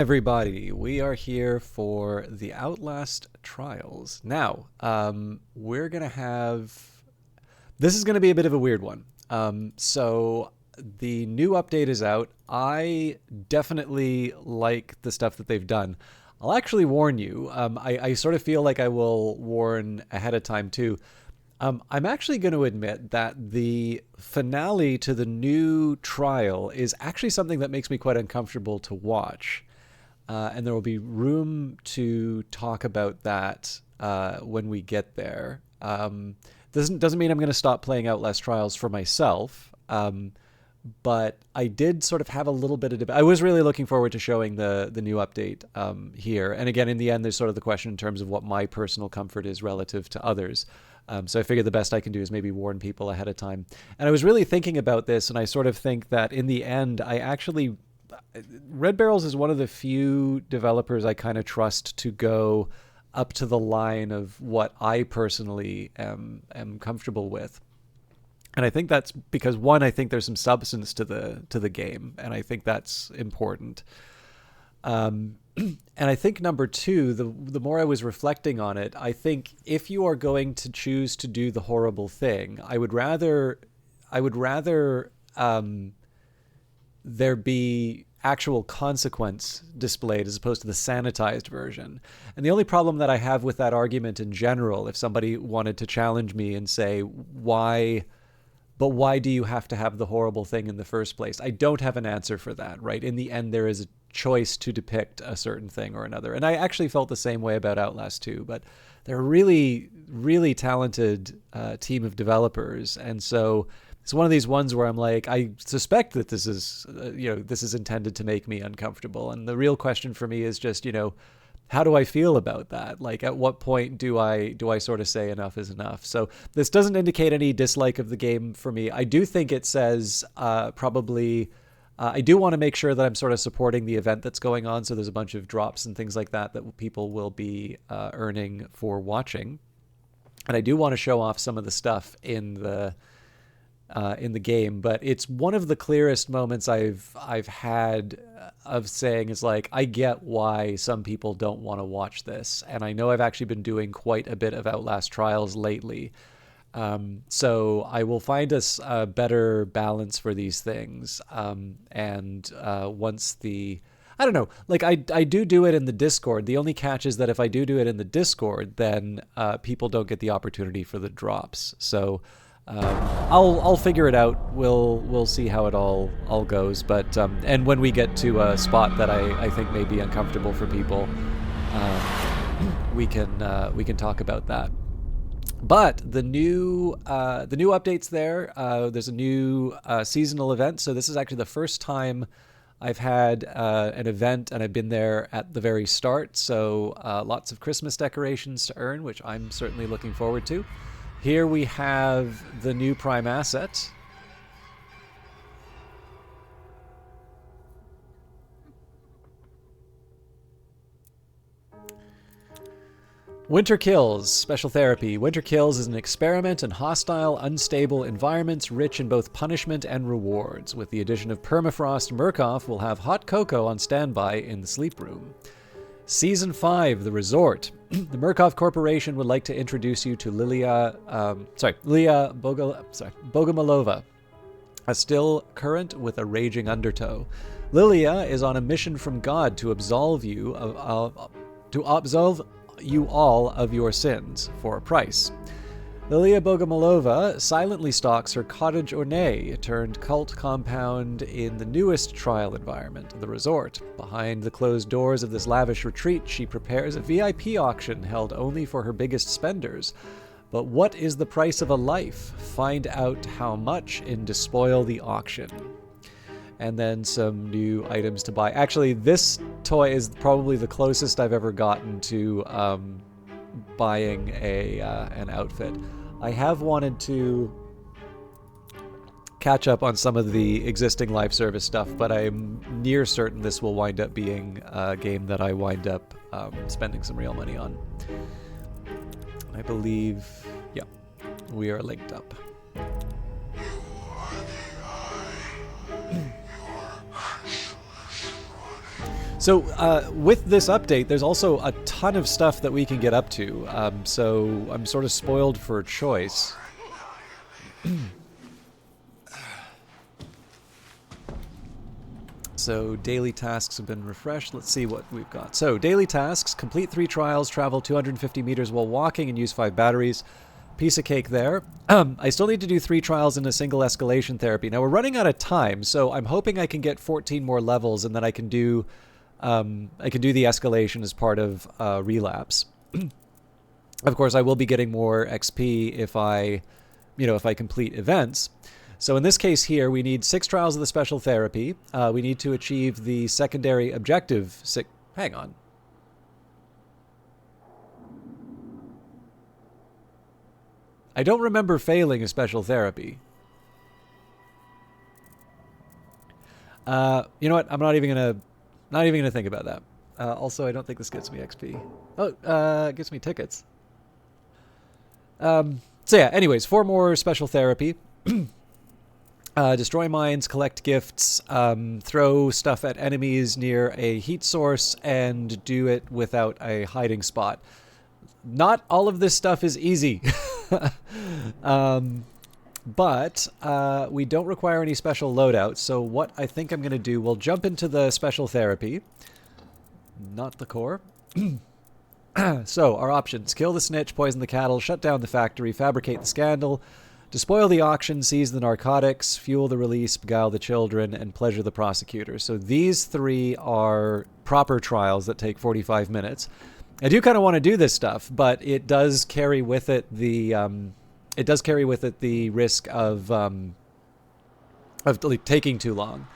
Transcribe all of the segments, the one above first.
Everybody, we are here for the Outlast Trials. Now, we're gonna have this is gonna be a bit of a weird one. So the new update is out. I definitely like the stuff that they've done. I'll actually warn you. I sort of feel like I will warn ahead of time too. I'm actually going to admit that the finale to the new trial is actually something that makes me quite uncomfortable to watch. And there will be room to talk about that when we get there. Doesn't mean I'm going to stop playing Outlast Trials for myself. But I did sort of have a little bit of debate. I was really looking forward to showing the new update here. And again, in the end, there's sort of the question in terms of what my personal comfort is relative to others. So I figured the best I can do is maybe warn people ahead of time. And I was really thinking about this, and I sort of think that in the end, Red Barrels is one of the few developers I kind of trust to go up to the line of what I personally am comfortable with. And I think that's because one, I think there's some substance to the game, and I think that's important. And I think number two, the more I was reflecting on it, I think if you are going to choose to do the horrible thing, I would rather there be actual consequence displayed as opposed to the sanitized version. And the only problem that I have with that argument in general, if somebody wanted to challenge me and say, why do you have to have the horrible thing in the first place? I don't have an answer for that, right? In the end, there is a choice to depict a certain thing or another. And I actually felt the same way about Outlast 2, but they're a really, really talented team of developers. And so it's one of these ones where I'm like, I suspect that this is, this is intended to make me uncomfortable. And the real question for me is just, how do I feel about that? Like, at what point do I sort of say enough is enough? So this doesn't indicate any dislike of the game for me. I do think it says probably. I do want to make sure that I'm sort of supporting the event that's going on. So there's a bunch of drops and things like that people will be earning for watching, and I do want to show off some of the stuff in the game. But it's one of the clearest moments I've had of saying is like, I get why some people don't want to watch this, and I know I've actually been doing quite a bit of Outlast Trials lately. So I will find us a better balance for these things. Once I don't know, like I do it in the Discord. The only catch is that if I do it in the Discord, then people don't get the opportunity for the drops. So I'll figure it out. We'll see how it all goes. But and when we get to a spot that I think may be uncomfortable for people, we can talk about that. But the new updates there. There's a new seasonal event. So this is actually the first time I've had an event, and I've been there at the very start. So lots of Christmas decorations to earn, which I'm certainly looking forward to. Here we have the new Prime asset. Winter Kills, Special Therapy. Winter Kills is an experiment in hostile, unstable environments rich in both punishment and rewards. With the addition of Permafrost, Murkoff will have hot cocoa on standby in the sleep room. Season 5, The Resort. The Murkoff Corporation would like to introduce you to Lilia Bogomolova, a still current with a raging undertow. Lilia is on a mission from God to absolve you all of your sins for a price. Lilia Bogomolova silently stalks her cottage ornée turned cult compound in the newest trial environment, the resort. Behind the closed doors of this lavish retreat, she prepares a VIP auction held only for her biggest spenders. But what is the price of a life? Find out how much in Despoil the Auction. And then some new items to buy. Actually, this toy is probably the closest I've ever gotten to buying an outfit. I have wanted to catch up on some of the existing live service stuff, but I'm near certain this will wind up being a game that I wind up spending some real money on. I believe, yeah, we are linked up. So with this update, there's also a ton of stuff that we can get up to. So I'm sort of spoiled for choice. So daily tasks have been refreshed. Let's see what we've got. So daily tasks, complete 3 trials, travel 250 meters while walking, and use 5 batteries. Piece of cake there. I still need to do 3 trials in a single escalation therapy. Now we're running out of time, so I'm hoping I can get 14 more levels, and then I can do the escalation as part of relapse. Of course, I will be getting more XP if I complete events. So in this case here, we need 6 trials of the special therapy. We need to achieve the secondary objective. Hang on. I don't remember failing a special therapy. You know what? I'm not even gonna think about that. Also, I don't think this gets me XP. Oh, it gets me tickets. So yeah. Anyways, 4 more special therapy. Destroy mines, collect gifts, throw stuff at enemies near a heat source, and do it without a hiding spot. Not all of this stuff is easy. But we don't require any special loadouts, so what I think I'm going to do, we'll jump into the special therapy. Not the core. So, our options. Kill the snitch, poison the cattle, shut down the factory, fabricate the scandal, despoil the auction, seize the narcotics, fuel the release, beguile the children, and pleasure the prosecutor. So these 3 are proper trials that take 45 minutes. I do kind of want to do this stuff, but it does carry with it the risk of like, taking too long.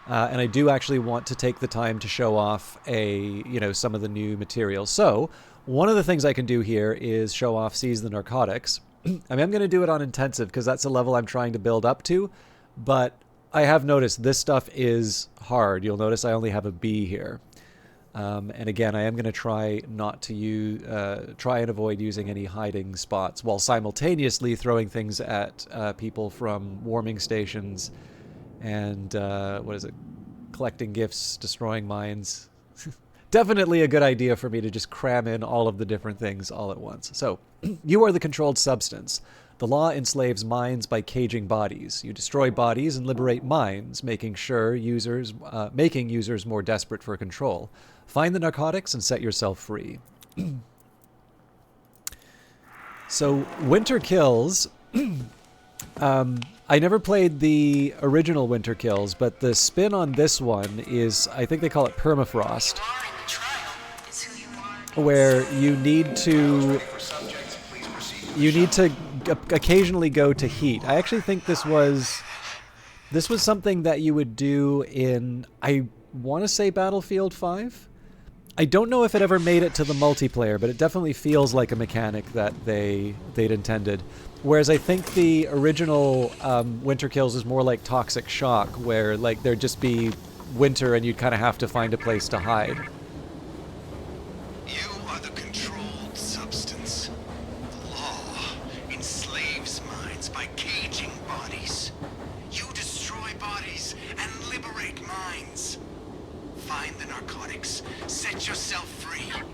And I do actually want to take the time to show off some of the new materials. So one of the things I can do here is show off seize the narcotics. I mean, I'm going to do it on intensive because that's the level I'm trying to build up to. But I have noticed this stuff is hard. You'll notice I only have a B here. And again, I am going to try not to try and avoid using any hiding spots while simultaneously throwing things at people from warming stations and collecting gifts, destroying mines. Definitely a good idea for me to just cram in all of the different things all at once. So, you are the controlled substance. The law enslaves minds by caging bodies. You destroy bodies and liberate minds, making users more desperate for control. Find the narcotics and set yourself free. So, Winter Kills. I never played the original Winter Kills, but the spin on this one is, I think they call it permafrost, where you need to occasionally go to heat. I actually think this was something that you would do in, I want to say, Battlefield 5. I don't know if it ever made it to the multiplayer, but it definitely feels like a mechanic that they'd intended. Whereas I think the original Winter Kills is more like Toxic Shock, where like there'd just be winter and you'd kind of have to find a place to hide. You are the controlled substance. The law enslaves minds by caging bodies. You destroy bodies and liberate minds. Find the narcotics, set yourself free, and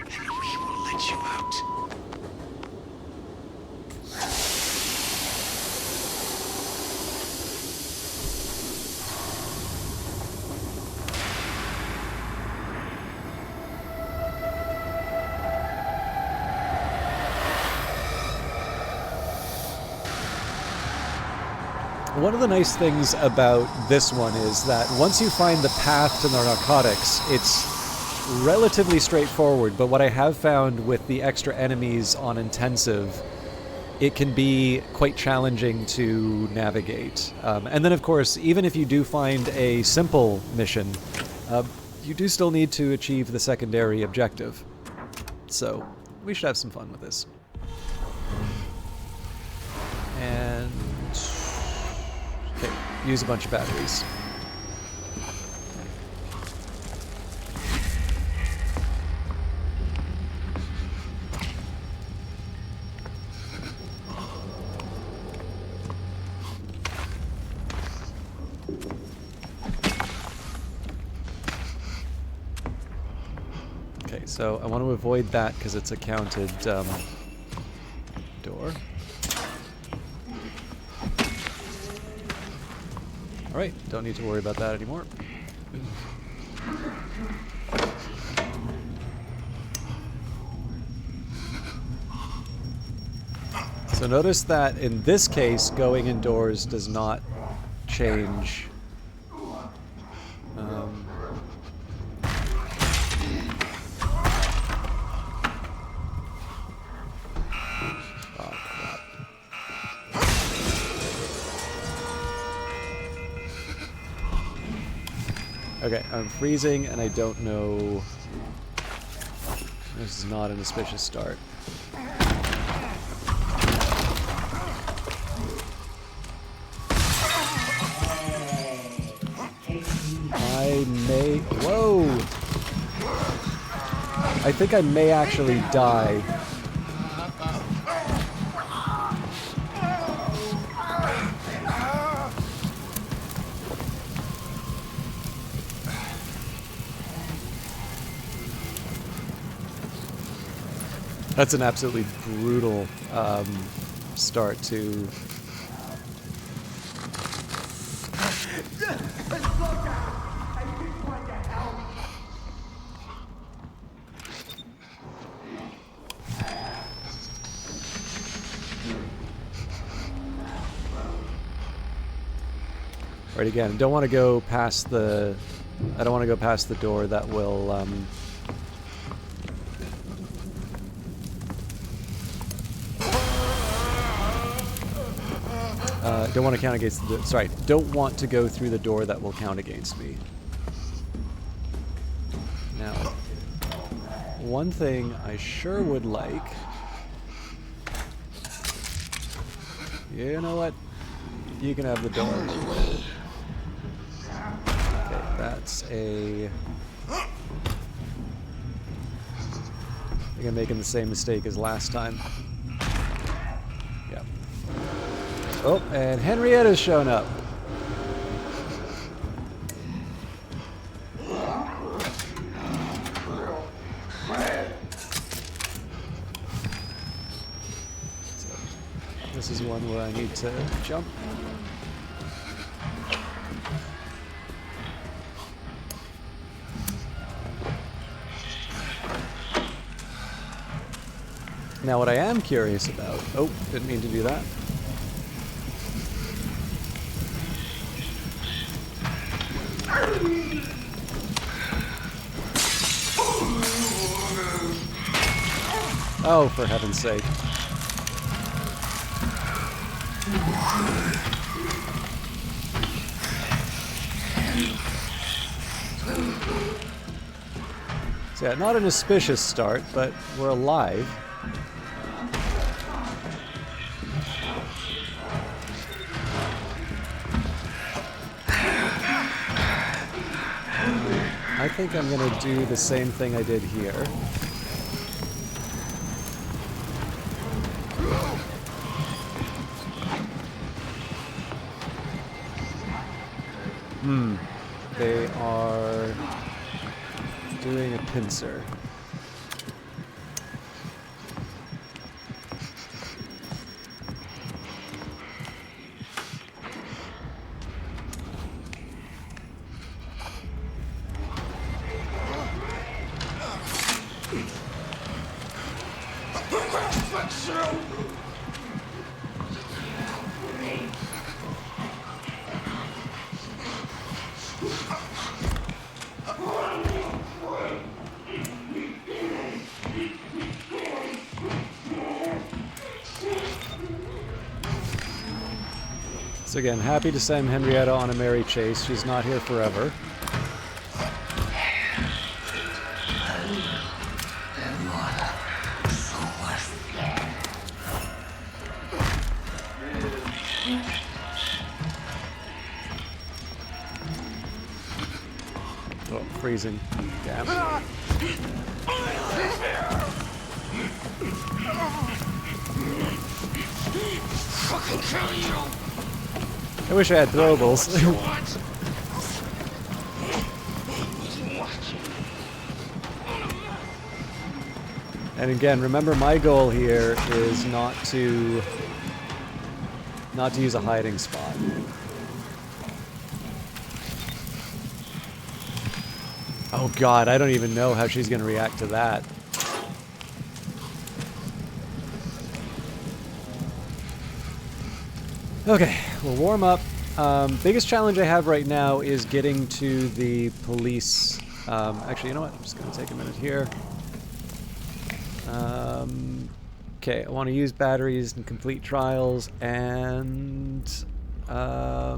we will let you out. One of the nice things about this one is that once you find the path to the narcotics, it's relatively straightforward, but what I have found with the extra enemies on intensive, it can be quite challenging to navigate. And then, of course, even if you do find a simple mission, you do still need to achieve the secondary objective. So, we should have some fun with this. And... okay, use a bunch of batteries. Okay, so I want to avoid that because it's a counted door. Alright, don't need to worry about that anymore. So notice that in this case, going indoors does not change. Oh, crap. Okay, I'm freezing and I don't know. This is not an auspicious start. I may... Whoa! I think I may actually die. That's an absolutely brutal start to... Right, again, don't want to go past the... I don't want to go past the door that will... don't want to count against the... Sorry, don't want to go through the door that will count against me. Now, one thing I sure would like... You know what? You can have the door. Okay, that's a... I think I'm making the same mistake as last time. Yep. Oh, and Henrietta's shown up. So, this is one where I need to jump. Now what I am curious about... Oh, didn't mean to do that. Oh, for heaven's sake. So yeah, not an auspicious start, but we're alive. I think I'm going to do the same thing I did here. They are doing a pincer. So again, happy to send Henrietta on a merry chase. She's not here forever. Oh, freezing. Damn. Fucking kill you! I wish I had throwables. And again, remember my goal here is not to use a hiding spot. Oh god, I don't even know how she's going to react to that. Okay, we'll warm up. Biggest challenge I have right now is getting to the police. Actually, you know what? I'm just going to take a minute here. Okay, I want to use batteries and complete trials, and I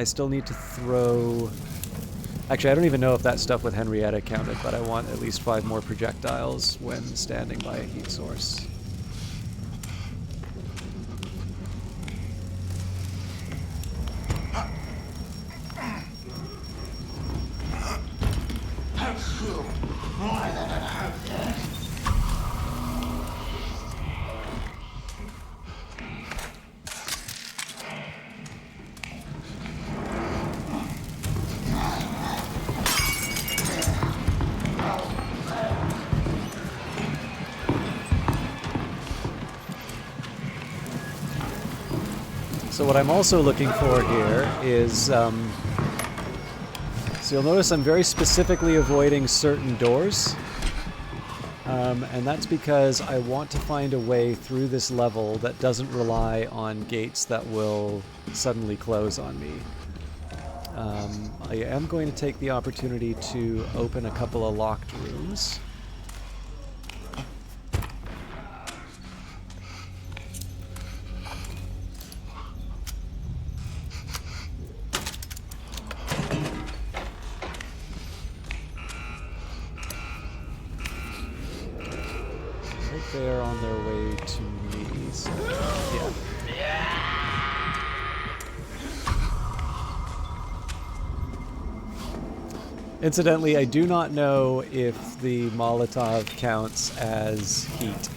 still need to throw... Actually, I don't even know if that stuff with Henrietta counted, but I want at least 5 more projectiles when standing by a heat source. So what I'm also looking for here is, so you'll notice I'm very specifically avoiding certain doors, and that's because I want to find a way through this level that doesn't rely on gates that will suddenly close on me. I am going to take the opportunity to open a couple of locked rooms. They are on their way to me, so yeah. Incidentally, I do not know if the Molotov counts as heat.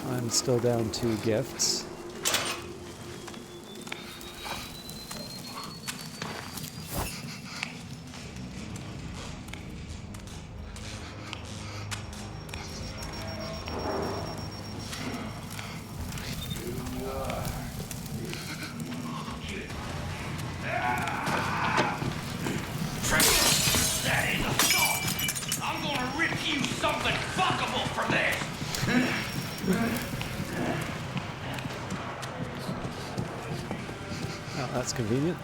I'm still down 2 gifts. Oh, that's convenient.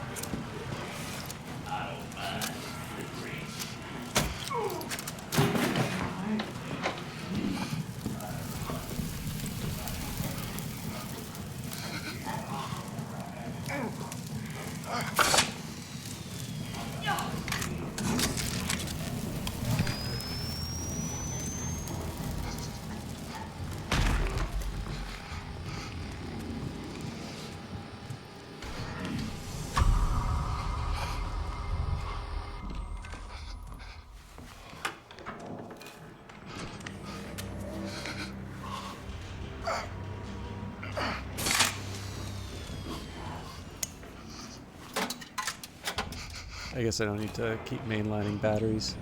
I guess I don't need to keep mainlining batteries.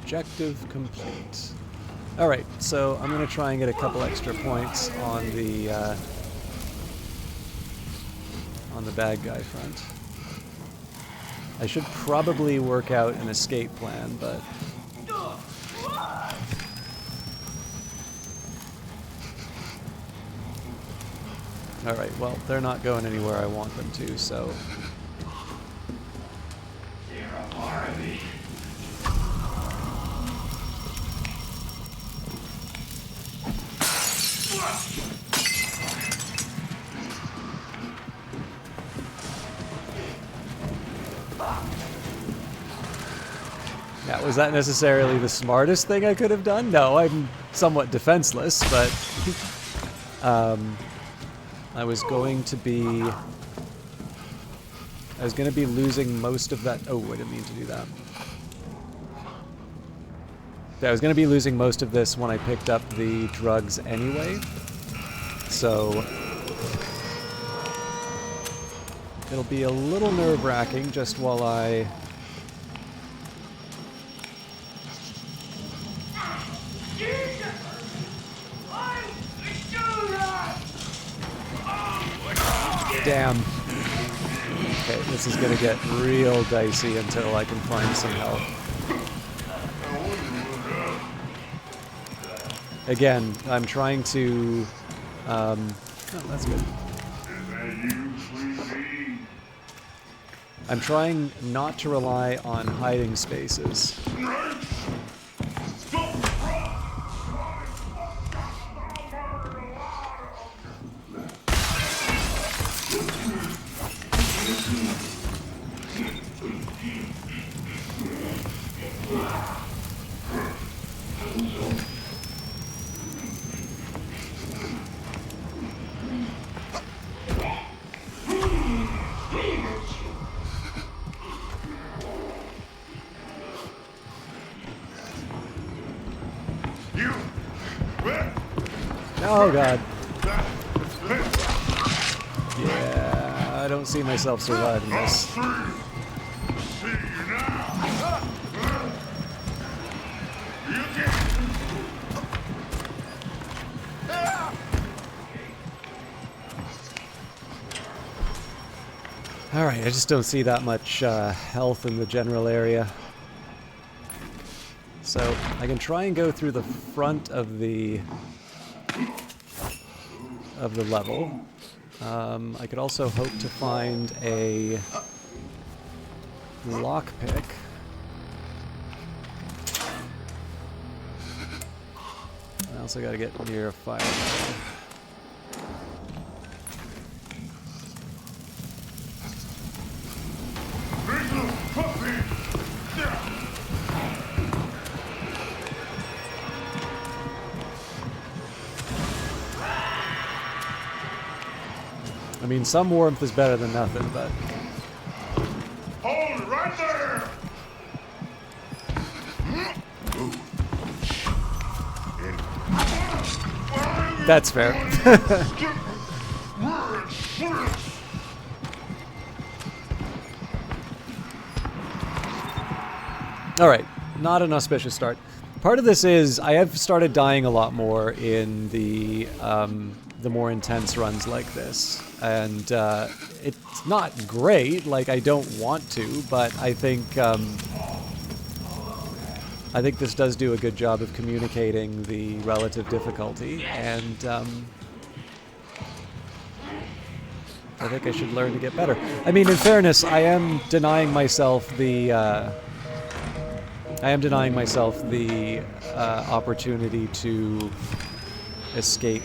Objective complete. Alright, so I'm going to try and get a couple extra points on the bad guy front. I should probably work out an escape plan, but... Alright, well, they're not going anywhere I want them to, so... They're a part of me. Now, was that necessarily the smartest thing I could have done? No, I'm somewhat defenseless, but I was going to be losing most of that. Oh, I didn't mean to do that. Yeah, I was going to be losing most of this when I picked up the drugs anyway. So it'll be a little nerve-wracking just while I... Damn. Okay, this is gonna get real dicey until I can find some help. Again, I'm trying to... oh, that's good. I'm trying not to rely on hiding spaces. Oh god. Yeah, I don't see myself surviving this. Alright, I just don't see that much health in the general area. So, I can try and go through the front of the level. I could also hope to find a lockpick. I also gotta get near a fire. I mean, some warmth is better than nothing, but... Hold it right there! That's fair. Alright, not an auspicious start. Part of this is, I have started dying a lot more in the more intense runs like this. And it's not great, like I don't want to, but I think this does do a good job of communicating the relative difficulty, and I think I should learn to get better. I mean, in fairness, I am denying myself the opportunity to escape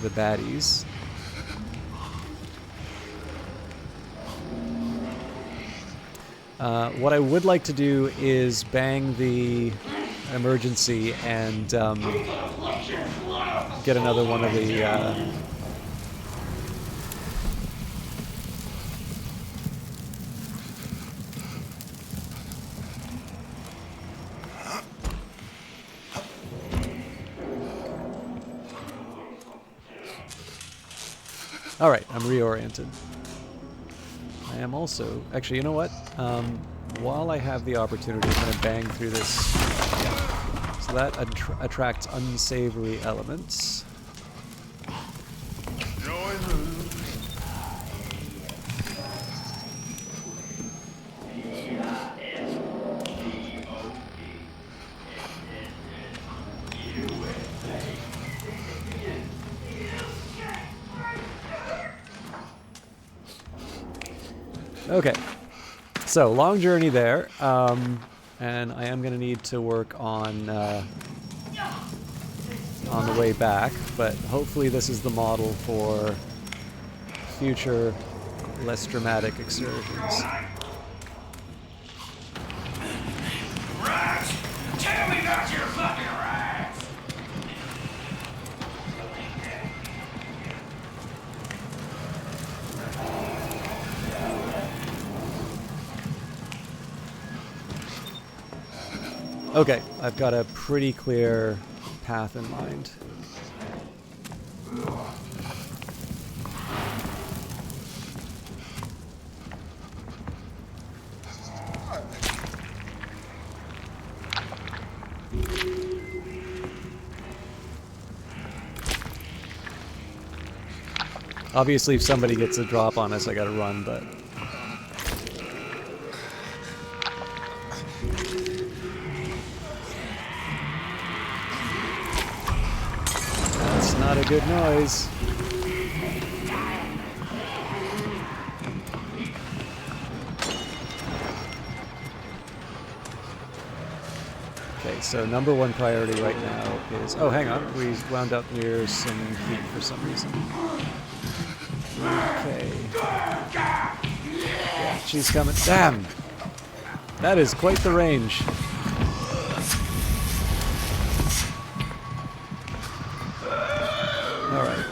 the baddies. What I would like to do is bang the emergency and get another one of the... Alright, I'm reoriented. I am also... Actually, you know what? While I have the opportunity, I'm going to bang through this. Yeah. So that attracts unsavory elements. Okay. So, long journey there, and I am going to need to work on the way back, but hopefully this is the model for future, less dramatic excursions. Tell me that's your fucking rights! Okay, I've got a pretty clear path in mind. Obviously, if somebody gets a drop on us, I gotta run, but... That's not a good noise. Okay, so number one priority right now is... Oh, hang on. We wound up near some heat for some reason. Okay. Yeah, she's coming. Damn! That is quite the range. Alright.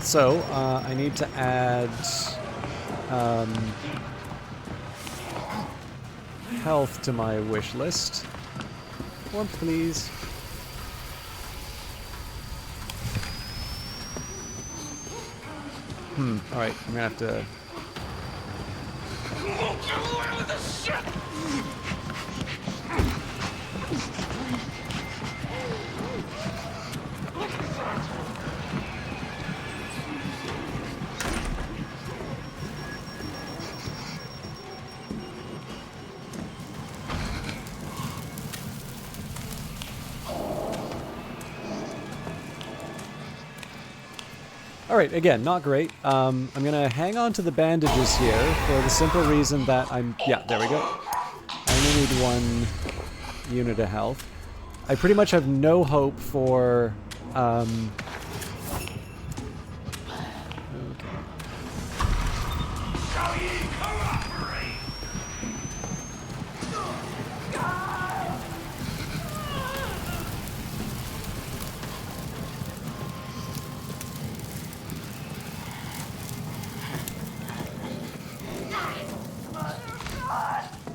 So, I need to add health to my wish list. Warmth, please. Alright, I'm gonna have to... Alright, again, not great. I'm gonna hang on to the bandages here for the simple reason that I'm... Yeah, there we go. I only need one unit of health. I pretty much have no hope for... Okay.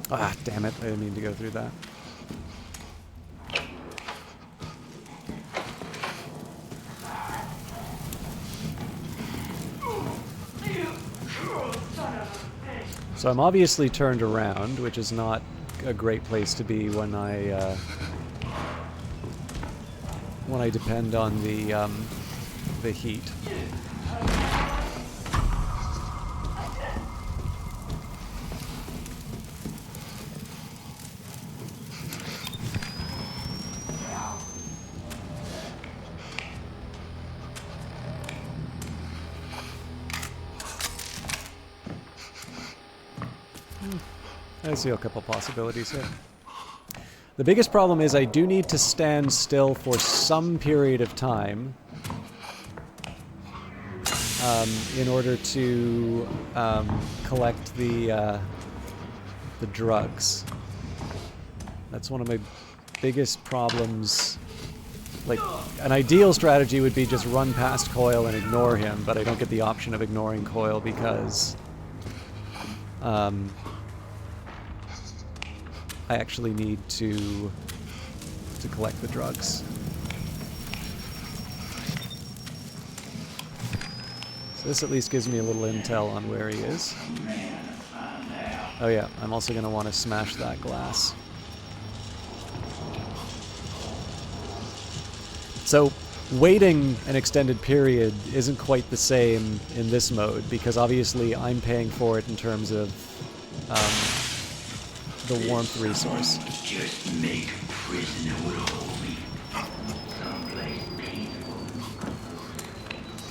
Ah, damn it. I didn't mean to go through that. So I'm obviously turned around, which is not a great place to be when I depend on the heat. I see a couple possibilities here. The biggest problem is I do need to stand still for some period of time in order to collect the drugs. That's one of my biggest problems. Like, an ideal strategy would be just run past Coil and ignore him, but I don't get the option of ignoring Coil because I actually need to collect the drugs. So this at least gives me a little intel on where he is. Oh yeah, I'm also going to want to smash that glass. So waiting an extended period isn't quite the same in this mode, because obviously I'm paying for it in terms of the warmth resource. Just make a prisoner would hold me. Someplace peaceful.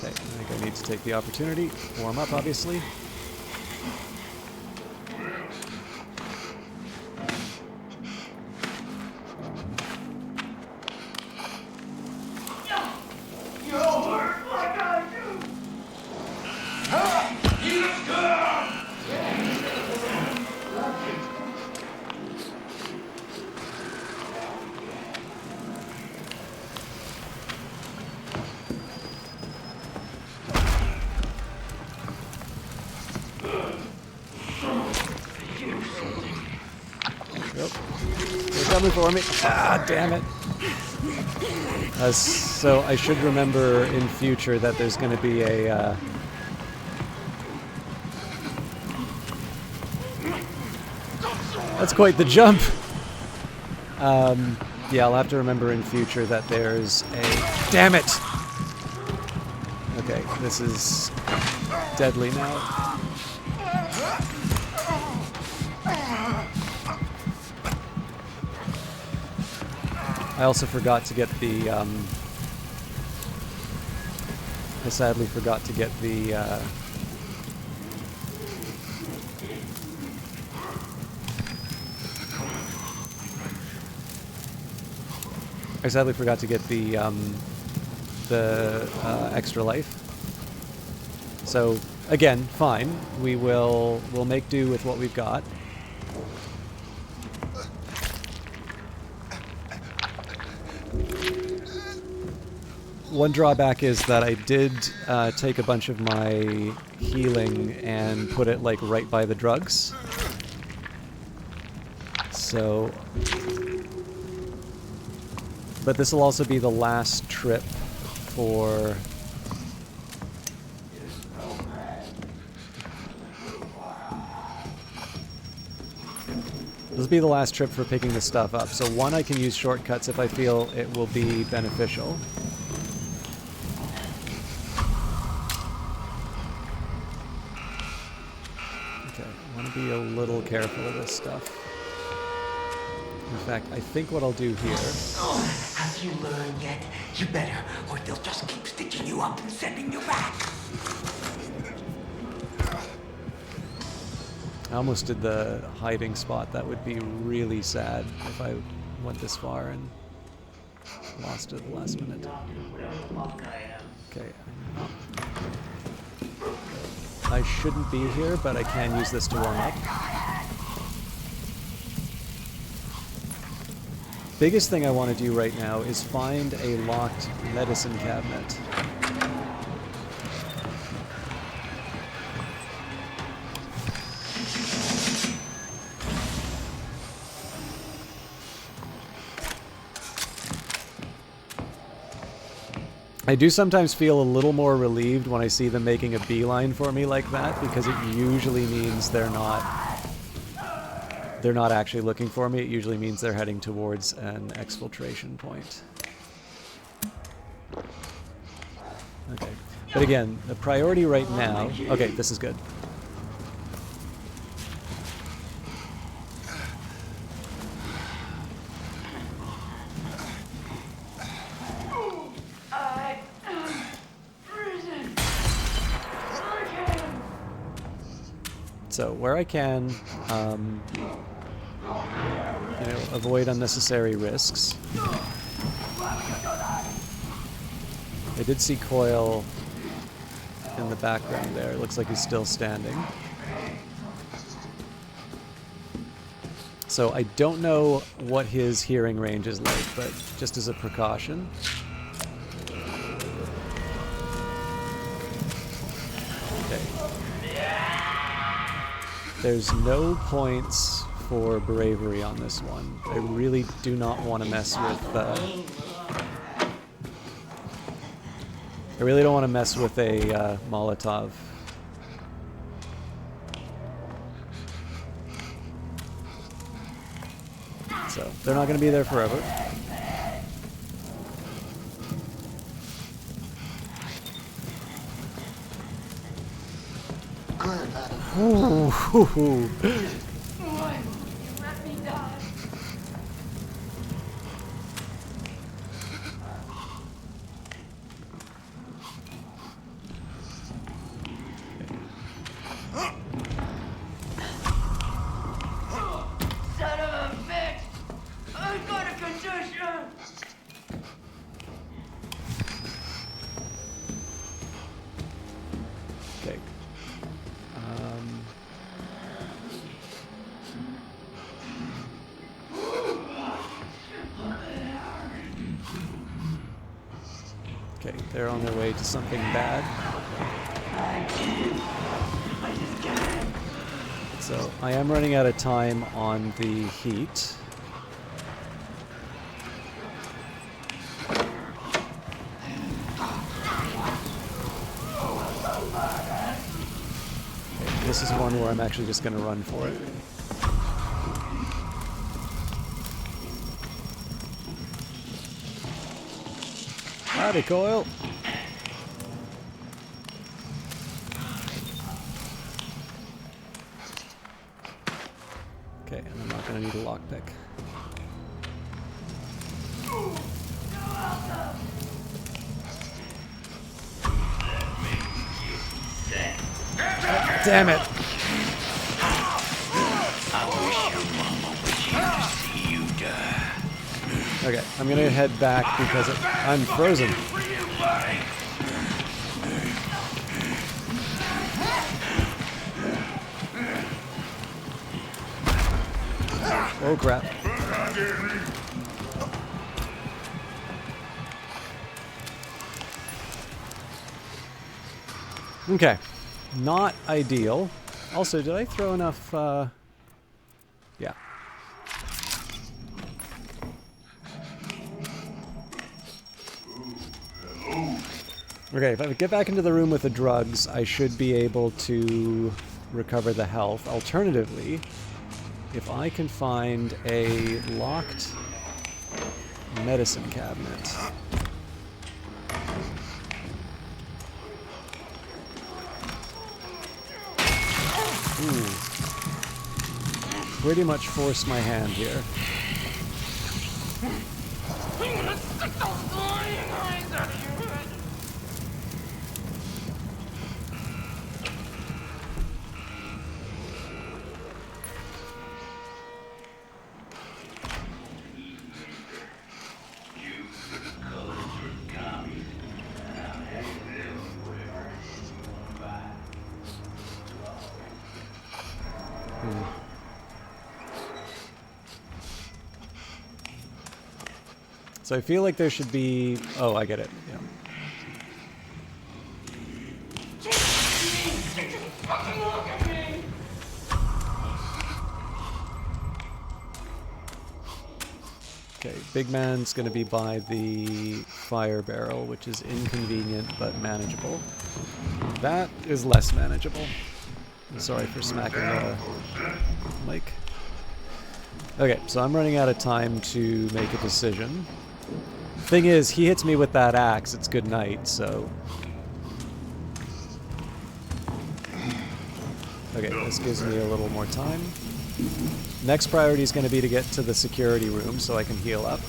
Okay, I think I need to take the opportunity. Warm up, obviously. You'll hurt like I do. They're coming for me. Ah, damn it. So I should remember in future that there's going to be a... That's quite the jump. Yeah, I'll have to remember in future that there's a... Damn it! Okay, this is deadly now. I also forgot to get the... I sadly forgot to get the... I sadly forgot to get the extra life. So again, fine. We'll make do with what we've got. One drawback is that I did take a bunch of my healing and put it like right by the drugs. So... But this will also be the last trip for... This will be the last trip for picking the stuff up. So one, I can use shortcuts if I feel it will be beneficial. Okay, I want to be a little careful of this stuff. In fact, I think what I'll do here... Have you learned yet? You better, or they'll just keep stitching you up and sending you back. I almost did the hiding spot. That would be really sad if I went this far and lost it at the last minute. Okay. I shouldn't be here, but I can use this to warm up. Biggest thing I want to do right now is find a locked medicine cabinet. I do sometimes feel a little more relieved when I see them making a beeline for me like that, because it usually means they're not actually looking for me. It usually means they're heading towards an exfiltration point. Okay. But again, the priority right now... Okay, this is good. So where I can, avoid unnecessary risks. I did see Coil in the background there. It looks like he's still standing. So I don't know what his hearing range is like, but just as a precaution. Okay. There's no points for bravery on this one. I really do not want to mess with... I really don't want to mess with a Molotov. So, they're not going to be there forever. Ooh. Okay. Okay, they're on their way to something bad. So I am running out of time on the heat. this is one where I'm actually just going to run for it. Howdy, Coil. Okay, and I'm not going to need a lockpick. Damn it! Okay, I'm gonna head back because I'm frozen. Oh crap. Okay. Not ideal. Also, did I throw enough, yeah. Okay, if I get back into the room with the drugs, I should be able to recover the health. Alternatively, if I can find a locked medicine cabinet. Ooh. Pretty much forced my hand here. So I feel like there should be... Oh, I get it. Yeah. Okay, big man's going to be by the fire barrel, which is inconvenient but manageable. That is less manageable. I'm sorry for smacking the mic. Okay, so I'm running out of time to make a decision. Thing is, he hits me with that axe, it's good night, so... Okay, this gives me a little more time. Next priority is going to be to get to the security room so I can heal up.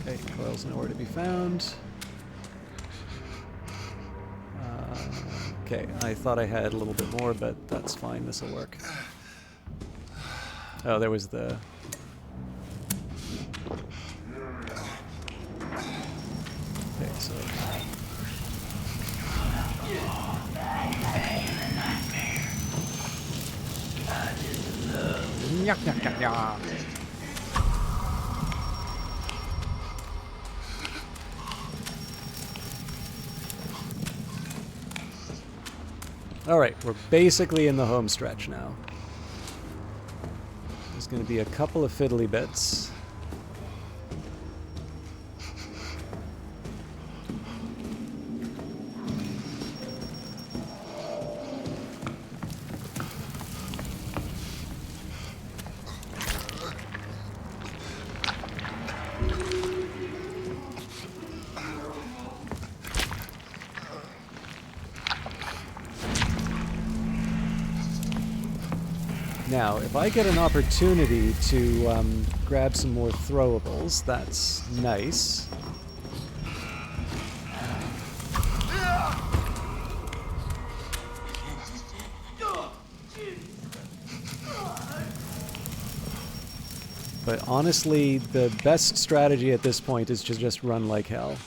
Okay, Coil's nowhere to be found. Okay, I thought I had a little bit more, but that's fine, this'll work. Oh, there was the... Okay, so... Alright, we're basically in the home stretch now. There's going to be a couple of fiddly bits. Now, if I get an opportunity to grab some more throwables, that's nice. But honestly, the best strategy at this point is to just run like hell.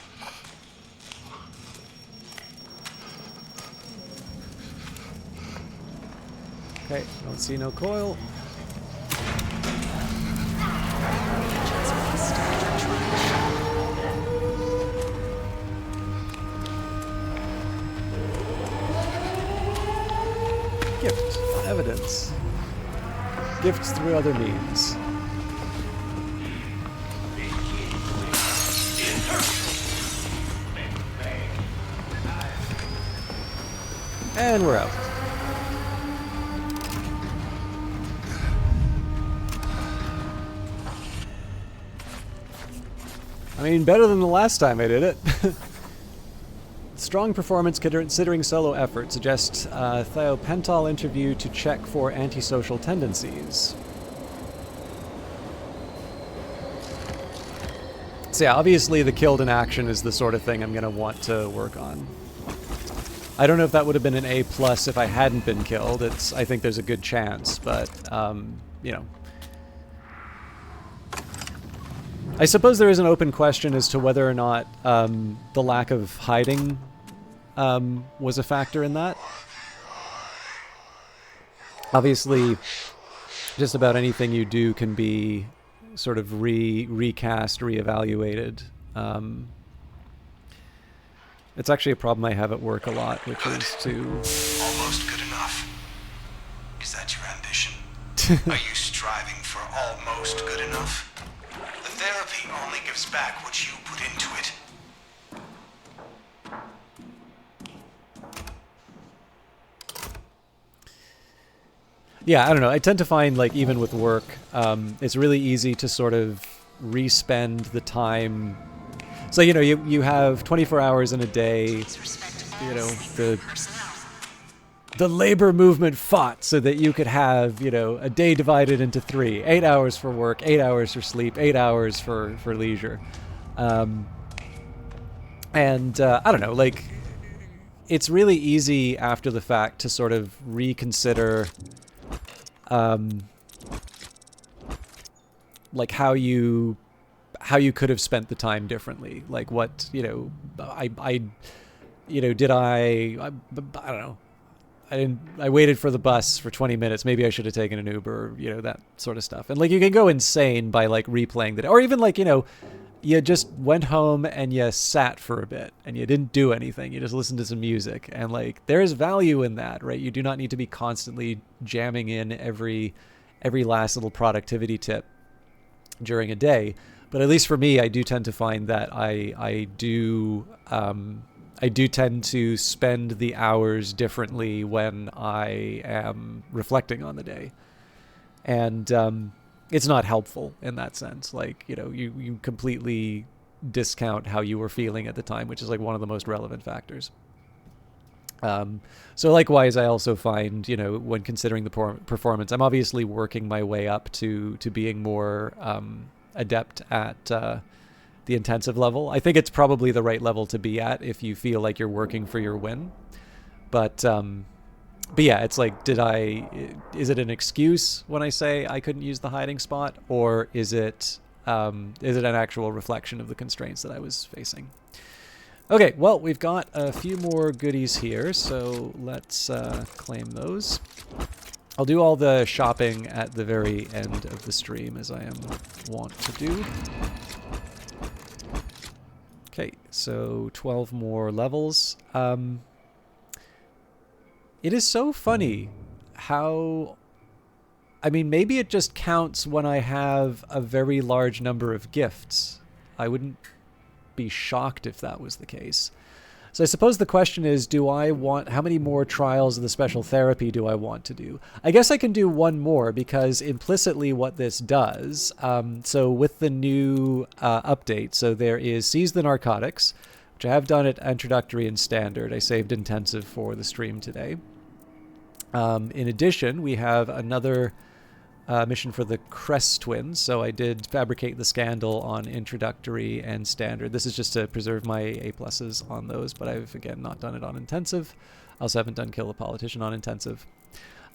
Okay, don't see no coil. Gift. Evidence. Gifts through other means. And we're out. I mean, better than the last time I did it. Strong performance considering solo effort suggests Thiopental interview to check for antisocial tendencies. So yeah, obviously the killed in action is the sort of thing I'm going to want to work on. I don't know if that would have been an A+ if I hadn't been killed. I think there's a good chance, but, you know. I suppose there is an open question as to whether or not the lack of hiding was a factor in that. Obviously, just about anything you do can be sort of recast, reevaluated. It's actually a problem I have at work a lot, which is to... Almost good enough. Is that your ambition? Are you striving for almost good enough? The therapy only gives back what you put into it. Yeah, I don't know. I tend to find, like, even with work, it's really easy to sort of respend the time. So, you know, you have 24 hours in a day, you know, the labor movement fought so that you could have, you know, a day divided into 3. 8 hours for work, 8 hours for sleep, 8 hours for leisure. I don't know, like, it's really easy after the fact to sort of reconsider like how you could have spent the time differently. Like what, you know, I don't know. I waited for the bus for 20 minutes. Maybe I should have taken an Uber, you know, that sort of stuff. And like you can go insane by like replaying that, or even like, you know, you just went home and you sat for a bit and you didn't do anything. You just listened to some music, and like there's value in that, right? You do not need to be constantly jamming in every last little productivity tip during a day. But at least for me, I do tend to find that I do tend to spend the hours differently when I am reflecting on the day. And it's not helpful in that sense. Like, you know, you completely discount how you were feeling at the time, which is like one of the most relevant factors. So likewise, I also find, you know, when considering the performance, I'm obviously working my way up to being more adept at the intensive level. I think it's probably the right level to be at if you feel like you're working for your win. But yeah, it's like, is it an excuse when I say I couldn't use the hiding spot, or is it an actual reflection of the constraints that I was facing? Okay, well, we've got a few more goodies here, so let's claim those. I'll do all the shopping at the very end of the stream, as I am wont to do. Okay, so 12 more levels. It is so funny how... I mean, maybe it just counts when I have a very large number of gifts. I wouldn't be shocked if that was the case. So I suppose the question is, how many more trials of the special therapy do I want to do? I guess I can do one more, because implicitly what this does, so with the new update, so there is Seize the Narcotics, which I have done at Introductory and Standard. I saved Intensive for the stream today. In addition, we have another mission for the Crest Twins. So I did Fabricate the Scandal on Introductory and Standard. This is just to preserve my A+ on those, but I've, again, not done it on Intensive. I also haven't done Kill the Politician on Intensive.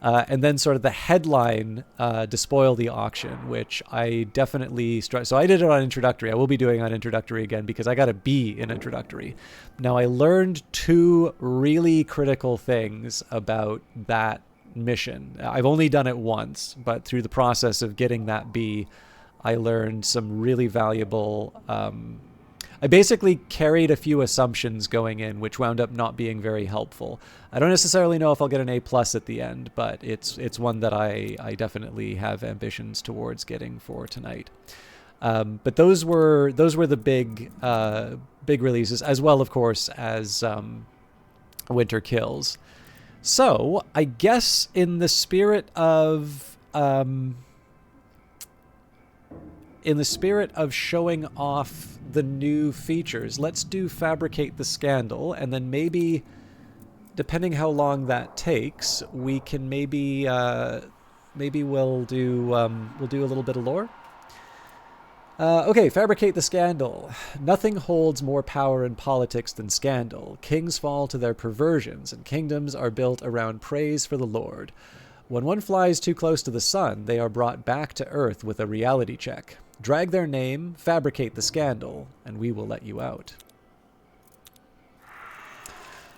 And then sort of the headline, Despoil the Auction, which I definitely... So I did it on Introductory. I will be doing it on Introductory again, because I got a B in Introductory. Now, I learned 2 really critical things about that mission. I've only done it once, but through the process of getting that B, I learned some really valuable... I basically carried a few assumptions going in, which wound up not being very helpful. I don't necessarily know if I'll get an A+ at the end, but it's one that I definitely have ambitions towards getting for tonight. But those were the big releases, as well, of course, as Winter Kills. So, I guess in the spirit of showing off the new features, let's do Fabricate the Scandal, and then maybe, depending how long that takes, we can maybe we'll do a little bit of lore. Okay, Fabricate the Scandal. Nothing holds more power in politics than scandal. Kings fall to their perversions, and kingdoms are built around praise for the Lord. When one flies too close to the sun, they are brought back to Earth with a reality check. Drag their name, fabricate the scandal, and we will let you out.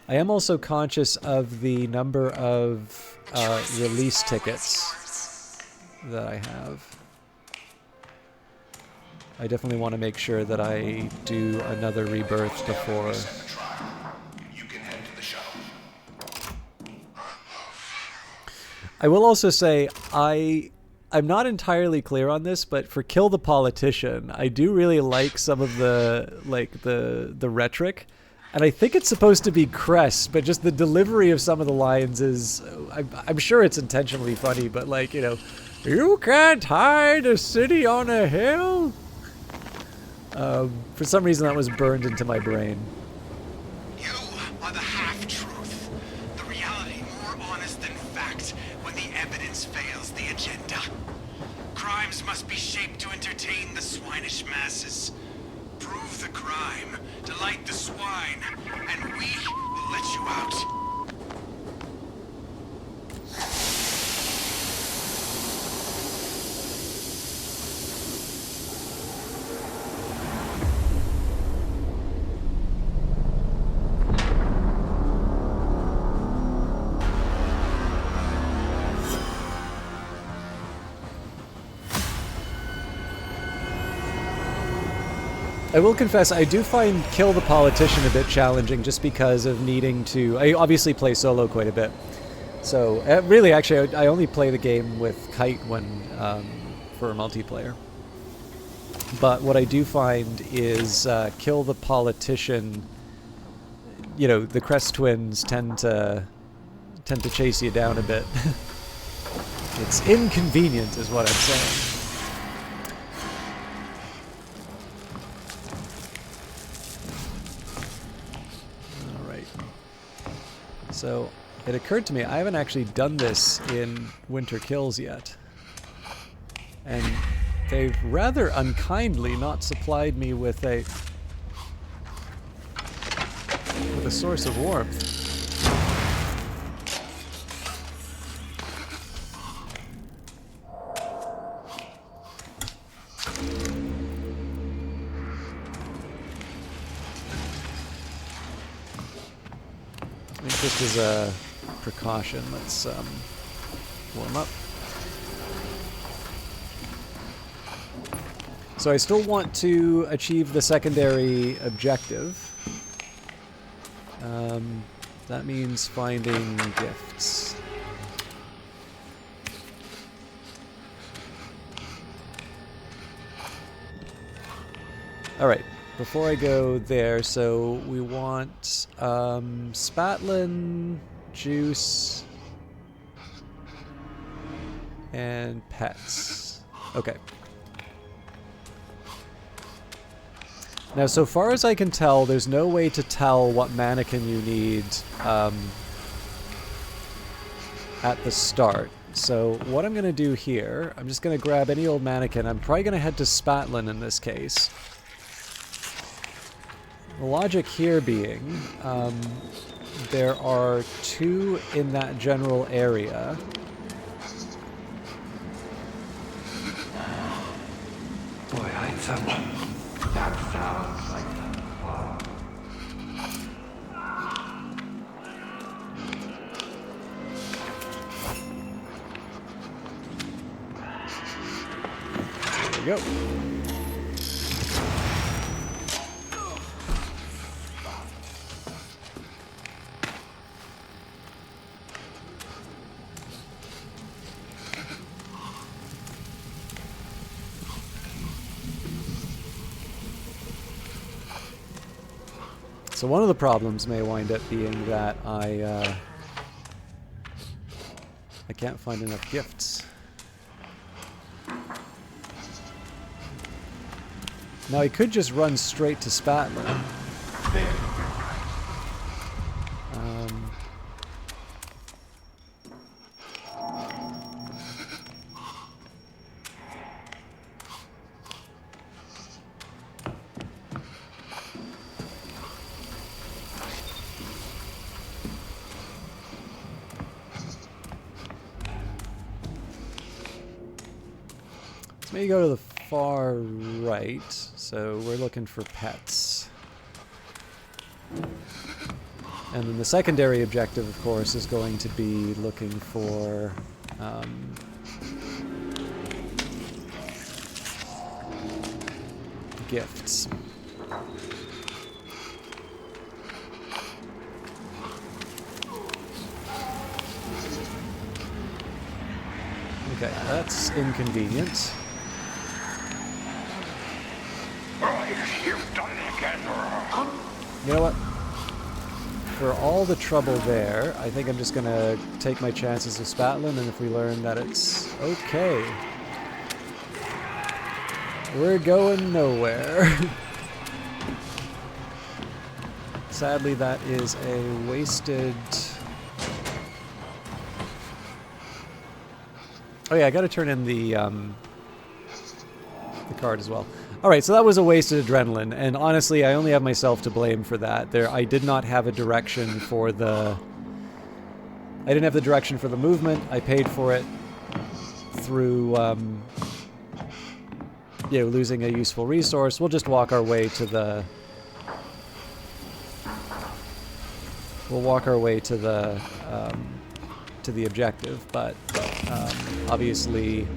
I am also conscious of the number of release tickets that I have. I definitely want to make sure that I do another rebirth before. I will also say I'm not entirely clear on this, but for Kill the Politician, I do really like some of the rhetoric, and I think it's supposed to be Crest, but just the delivery of some of the lines is, I'm sure it's intentionally funny, but like, you know, you can't hide a city on a hill. For some reason that was burned into my brain. You are the half-truth. The reality more honest than fact when the evidence fails the agenda. Crimes must be shaped to entertain the swinish masses. Prove the crime, delight the swine, and we will let you out. I will confess, I do find Kill the Politician a bit challenging just because of needing to... I obviously play solo quite a bit. So, really, actually, I only play the game with Kite when for multiplayer. But what I do find is Kill the Politician... You know, the Crest twins tend to chase you down a bit. It's inconvenient, is what I'm saying. So, it occurred to me, I haven't actually done this in Winter Kills yet. And they've rather unkindly not supplied me with a source of warmth. Just as a precaution, let's warm up. So I still want to achieve the secondary objective. That means finding gifts. Alright. Before I go there, so we want Spatlin, Juice, and Pets. Okay. Now, so far as I can tell, there's no way to tell what mannequin you need at the start. So what I'm going to do here, I'm just going to grab any old mannequin. I'm probably going to head to Spatlin in this case. The logic here being, there are 2 in that general area. Boy, I thought that sounds like fun. There we go. So one of the problems may wind up being that I I can't find enough gifts. Now I could just run straight to Spatlin. Maybe go to the far right, so we're looking for pets. And then the secondary objective, of course, is going to be looking for gifts. Okay, that's inconvenient. You know what? For all the trouble there, I think I'm just gonna take my chances with Spatlin, and if we learn that it's okay, we're going nowhere. Sadly, that is a wasted... Oh yeah, I gotta turn in the card as well. Alright, so that was a wasted adrenaline, and honestly, I only have myself to blame for that. I did not have a direction for the... I didn't have the direction for the movement. I paid for it through, you know, losing a useful resource. We'll just walk our way to the... We'll walk our way to the objective, but obviously...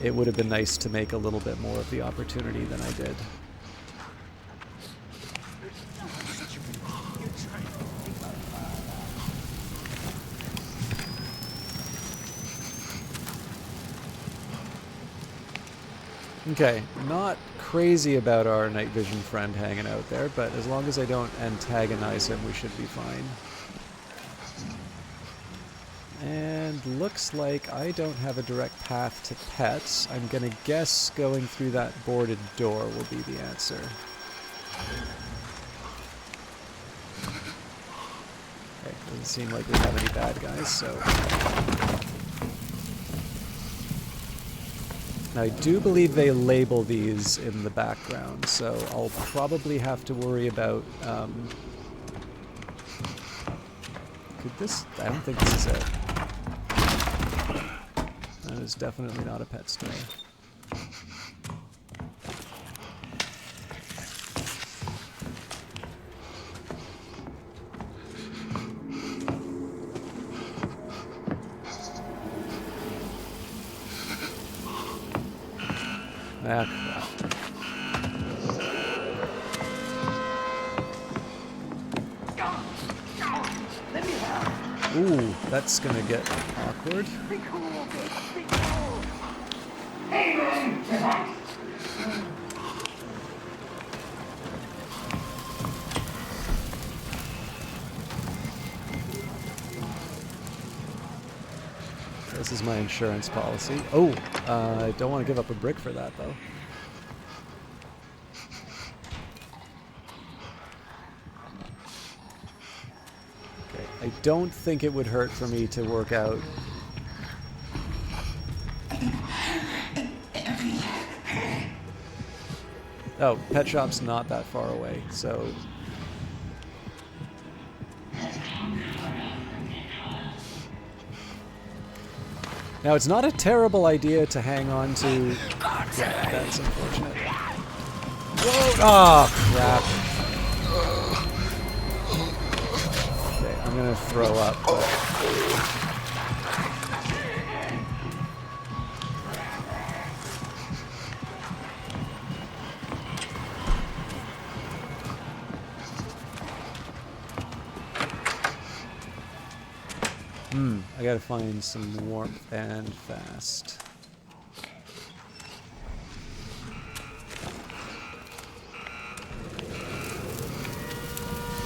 It would have been nice to make a little bit more of the opportunity than I did. Okay, not crazy about our night vision friend hanging out there, but as long as I don't antagonize him, we should be fine. And looks like I don't have a direct path to pets. I'm gonna guess going through that boarded door will be the answer. Okay, doesn't seem like we have any bad guys, so... Now I do believe they label these in the background, so I'll probably have to worry about... Could this... I don't think this is it. That is definitely not a pet store. Ah, crap. Ooh, that's gonna get awkward. This is my insurance policy. Oh, I don't want to give up a brick for that, though. Okay, I don't think it would hurt for me to work out. Oh, pet shop's not that far away, so... Now, it's not a terrible idea to hang on to... Yeah, that's unfortunate. Whoa! Oh, crap. Okay, I'm gonna throw up, but... I gotta find some warmth and fast.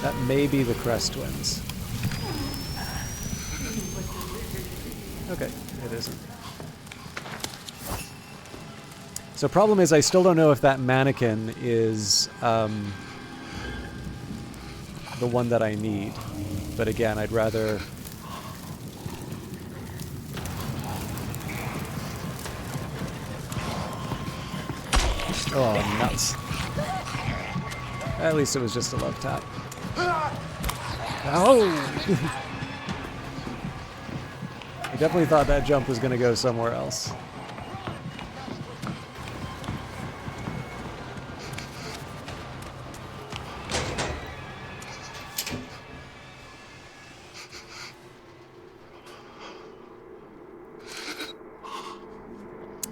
That may be the Crest Twins. Okay, it isn't. So problem is I still don't know if that mannequin is the one that I need. But again, I'd rather... Oh, nuts. At least it was just a love tap. Oh! I definitely thought that jump was going to go somewhere else.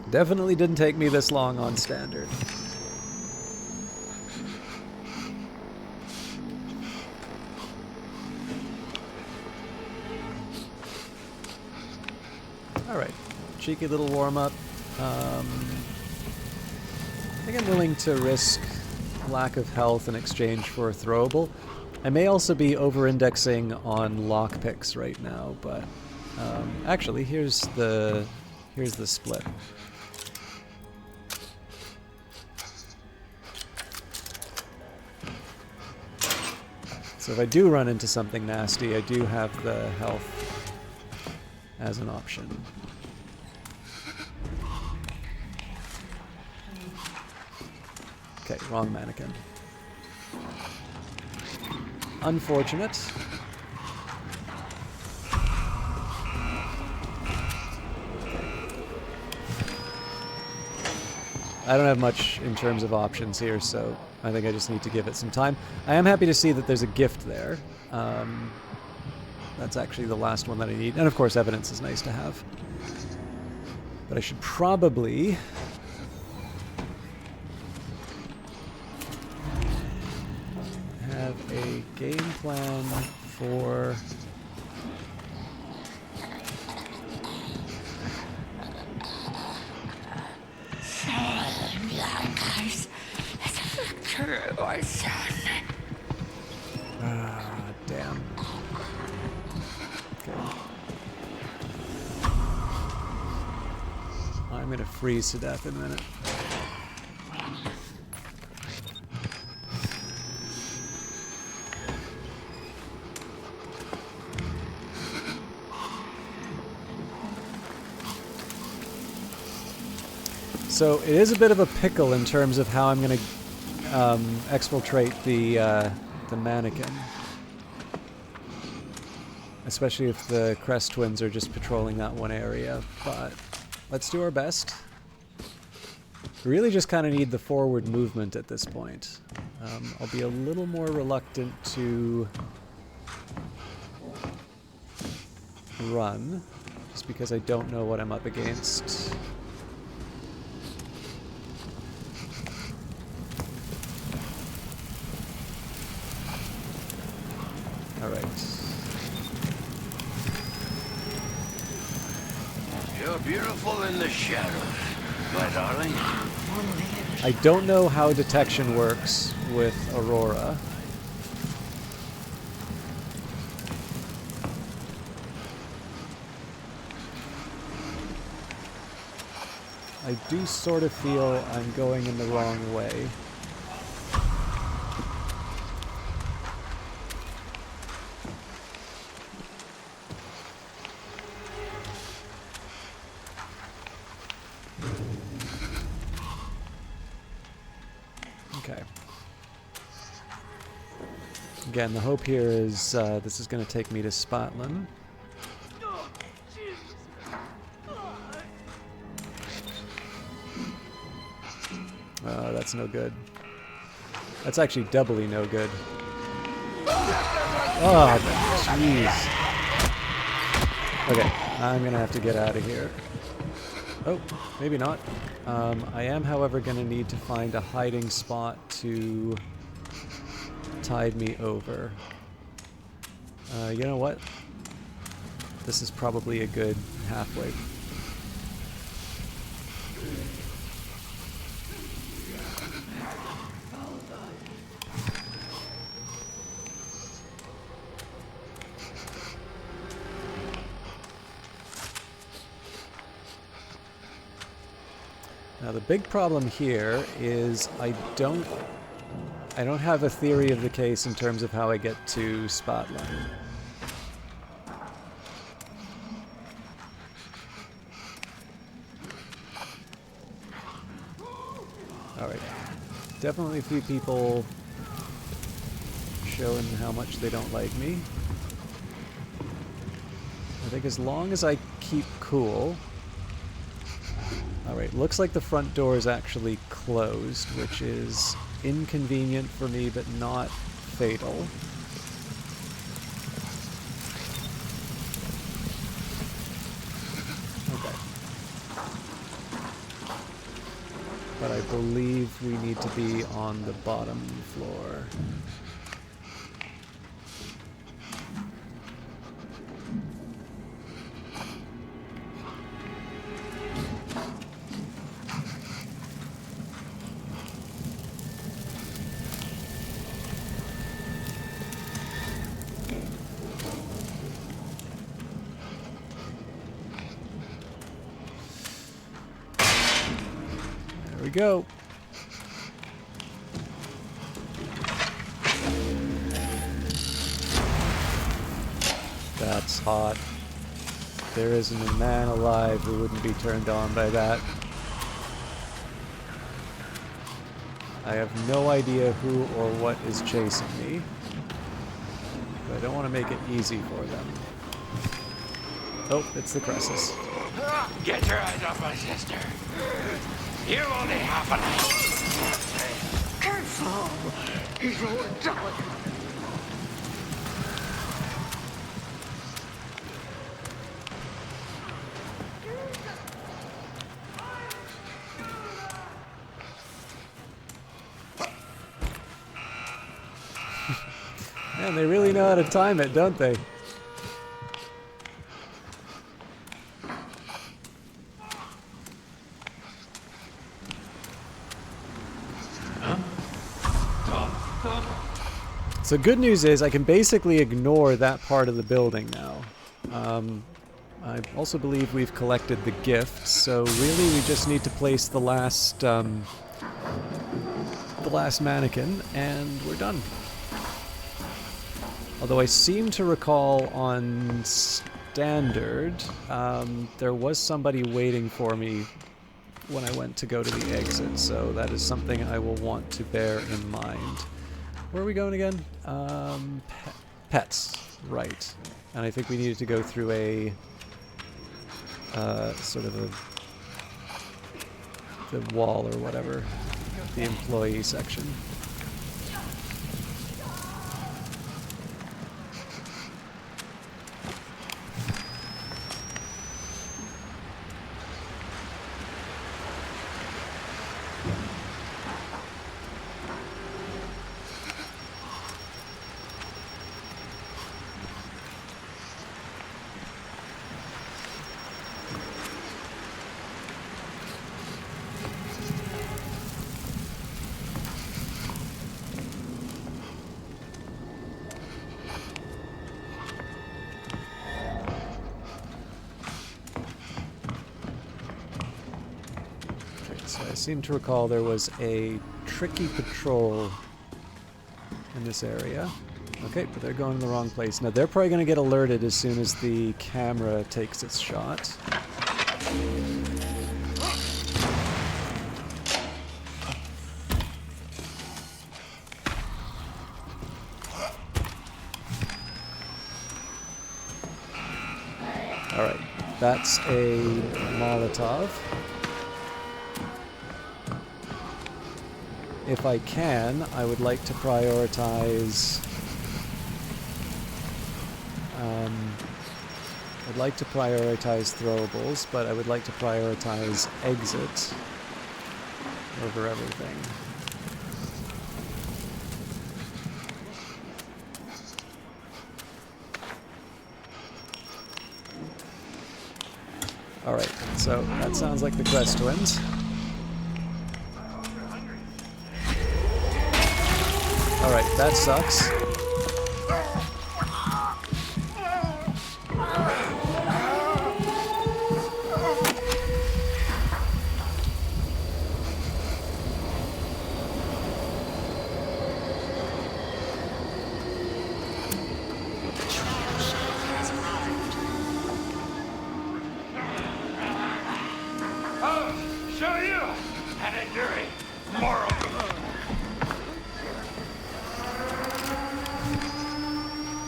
Definitely didn't take me this long on standard. Alright, cheeky little warm-up. I think I'm willing to risk lack of health in exchange for a throwable. I may also be over-indexing on lockpicks right now, but actually, here's the split. So if I do run into something nasty, I do have the health as an option. Okay, wrong mannequin. Unfortunate. I don't have much in terms of options here, so I think I just need to give it some time. I am happy to see that there's a gift there. That's actually the last one that I need. And of course, evidence is nice to have. But I should probably... have a game plan for... Ah, damn. Okay. I'm gonna freeze to death in a minute. So it is a bit of a pickle in terms of how I'm going to exfiltrate the mannequin. Especially if the Crest twins are just patrolling that one area. But let's do our best. We really just kind of need the forward movement at this point. I'll be a little more reluctant to run, just because I don't know what I'm up against. Alright. You're beautiful in the shadows, my darling. I don't know how detection works with Aurora. I do sort of feel I'm going in the wrong way. Okay. Again, the hope here is this is going to take me to Spotland. That's no good. That's actually doubly no good. Oh, jeez. Okay, I'm going to have to get out of here. Oh, maybe not. I am, however, going to need to find a hiding spot to tide me over. You know what? This is probably a good halfway. Now the big problem here is I don't have a theory of the case in terms of how I get to Spotline. Alright. Definitely a few people showing how much they don't like me. I think as long as I keep cool... Alright, looks like the front door is actually closed, which is inconvenient for me, but not fatal. Okay. But I believe we need to be on the bottom floor. There we go. That's hot. There isn't a man alive who wouldn't be turned on by that. I have no idea who or what is chasing me, but I don't want to make it easy for them. Oh, it's the Cressus. Get your eyes off my sister. You only have an Careful! He's more delicate. Man, they really know how to time it, don't they? So good news is I can basically ignore that part of the building now. I also believe we've collected the gifts, so really we just need to place the last mannequin, and we're done. Although I seem to recall on standard, there was somebody waiting for me when I went to go to the exit, so that is something I will want to bear in mind. Where are we going again? Pets, right. And I think we needed to go through a sort of the wall or whatever, the employee section. I seem to recall there was a tricky patrol in this area. Okay, but they're going in the wrong place. Now they're probably going to get alerted as soon as the camera takes its shot. Alright, that's a Molotov. If I can, I would like to prioritize... I'd like to prioritize throwables, but I would like to prioritize exit over everything. Alright, so that sounds like the Crest Twins. Alright, that sucks. show you an enduring moral.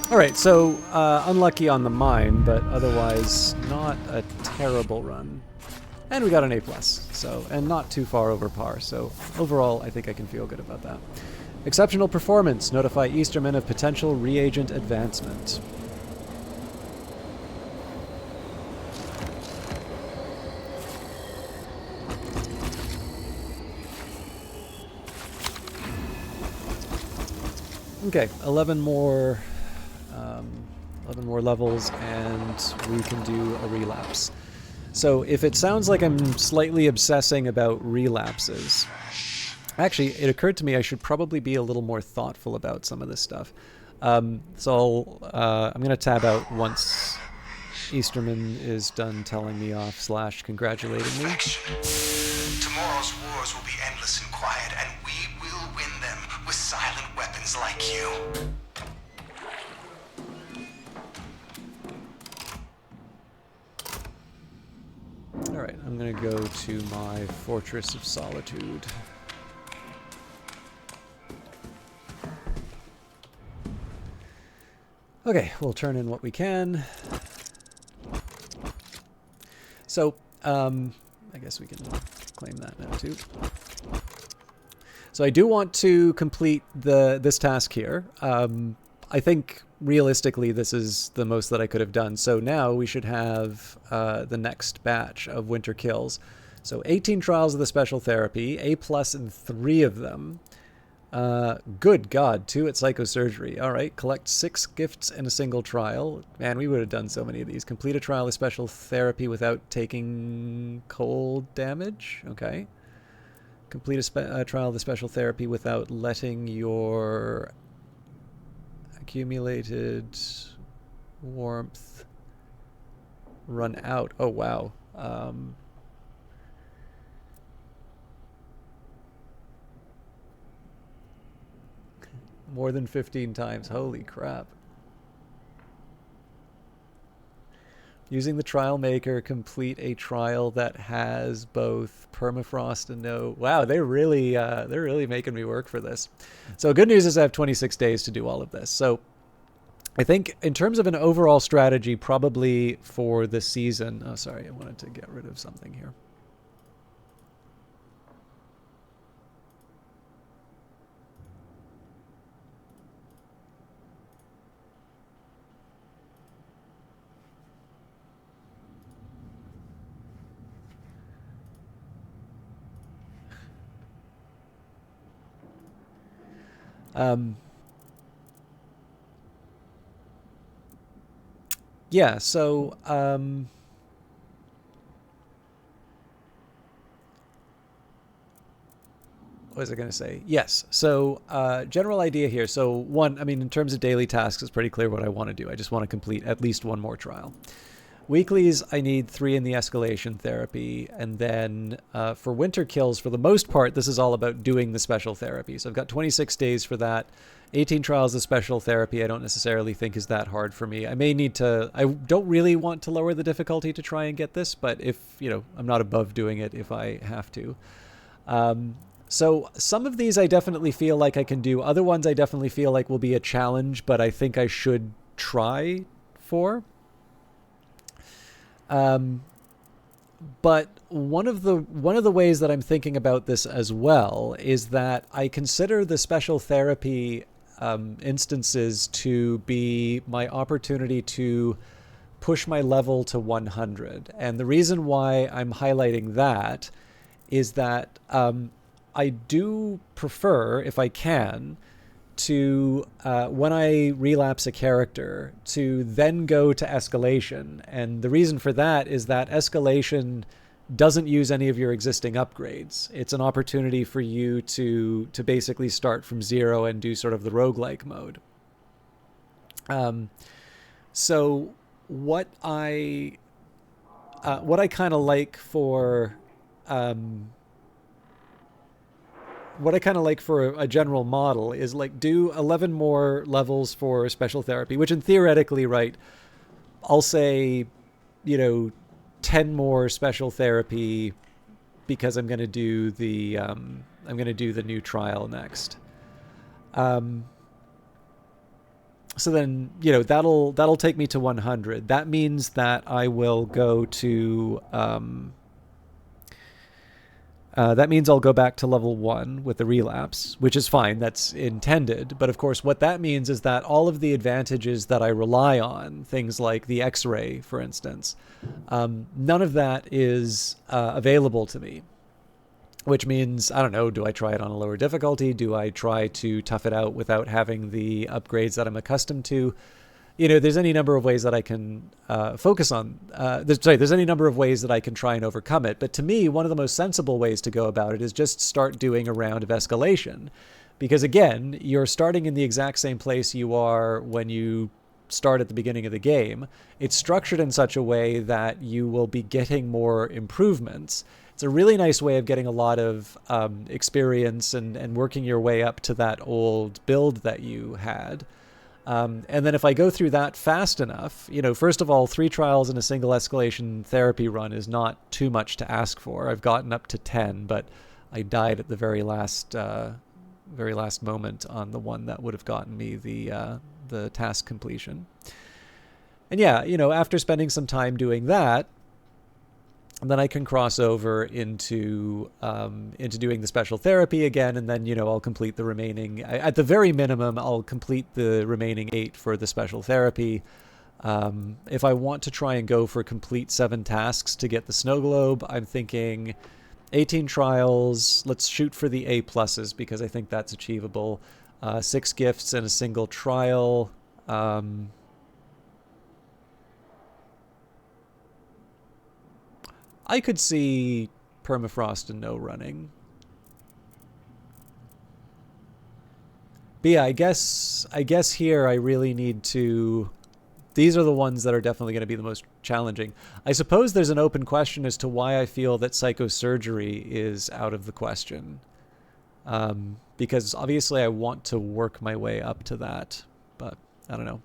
All right, so unlucky on the mine, but otherwise not a terrible run. And we got an A+, so, and not too far over par, so overall I think I can feel good about that. Exceptional performance. Notify Easterman of potential reagent advancement. Okay, 11 more levels, and we can do a relapse. So if it sounds like I'm slightly obsessing about relapses, actually, it occurred to me I should probably be a little more thoughtful about some of this stuff. So I'm going to tab out once Easterman is done telling me off / congratulating me. Tomorrow's wars will be endless and quiet, and we will win them with silent weapons like you. Alright, I'm going to go to my Fortress of Solitude. Okay, we'll turn in what we can. So, I guess we can claim that now too. So I do want to complete this task here. I think realistically this is the most that I could have done. So now we should have the next batch of winter kills. So 18 trials of the special therapy, A+ in 3 of them. Good God, 2 at psychosurgery. All right, collect 6 gifts in a single trial. Man, we would have done so many of these. Complete a trial of special therapy without taking cold damage. Okay. Complete a trial of the special therapy without letting your accumulated warmth run out. Oh, wow. More than 15 times. Holy crap. Using the trial maker, complete a trial that has both permafrost and no... Wow, they're really making me work for this. So good news is I have 26 days to do all of this. So I think in terms of an overall strategy, probably for the season... Oh, sorry, I wanted to get rid of something here. Yeah, so, what was I going to say? Yes, so general idea here. So one, I mean, in terms of daily tasks, it's pretty clear what I want to do. I just want to complete at least one more trial. Weeklies, I need 3 in the escalation therapy. And then for winter kills, for the most part, this is all about doing the special therapy. So I've got 26 days for that. 18 trials of special therapy I don't necessarily think is that hard for me. I may need to... I don't really want to lower the difficulty to try and get this, but if, you know, I'm not above doing it if I have to. So some of these I definitely feel like I can do. Other ones I definitely feel like will be a challenge, but I think I should try for. But one of the ways that I'm thinking about this as well is that I consider the special therapy instances to be my opportunity to push my level to 100. And the reason why I'm highlighting that is that I do prefer, if I can, to, when I relapse a character, to then go to escalation. And the reason for that is that escalation doesn't use any of your existing upgrades. It's an opportunity for you to basically start from 0 and do sort of the roguelike mode. So what I kind of like for... what I kind of like for a general model is like do 11 more levels for special therapy, which in theoretically, right, I'll say, you know, 10 more special therapy because I'm going to do the new trial next. So then, that'll take me to 100. That means that I will go to that means I'll go back to level 1 with the relapse, which is fine. That's intended. But of course, what that means is that all of the advantages that I rely on, things like the X-ray, for instance, none of that is available to me. Which means, I don't know, do I try it on a lower difficulty? Do I try to tough it out without having the upgrades that I'm accustomed to? There's any number of ways that I can focus on. There's any number of ways that I can try and overcome it. But to me, one of the most sensible ways to go about it is just start doing a round of escalation. Because again, you're starting in the exact same place you are when you start at the beginning of the game. It's structured in such a way that you will be getting more improvements. It's a really nice way of getting a lot of experience and working your way up to that old build that you had. And then if I go through that fast enough, first of all, 3 trials in a single escalation therapy run is not too much to ask for. I've gotten up to 10, but I died at the very last moment on the one that would have gotten me the task completion. And yeah, after spending some time doing that, then I can cross over into doing the special therapy again, and then I'll complete the remaining. At the very minimum, I'll complete the remaining 8 for the special therapy. If I want to try and go for complete 7 tasks to get the snow globe, I'm thinking 18 trials. Let's shoot for the A pluses because I think that's achievable. 6 gifts and a single trial. I could see permafrost and no running. But yeah, I guess here I really need to... These are the ones that are definitely going to be the most challenging. I suppose there's an open question as to why I feel that psychosurgery is out of the question. Because obviously I want to work my way up to that, but I don't know.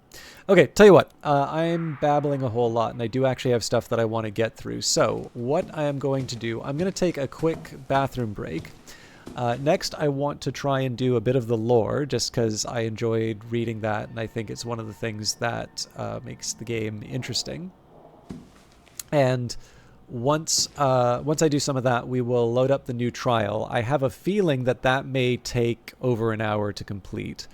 Okay, tell you what, I'm babbling a whole lot, and I do actually have stuff that I want to get through. So what I am going to do, I'm going to take a quick bathroom break. Next, I want to try and do a bit of the lore, just because I enjoyed reading that, and I think it's one of the things that makes the game interesting. And once I do some of that, we will load up the new trial. I have a feeling that may take over an hour to complete.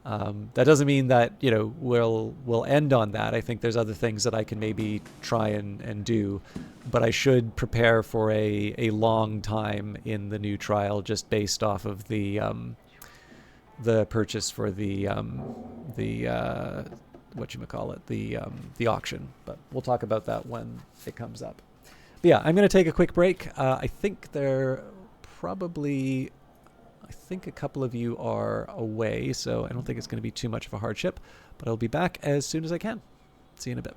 That doesn't mean that we'll end on that. I think there's other things that I can maybe try and do, but I should prepare for a long time in the new trial just based off of the purchase for the whatchamacallit, the auction. But we'll talk about that when it comes up. But yeah, I'm going to take a quick break. I think a couple of you are away, so I don't think it's going to be too much of a hardship, but I'll be back as soon as I can. See you in a bit.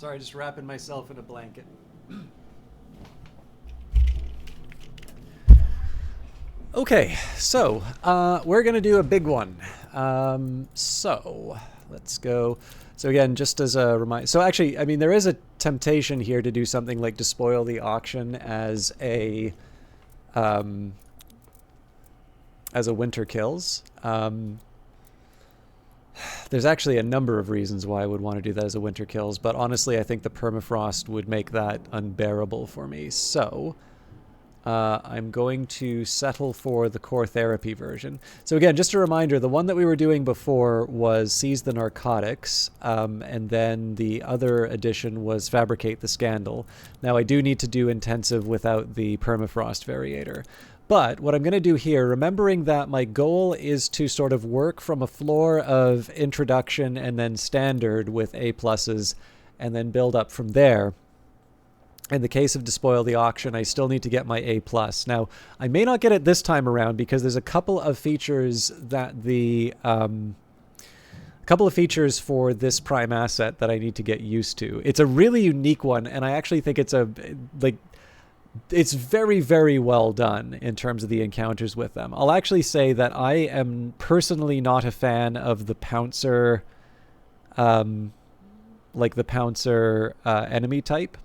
Sorry, just wrapping myself in a blanket. Okay, so we're gonna do a big one. So let's go. So again, just as a reminder, so actually, I mean, there is a temptation here to do something like despoil the auction as a winter kills. There's actually a number of reasons why I would want to do that as a winter kills, but honestly, I think the permafrost would make that unbearable for me. So I'm going to settle for the core therapy version. So again, just a reminder, the one that we were doing before was Seize the Narcotics, and then the other addition was Fabricate the Scandal. Now I do need to do intensive without the permafrost variator. But what I'm going to do here, remembering that my goal is to sort of work from a floor of introduction and then standard with A pluses and then build up from there. In the case of Despoil the Auction, I still need to get my A+. Now, I may not get it this time around because there's a couple of features that for this prime asset that I need to get used to. It's a really unique one, and I actually think it's it's very, very well done in terms of the encounters with them. I'll actually say that I am personally not a fan of the Pouncer, enemy type.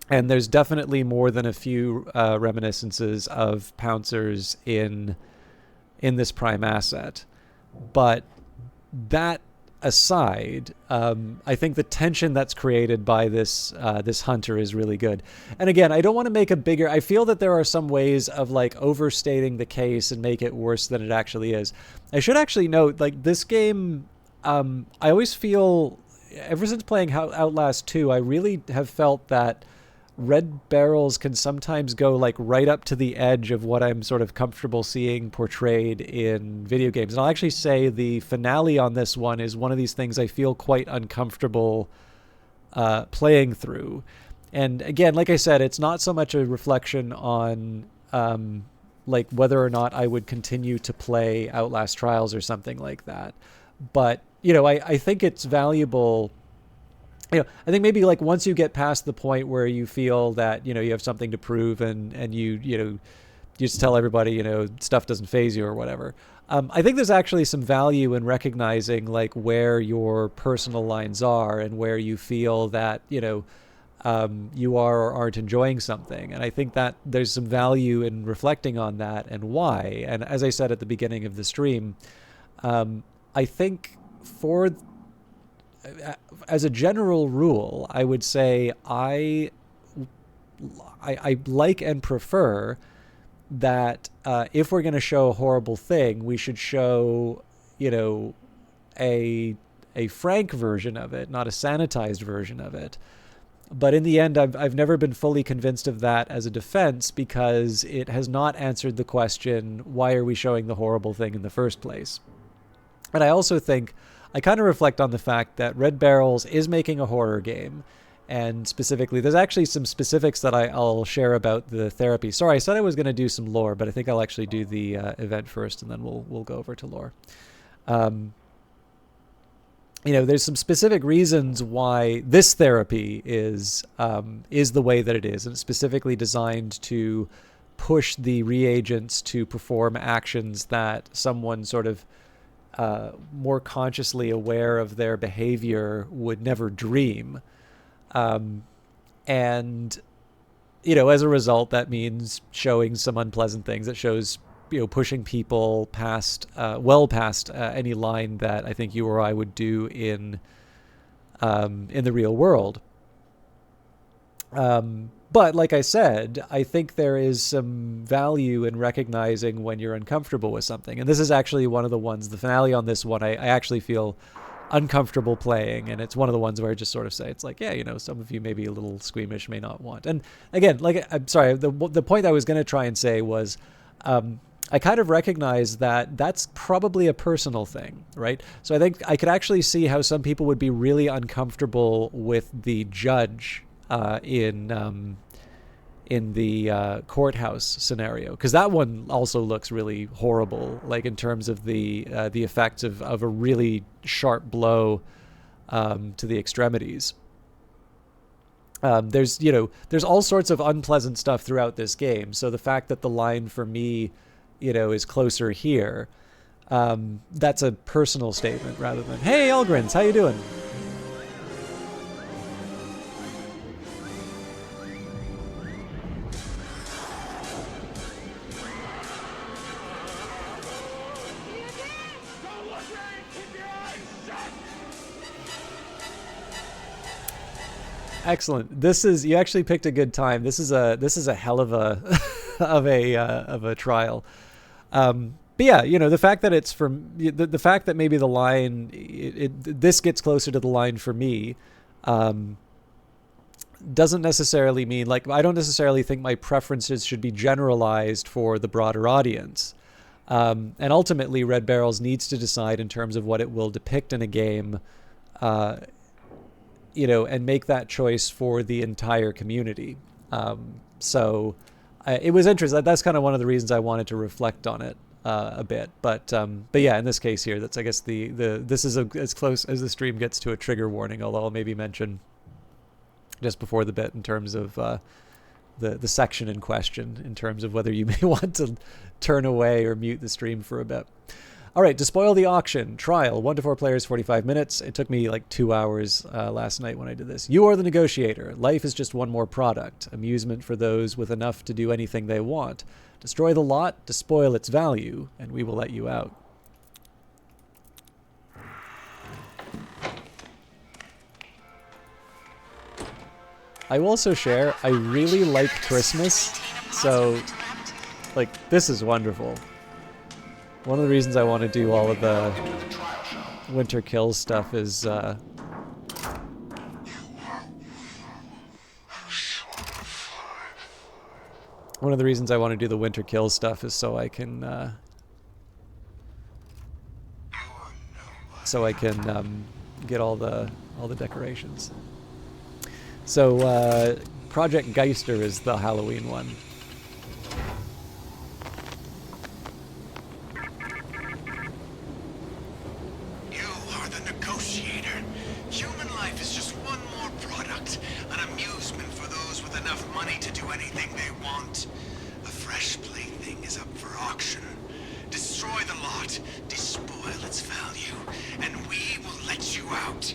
And there's definitely more than a few reminiscences of Pouncers in this prime asset. But that aside, I think the tension that's created by this hunter is really good. And again, I don't want to make a bigger... I feel that there are some ways of like overstating the case and make it worse than it actually is. I should actually note, like, this game, I always feel, ever since playing Outlast 2, I really have felt that red barrels can sometimes go like right up to the edge of what I'm sort of comfortable seeing portrayed in video games. And I'll actually say the finale on this one is one of these things I feel quite uncomfortable playing through. And again, like I said, it's not so much a reflection on like whether or not I would continue to play Outlast Trials or something like that. But, you know, I think it's valuable. You know, I think maybe like once you get past the point where you feel that, you know, you have something to prove and you just tell everybody, you know, stuff doesn't faze you or whatever. I think there's actually some value in recognizing like where your personal lines are and where you feel that, you know, you are or aren't enjoying something. And I think that there's some value in reflecting on that and why. And as I said at the beginning of the stream, I think as a general rule, I would say I like and prefer that if we're going to show a horrible thing, we should show, you know, a frank version of it, not a sanitized version of it. But in the end, I've never been fully convinced of that as a defense because it has not answered the question, why are we showing the horrible thing in the first place? And I also think I kind of reflect on the fact that Red Barrels is making a horror game. And specifically, there's actually some specifics that I'll share about the therapy. Sorry, I said I was going to do some lore, but I think I'll actually do the event first, and then we'll go over to lore. You know, there's some specific reasons why this therapy is the way that it is, and it's specifically designed to push the reagents to perform actions that someone sort of more consciously aware of their behavior would never dream. And, you know, as a result, that means showing some unpleasant things. It shows, you know, pushing people past, well past any line that I think you or I would do in the real world. But like I said, I think there is some value in recognizing when you're uncomfortable with something. And this is actually one of the ones, the finale on this one, I actually feel uncomfortable playing. And it's one of the ones where I just sort of say, it's like, yeah, you know, some of you may be a little squeamish, may not want. And again, like, I'm sorry, the point I was going to try and say was, I kind of recognize that that's probably a personal thing, right? So I think I could actually see how some people would be really uncomfortable with the judge in the courthouse scenario, because that one also looks really horrible, like in terms of the effects of a really sharp blow to the extremities. There's, there's all sorts of unpleasant stuff throughout this game. So the fact that the line for me, is closer here, that's a personal statement rather than, hey, Elgrins, how you doing? Excellent. You actually picked a good time. This is a hell of a of a trial. But yeah, the fact that it's from the fact that maybe the line this gets closer to the line for me, doesn't necessarily mean, like, I don't necessarily think my preferences should be generalized for the broader audience. And ultimately, Red Barrels needs to decide in terms of what it will depict in a game, and make that choice for the entire community. So it was interesting. That's kind of one of the reasons I wanted to reflect on it a bit. But yeah, in this case here, that's, I guess, this is as close as the stream gets to a trigger warning, although I'll maybe mention just before the bit in terms of the section in question, in terms of whether you may want to turn away or mute the stream for a bit. All right, Despoil the Auction. Trial, 1 to 4 players, 45 minutes. It took me like 2 hours last night when I did this. You are the negotiator. Life is just one more product. Amusement for those with enough to do anything they want. Destroy the lot, despoil its value, and we will let you out. I will also share, I really like Christmas, so, like, this is wonderful. One of the reasons I want to do all of the Winter Kills stuff is, one of the reasons I want to do the Winter Kills stuff is so I can, get all the decorations. So, Project Geister is the Halloween one. You are the negotiator. Human life is just one more product, an amusement for those with enough money to do anything they want. A fresh plaything is up for auction. Destroy the lot, despoil its value, and we will let you out.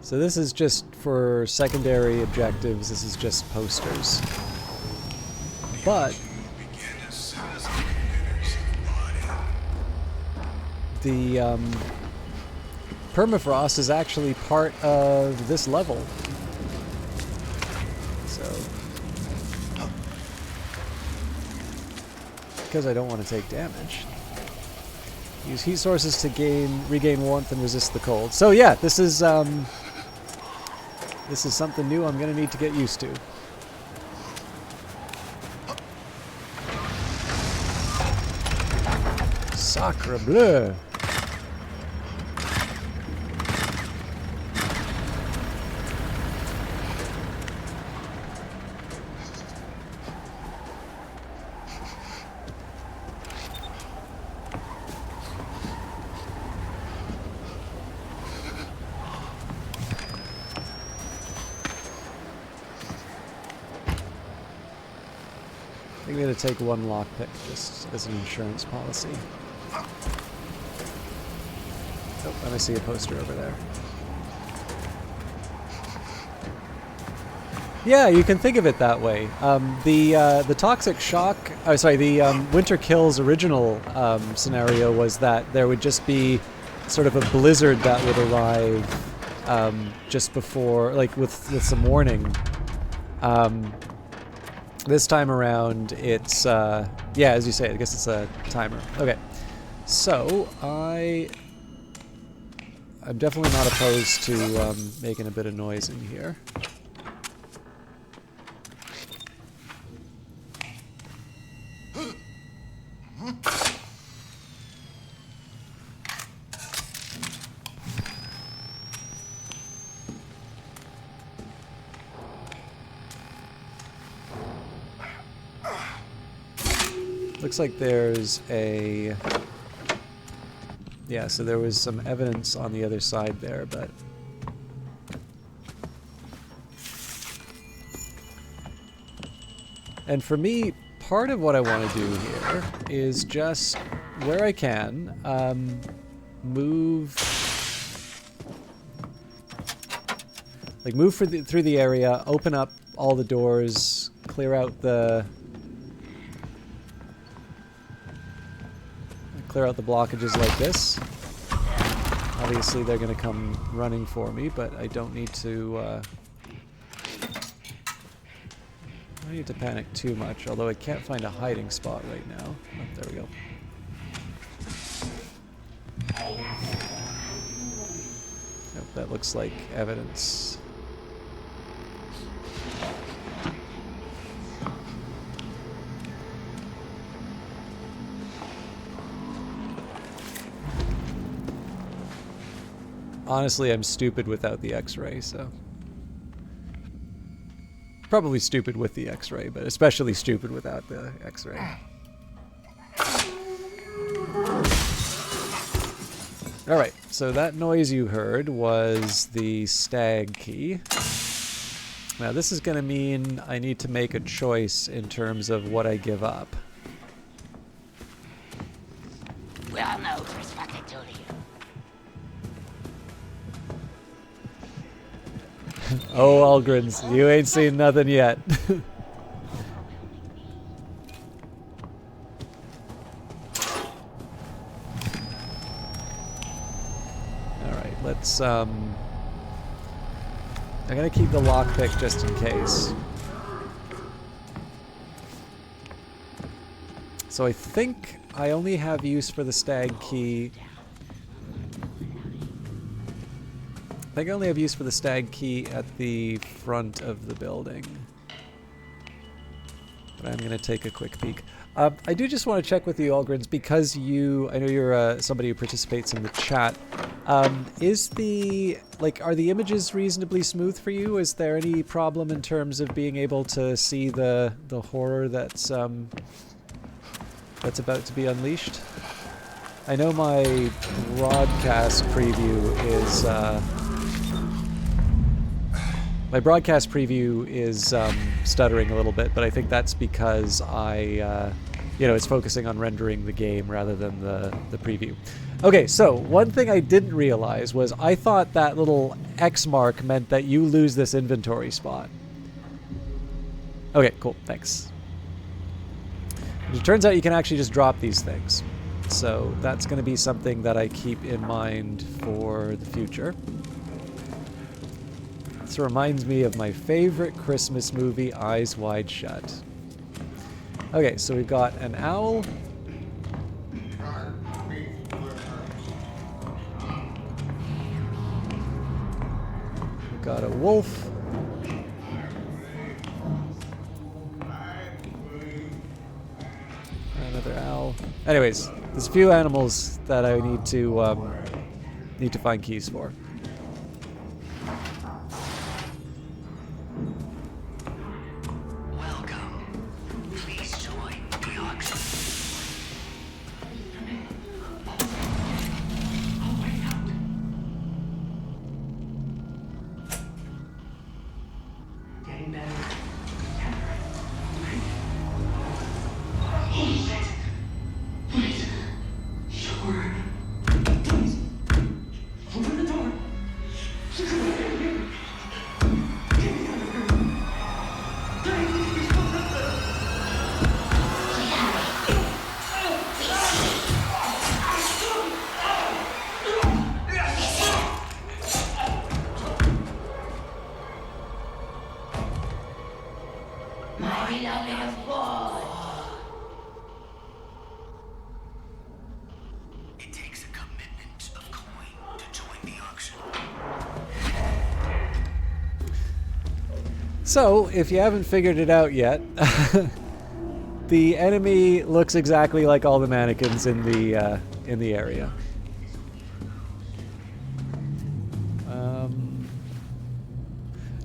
So this is just for secondary objectives. This is just posters. But the permafrost is actually part of this level. So, because I don't want to take damage. Use heat sources to regain warmth and resist the cold. So yeah, this is something new I'm gonna need to get used to. Sacre bleu! I'm going to take one lockpick just as an insurance policy. Oh, and I see a poster over there. Yeah, you can think of it that way. The Toxic Shock, the Winter Kills original scenario was that there would just be sort of a blizzard that would arrive just before, like with some warning. This time around, it's, yeah, as you say, I guess it's a timer. Okay, so I'm definitely not opposed to making a bit of noise in here. Looks like there's a... Yeah, so there was some evidence on the other side there, but... And for me, part of what I want to do here is just, where I can, move... Like, move through the area, open up all the doors, clear out the... Clear out the blockages like this. Obviously they're going to come running for me, but I don't need to panic too much, although I can't find a hiding spot right now. Oh, there we go. Nope, that looks like evidence. Honestly, I'm stupid without the X-ray, so... Probably stupid with the X-ray, but especially stupid without the X-ray. Alright, so that noise you heard was the stag key. Now this is going to mean I need to make a choice in terms of what I give up. Well, no perspective to you. Oh, Algrins, you ain't seen nothing yet. Alright, let's, I'm gonna keep the lockpick just in case. So I think I only have use for the stag key. I think I only have use for the stag key at the front of the building. But I'm going to take a quick peek. I do just want to check with you, Algrins, because I know you're somebody who participates in the chat. Is the, like, are the images reasonably smooth for you? Is there any problem in terms of being able to see the horror that's about to be unleashed? I know my broadcast preview is, stuttering a little bit, but I think that's because it's focusing on rendering the game rather than the preview. Okay, so one thing I didn't realize was I thought that little X mark meant that you lose this inventory spot. Okay, cool, thanks. It turns out you can actually just drop these things. So that's going to be something that I keep in mind for the future. This reminds me of my favorite Christmas movie, Eyes Wide Shut. Okay, so we've got an owl. We've got a wolf. Another owl. Anyways, there's a few animals that I need to find keys for. So, if you haven't figured it out yet, the enemy looks exactly like all the mannequins in the area.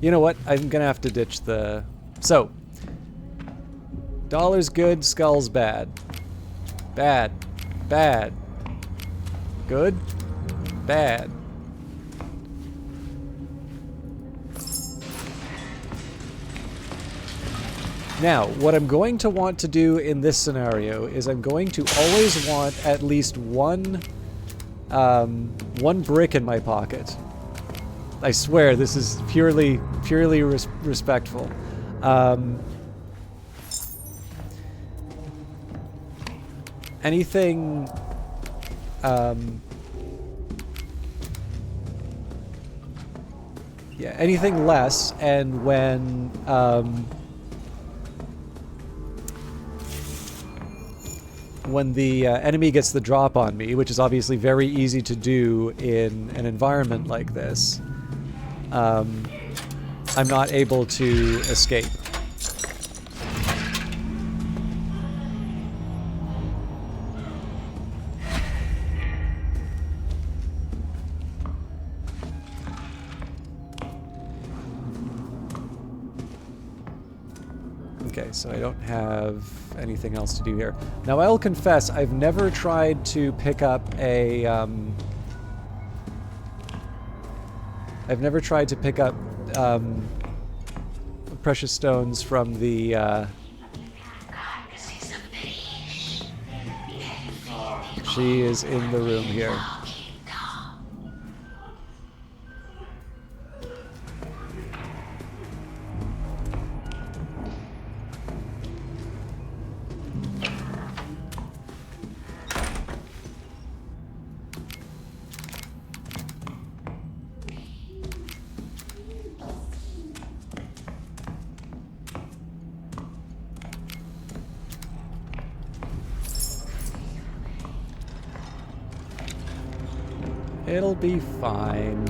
You know what? I'm gonna have to ditch the... So, dollar's good, skull's bad. Bad. Bad. Good. Bad. Now, what I'm going to want to do in this scenario is I'm going to always want at least one brick in my pocket. I swear, this is purely respectful. Anything... yeah, anything less, and when the enemy gets the drop on me, which is obviously very easy to do in an environment like this, I'm not able to escape. Okay, so I don't have anything else to do here. Now, I'll confess, I've never tried to pick up a... precious stones from the... She is in the room here. It'll be fine.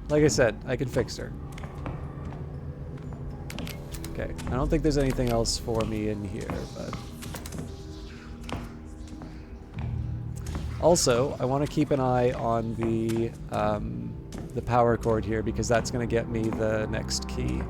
Like I said, I can fix her. Okay, I don't think there's anything else for me in here, but... Also, I want to keep an eye on the power cord here, because that's going to get me the next key.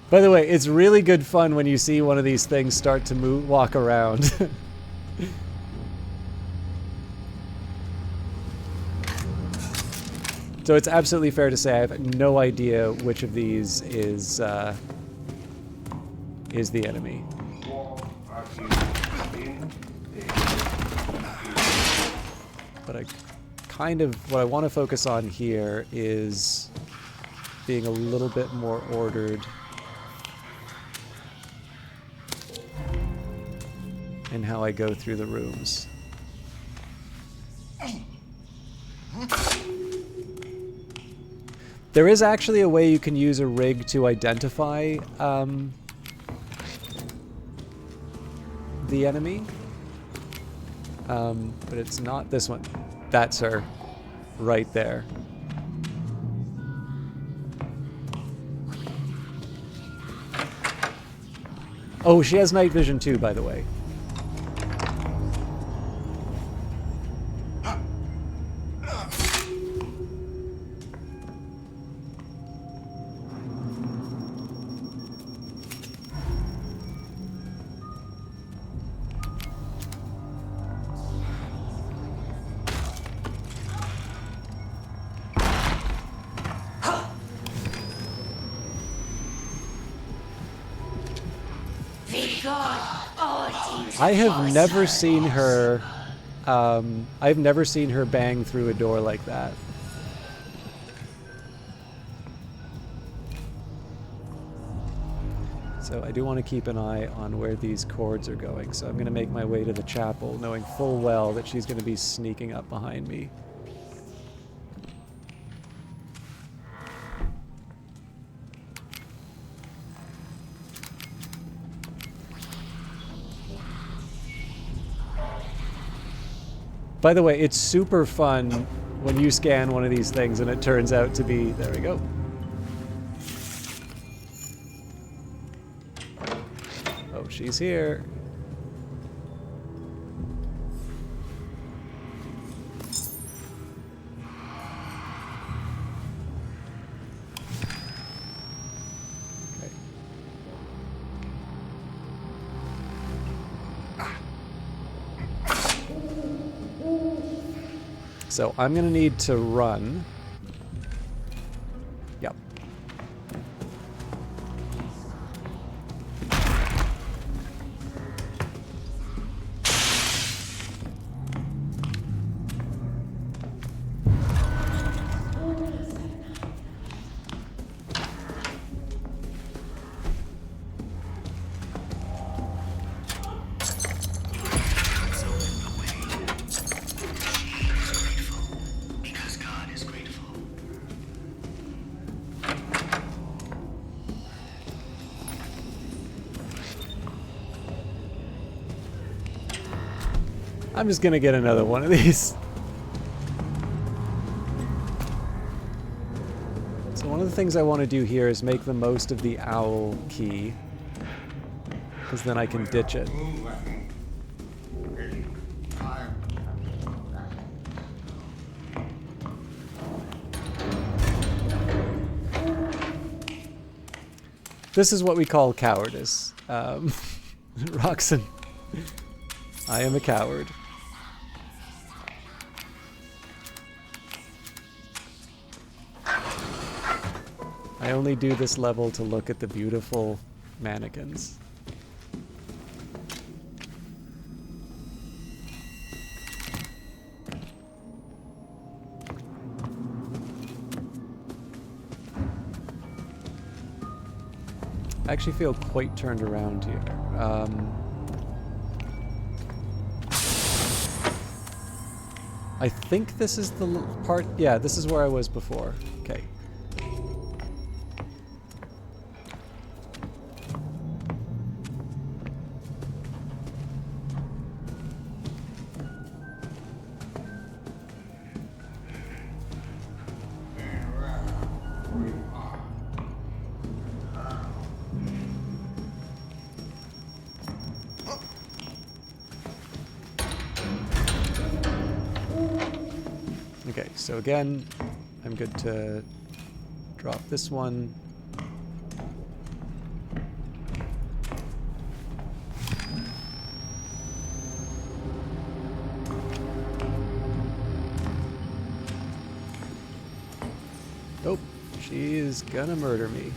By the way, it's really good fun when you see one of these things start to walk around. So it's absolutely fair to say I have no idea which of these is the enemy. But what I want to focus on here is being a little bit more ordered in how I go through the rooms. There is actually a way you can use a rig to identify the enemy, but it's not this one. That's her, right there. Oh, she has night vision too, by the way. I have never seen her. I've never seen her bang through a door like that. So I do want to keep an eye on where these cords are going. So I'm going to make my way to the chapel, knowing full well that she's going to be sneaking up behind me. By the way, it's super fun when you scan one of these things and it turns out to be... There we go. Oh, she's here. Okay. So I'm gonna need to run. Yep. Because God is grateful. I'm just gonna get another one of these. So one of the things I want to do here is make the most of the owl key, because then I can ditch it. This is what we call cowardice. Roxanne, I am a coward. I only do this level to look at the beautiful mannequins. I actually feel quite turned around here. I think this is the part... Yeah, this is where I was before. Okay. Okay, so again, I'm good to drop this one. Oh, she is gonna murder me.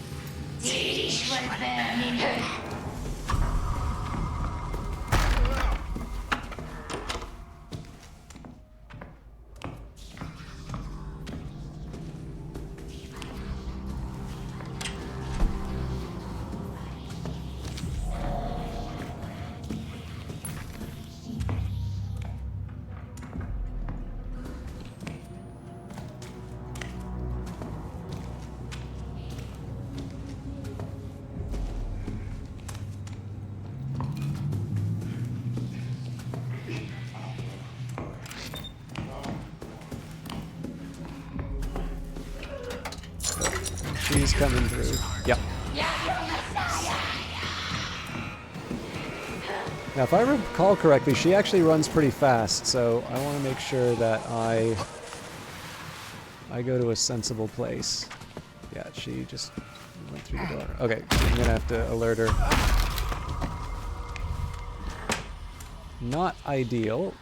She's coming through. Yep. Now, if I recall correctly, she actually runs pretty fast, so I want to make sure that I go to a sensible place. Yeah, she just went through the door. Okay, I'm gonna have to alert her. Not ideal.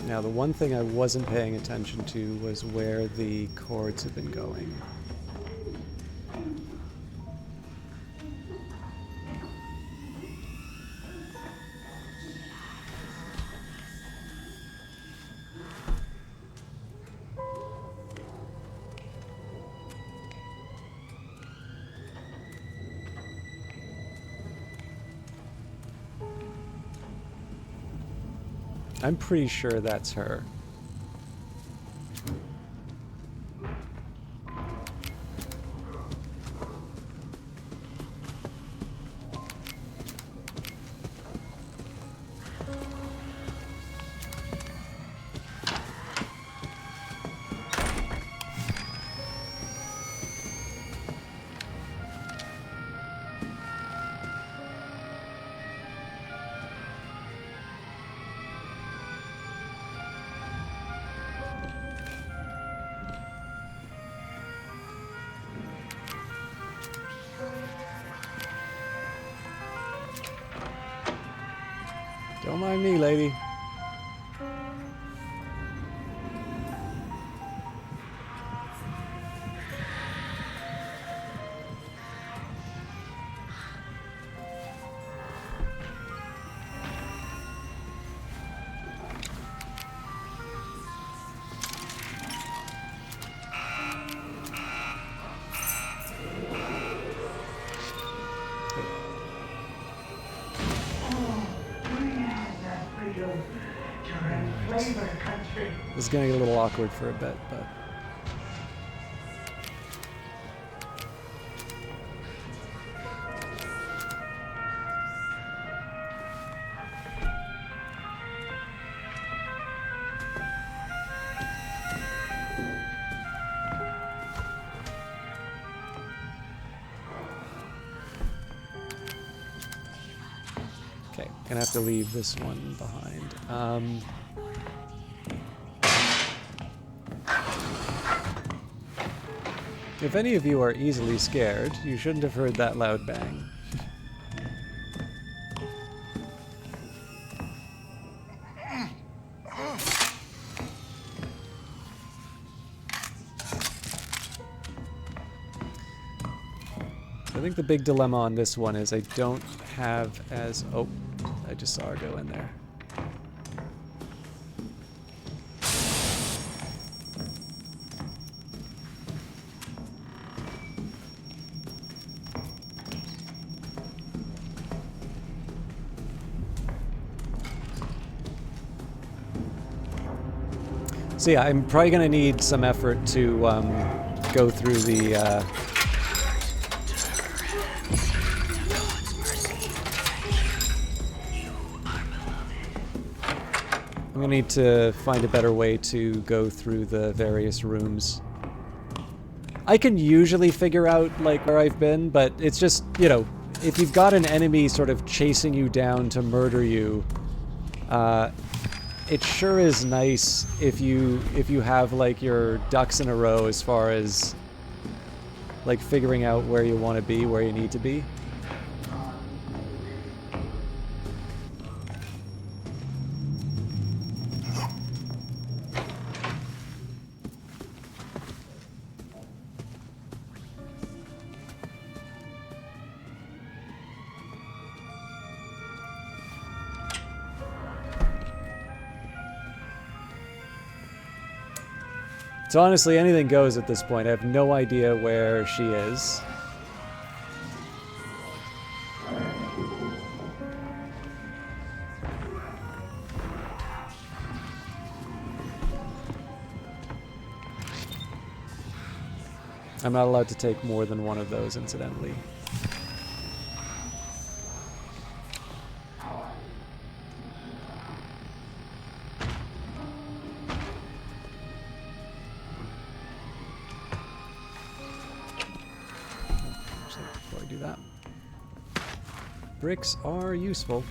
Now, the one thing I wasn't paying attention to was where the cords have been going. I'm pretty sure that's her. Don't mind me, lady. This is gonna get a little awkward for a bit, but... Okay, gonna have to leave this one behind. If any of you are easily scared, you shouldn't have heard that loud bang. I think the big dilemma on this one is I don't have as... Oh, I just saw her go in there. So yeah, I'm probably going to need some effort to go through the... I'm going to need to find a better way to go through the various rooms. I can usually figure out, like, where I've been, but it's just, you know, if you've got an enemy sort of chasing you down to murder you, it sure is nice if you have, like, your ducks in a row as far as, like, figuring out where you want to be, where you need to be. So honestly, anything goes at this point. I have no idea where she is. I'm not allowed to take more than one of those, incidentally. Before I do that, bricks are useful.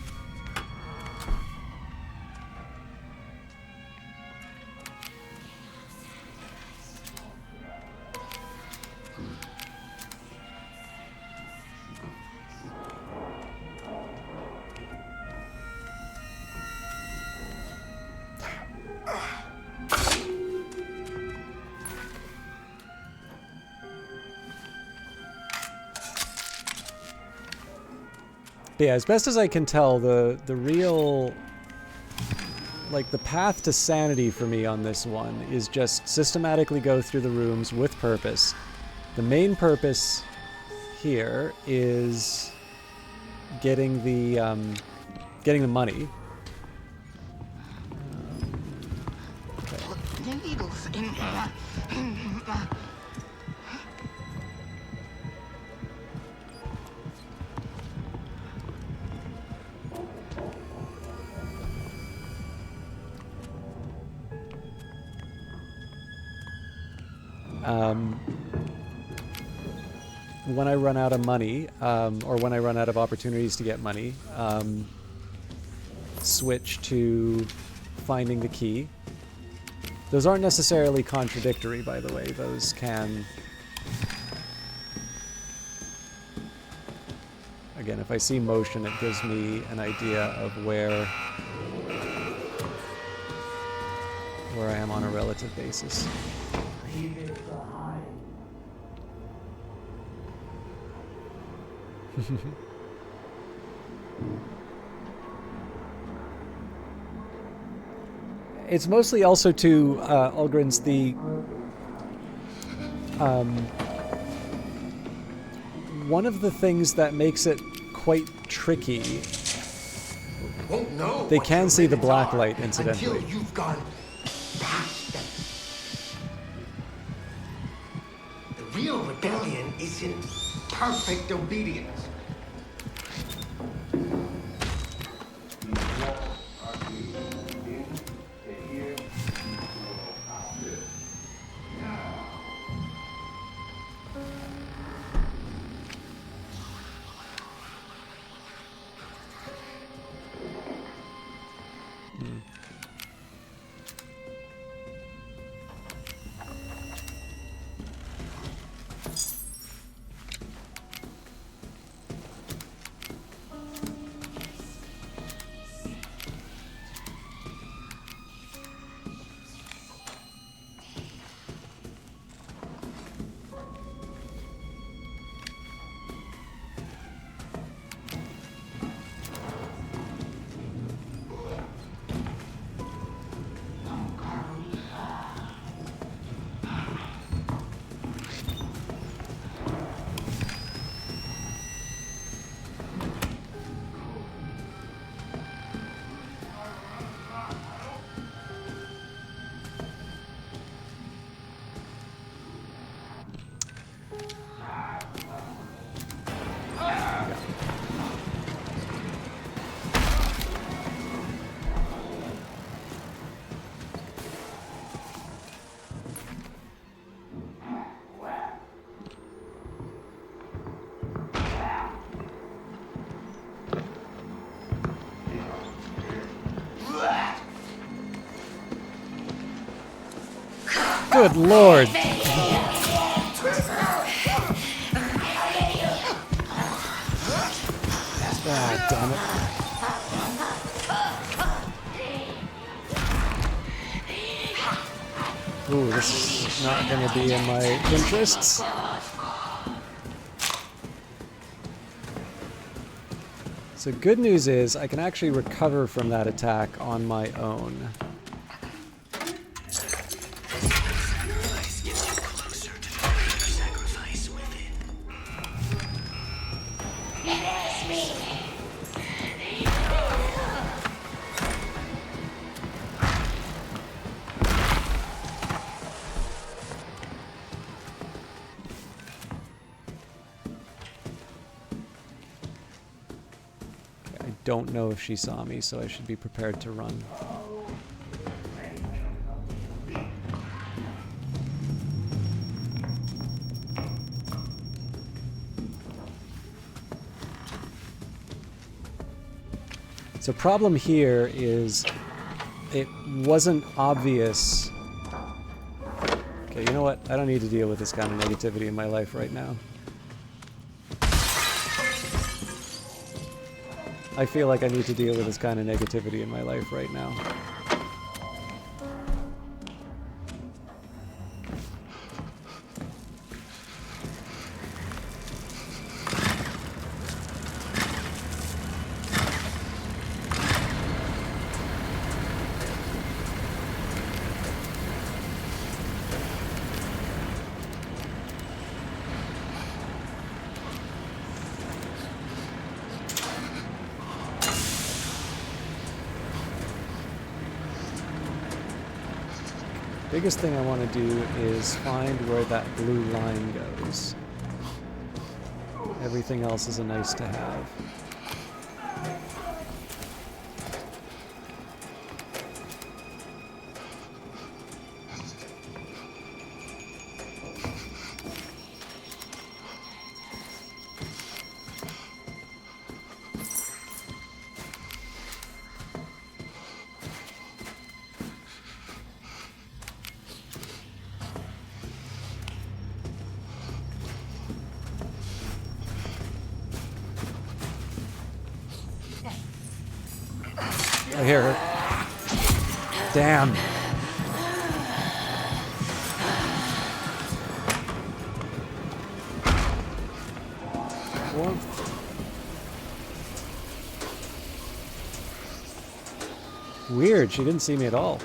But yeah, as best as I can tell, the real, like, the path to sanity for me on this one is just systematically go through the rooms with purpose. The main purpose here is getting the money. The needles in my... When I run out of money, or when I run out of opportunities to get money, switch to finding the key. Those aren't necessarily contradictory, by the way. Those can... Again, if I see motion, it gives me an idea of where I am on a relative basis. It's mostly also to Ulgrin's one of the things that makes it quite tricky. Won't know They what can your see the limits black are light, incidentally. Until you've gone past them. The real rebellion is in perfect obedience. Good lord! Ah, damn it. Ooh, this is not going to be in my interests. So good news is I can actually recover from that attack on my own. Sacrifice gets you closer to the greater sacrifice within. I don't know if she saw me, so I should be prepared to run. So problem here is it wasn't obvious. Okay, you know what? I don't need to deal with this kind of negativity in my life right now. I feel like I need to deal with this kind of negativity in my life right now. Biggest thing I want to do is find where that blue line goes. Everything else is a nice to have. I hear her. Damn. Warmth. Weird, she didn't see me at all.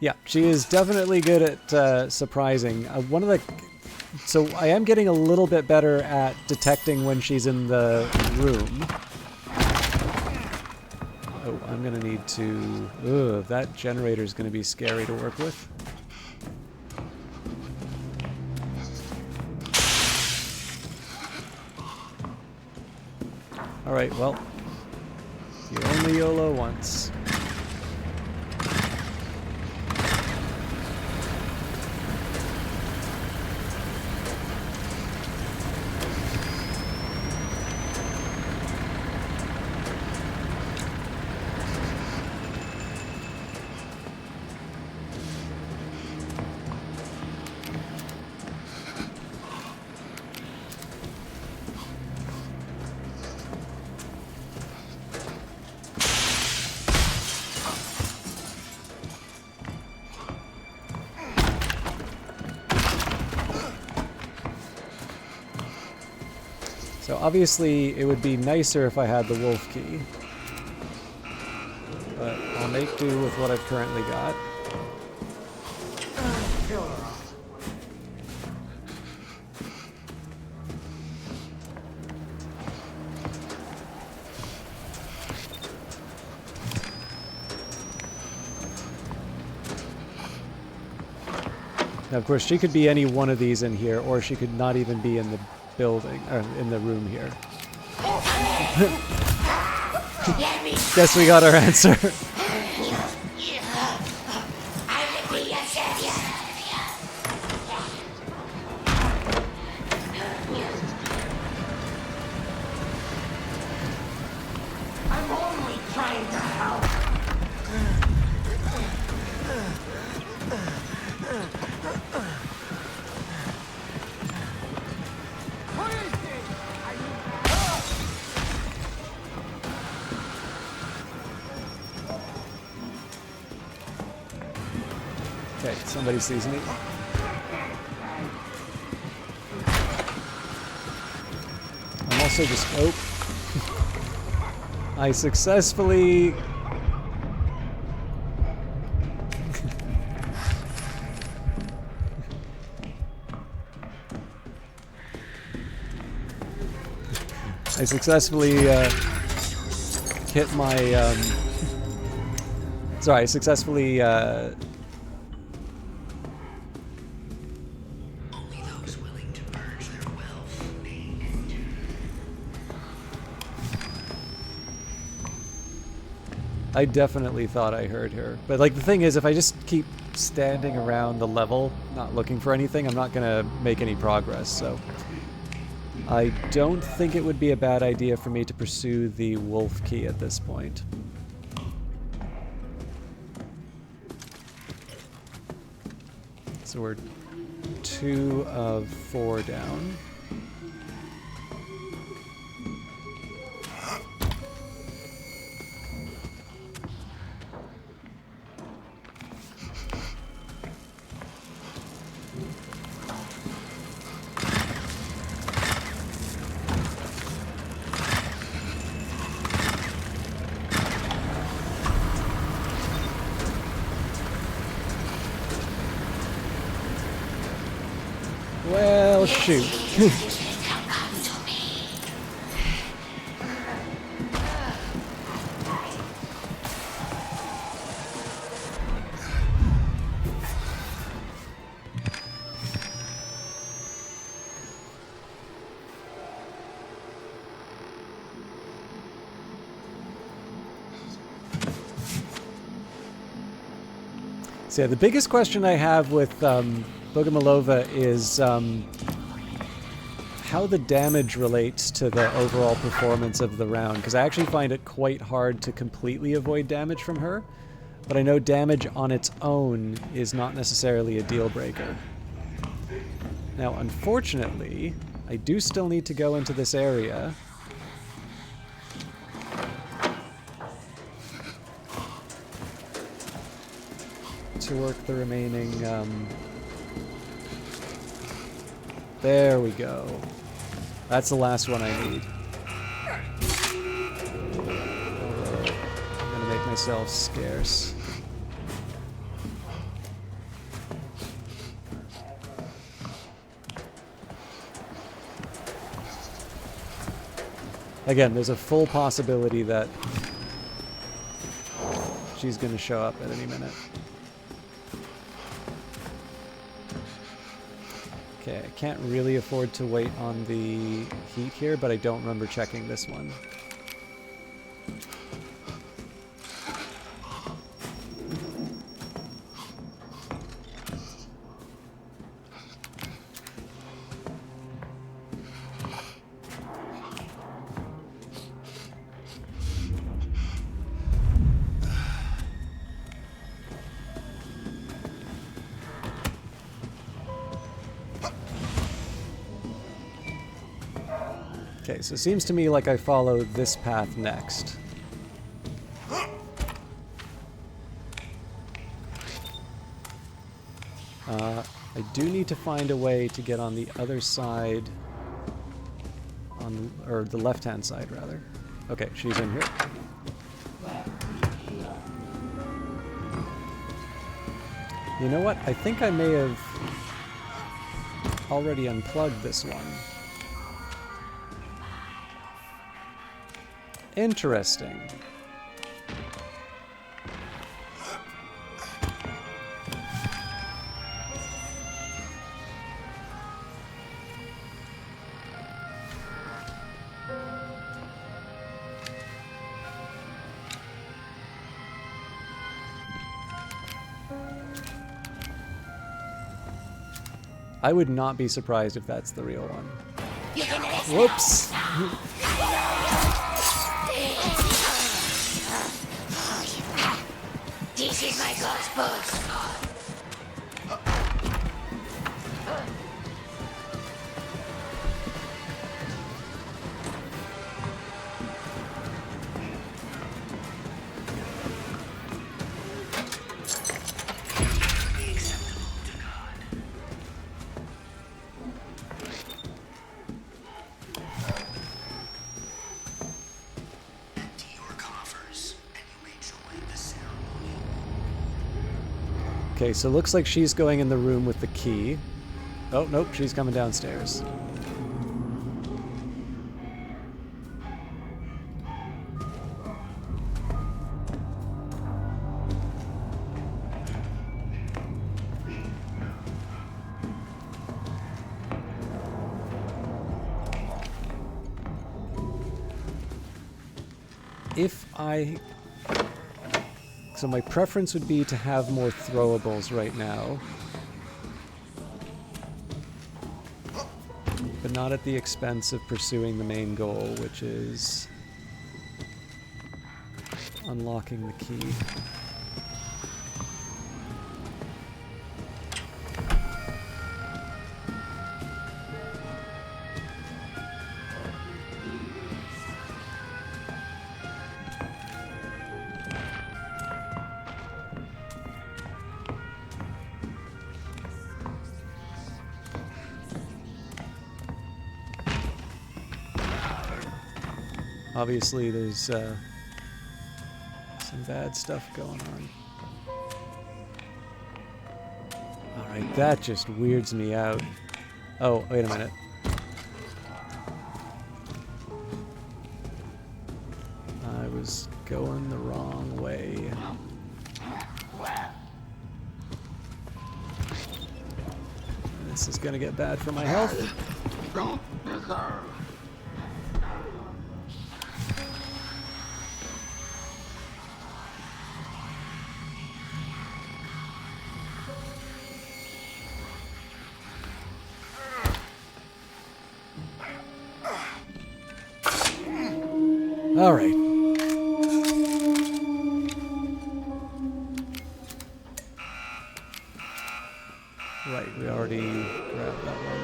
Yeah, she is definitely good at surprising. So I am getting a little bit better at detecting when she's in the room. Oh, I'm gonna need to... Ugh, that generator is gonna be scary to work with. Alright, well, you only YOLO once. So obviously it would be nicer if I had the wolf key, but I'll make do with what I've currently got. Now, of course, she could be any one of these in here, or she could not even be in the building, or in the room here. Guess we got our answer. I'm only trying to help. Okay, somebody sees me. I'm also just... Oh. I successfully... I successfully hit my... Sorry, I successfully... Only those willing to purge their wealth may enter. I definitely thought I heard her. But like the thing is, if I just keep standing around the level, not looking for anything, I'm not gonna make any progress, so... I don't think it would be a bad idea for me to pursue the wolf key at this point. So we're 2 of 4 down. I'll shoot. So yeah, the biggest question I have with Bogomolova is how the damage relates to the overall performance of the round, because I actually find it quite hard to completely avoid damage from her, but I know damage on its own is not necessarily a deal breaker. Now, unfortunately, I do still need to go into this area. To work the remaining, there we go. That's the last one I need. I'm gonna make myself scarce. Again, there's a full possibility that she's gonna show up at any minute. Okay, I can't really afford to wait on the heat here, but I don't remember checking this one. Okay, so it seems to me like I follow this path next. I do need to find a way to get on the other side, or the left-hand side, rather. Okay, she's in here. You know what? I think I may have already unplugged this one. Interesting. I would not be surprised if that's the real one. Whoops! This is my ghost boss. Okay, so it looks like she's going in the room with the key. Oh, nope, she's coming downstairs. So my preference would be to have more throwables right now. But not at the expense of pursuing the main goal, which is unlocking the key. Obviously, there's some bad stuff going on. Alright, that just weirds me out. Oh, wait a minute. I was going the wrong way. This is gonna get bad for my health. All right. Right, we already grabbed that one.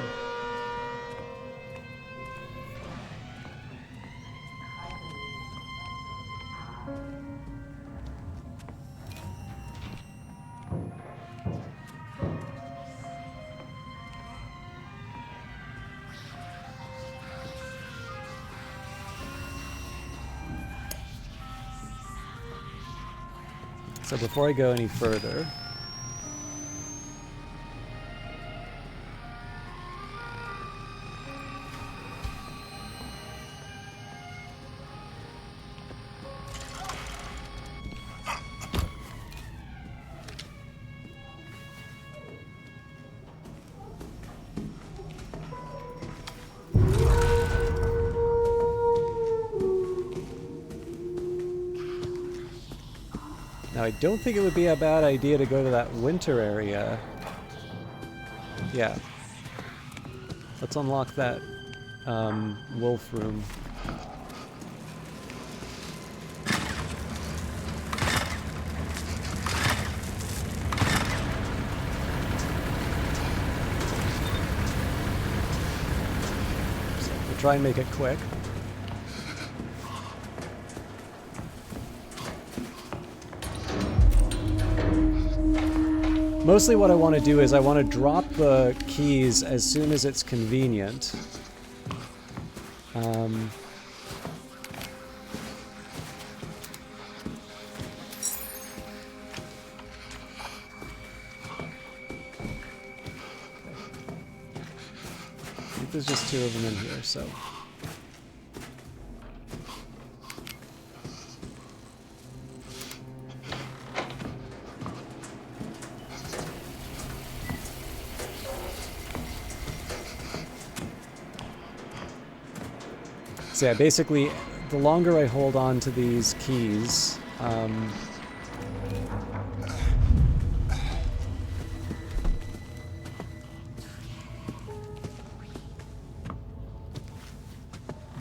So before I go any further, now I don't think it would be a bad idea to go to that winter area. Yeah. Let's unlock that wolf room. So we'll try and make it quick. Mostly what I want to do is I want to drop the keys as soon as it's convenient. I think there's just 2 of them in here, so... So yeah, basically, the longer I hold on to these keys,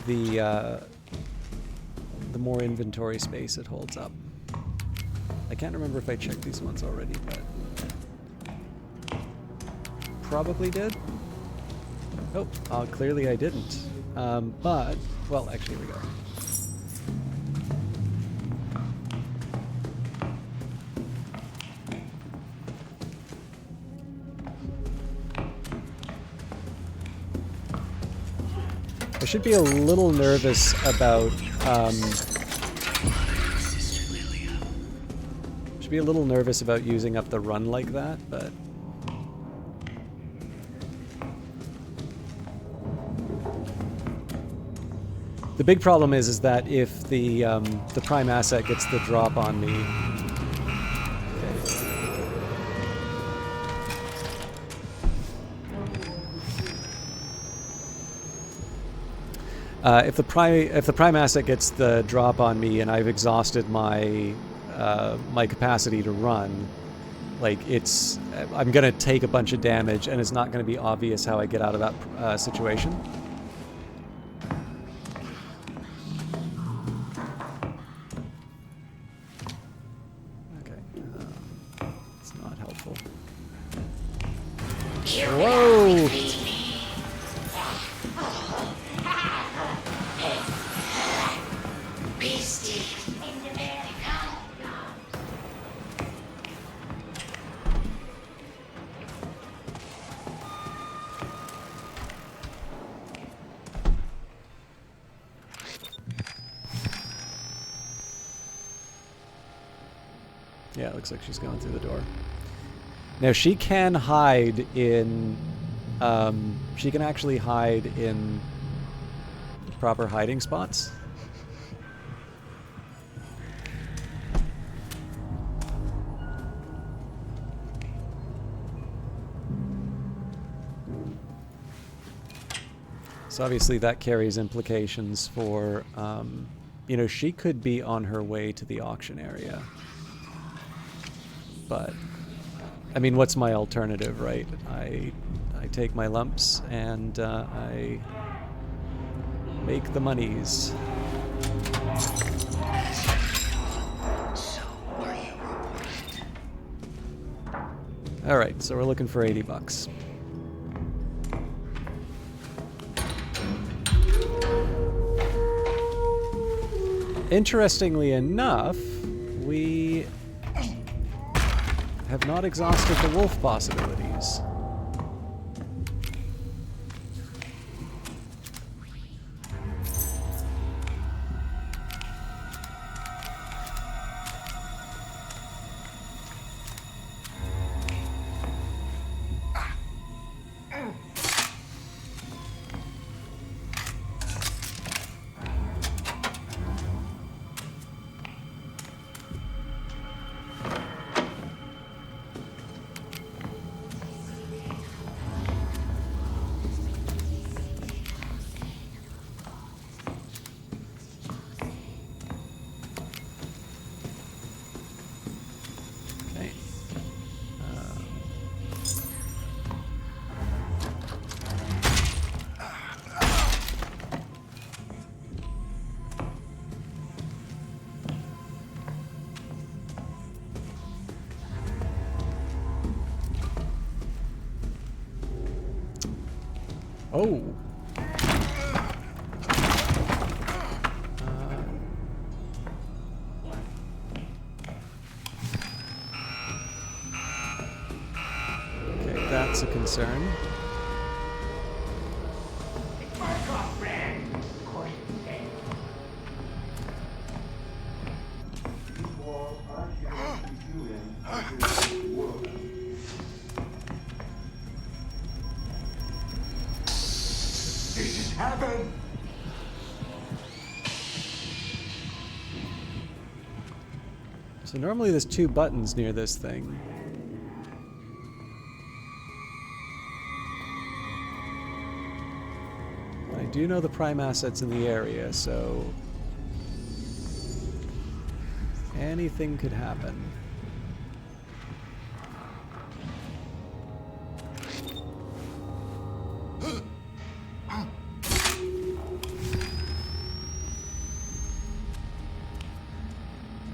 the more inventory space it holds up. I can't remember if I checked these ones already, but probably did. Oh, clearly I didn't. But, well, actually, here we go. I should be a little nervous about, using up the run like that, but... The big problem is that if the prime asset gets the drop on me, if the prime asset gets the drop on me and I've exhausted my my capacity to run, like I'm gonna take a bunch of damage and it's not gonna be obvious how I get out of that situation. Whoa! Yeah, it looks like she's going through the door. Now she can hide in she can actually hide in proper hiding spots. So obviously that carries implications for, you know, she could be on her way to the auction area. But, I mean, what's my alternative, right? I take my lumps and I make the monies. So are you rewarded? Alright, so we're looking for 80 bucks. Interestingly enough, we have not exhausted the wolf possibilities. Okay. Oh. Okay, that's a concern. Mark off, Brad. Of course you can. This is heaven. So normally there's 2 buttons near this thing. I do know the prime assets in the area, so anything could happen.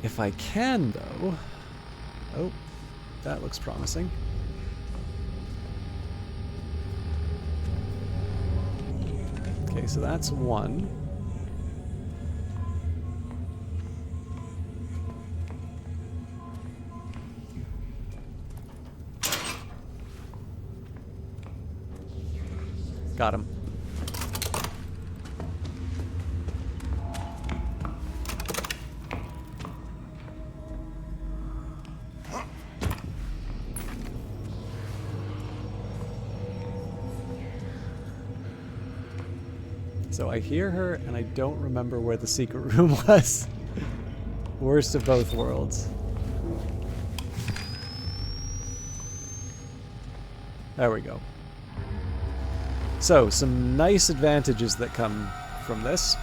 If I can, though... Oh, that looks promising. Okay, so that's 1. Got him. So I hear her, and I don't remember where the secret room was. Worst of both worlds. There we go. So, some nice advantages that come from this.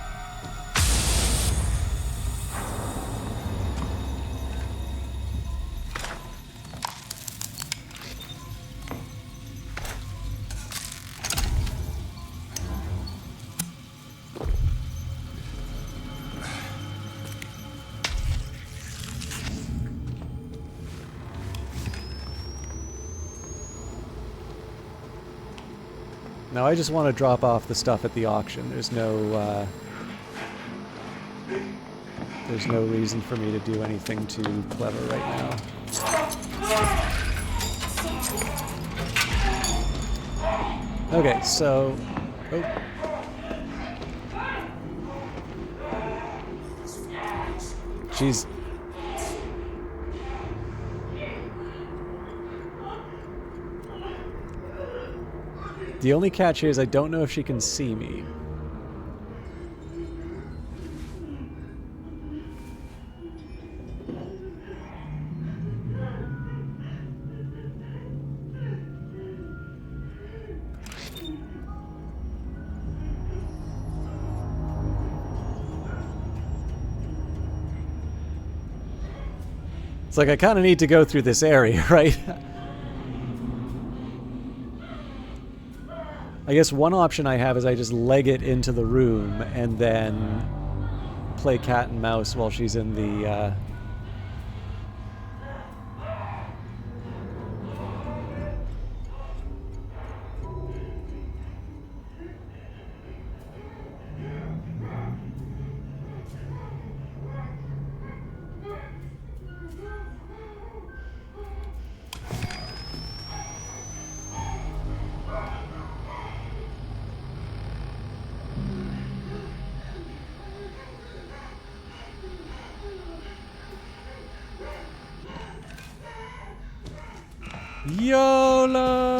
Now I just want to drop off the stuff at the auction. There's no reason for me to do anything too clever right now. Okay, so... Oh. She's... The only catch here is I don't know if she can see me. It's like I kind of need to go through this area, right? I guess one option I have is I just leg it into the room and then play cat and mouse while she's in the... YOLO!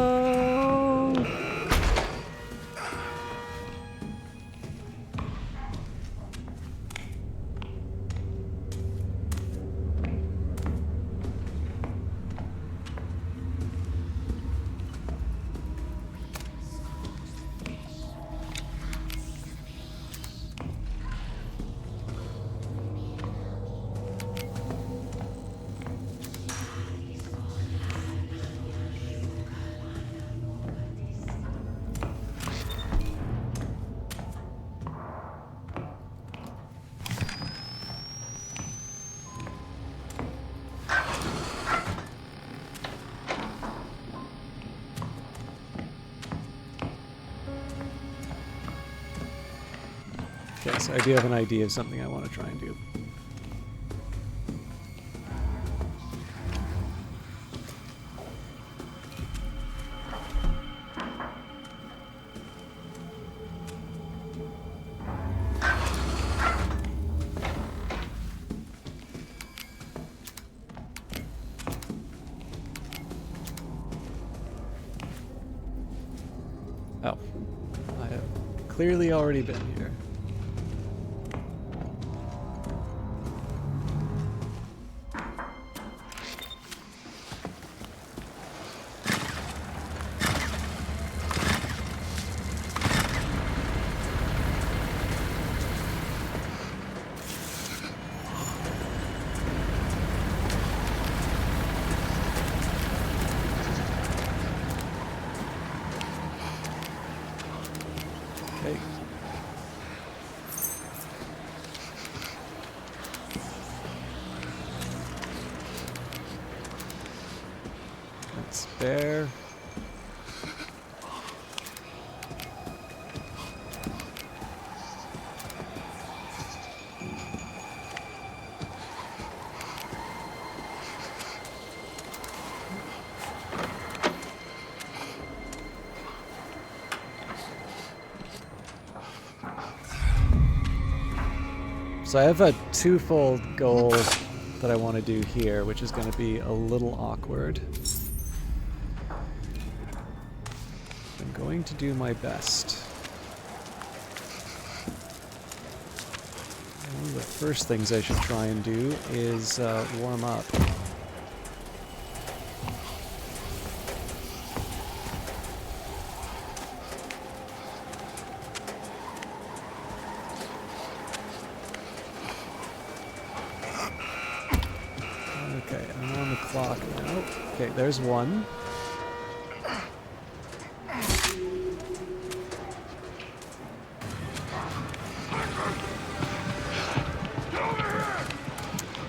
Okay, so I do have an idea of something I want to try and do. Oh, I have clearly already been here. Okay. That's fair. So I have a twofold goal that I want to do here, which is going to be a little awkward. I'm going to do my best. One of the first things I should try and do is warm up. Okay, I'm on the clock now. Okay, there's one.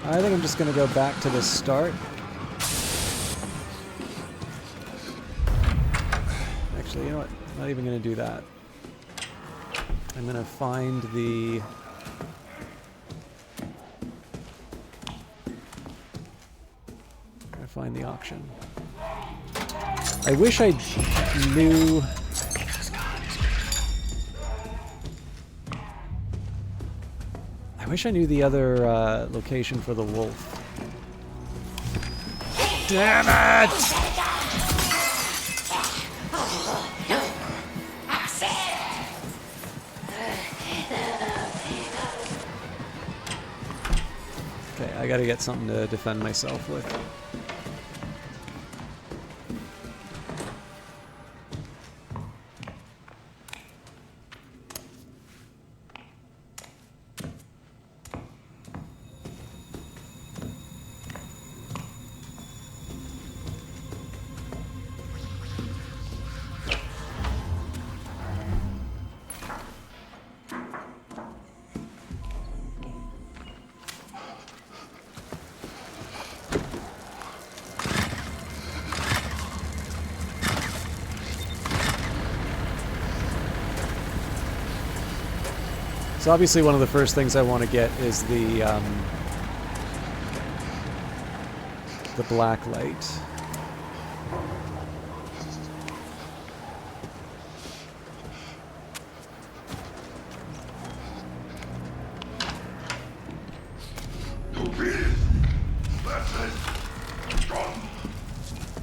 I think I'm just going to go back to the start. Actually, you know what? I'm not even going to do that. I'm going to find the... find the auction. I wish I knew... I wish I knew the other location for the wolf. Damn it! Okay, I gotta get something to defend myself with. So obviously one of the first things I want to get is the black light.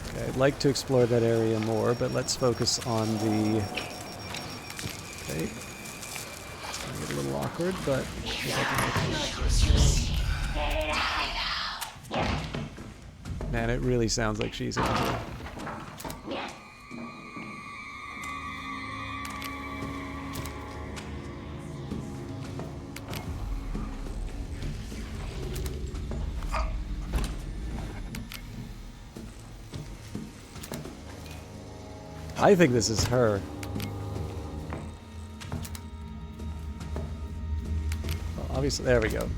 Okay, I'd like to explore that area more, but let's focus on the... Okay. It's going to get a little awkward, but... Man, it really sounds like she's in here. I think this is her. Well, obviously, there we go.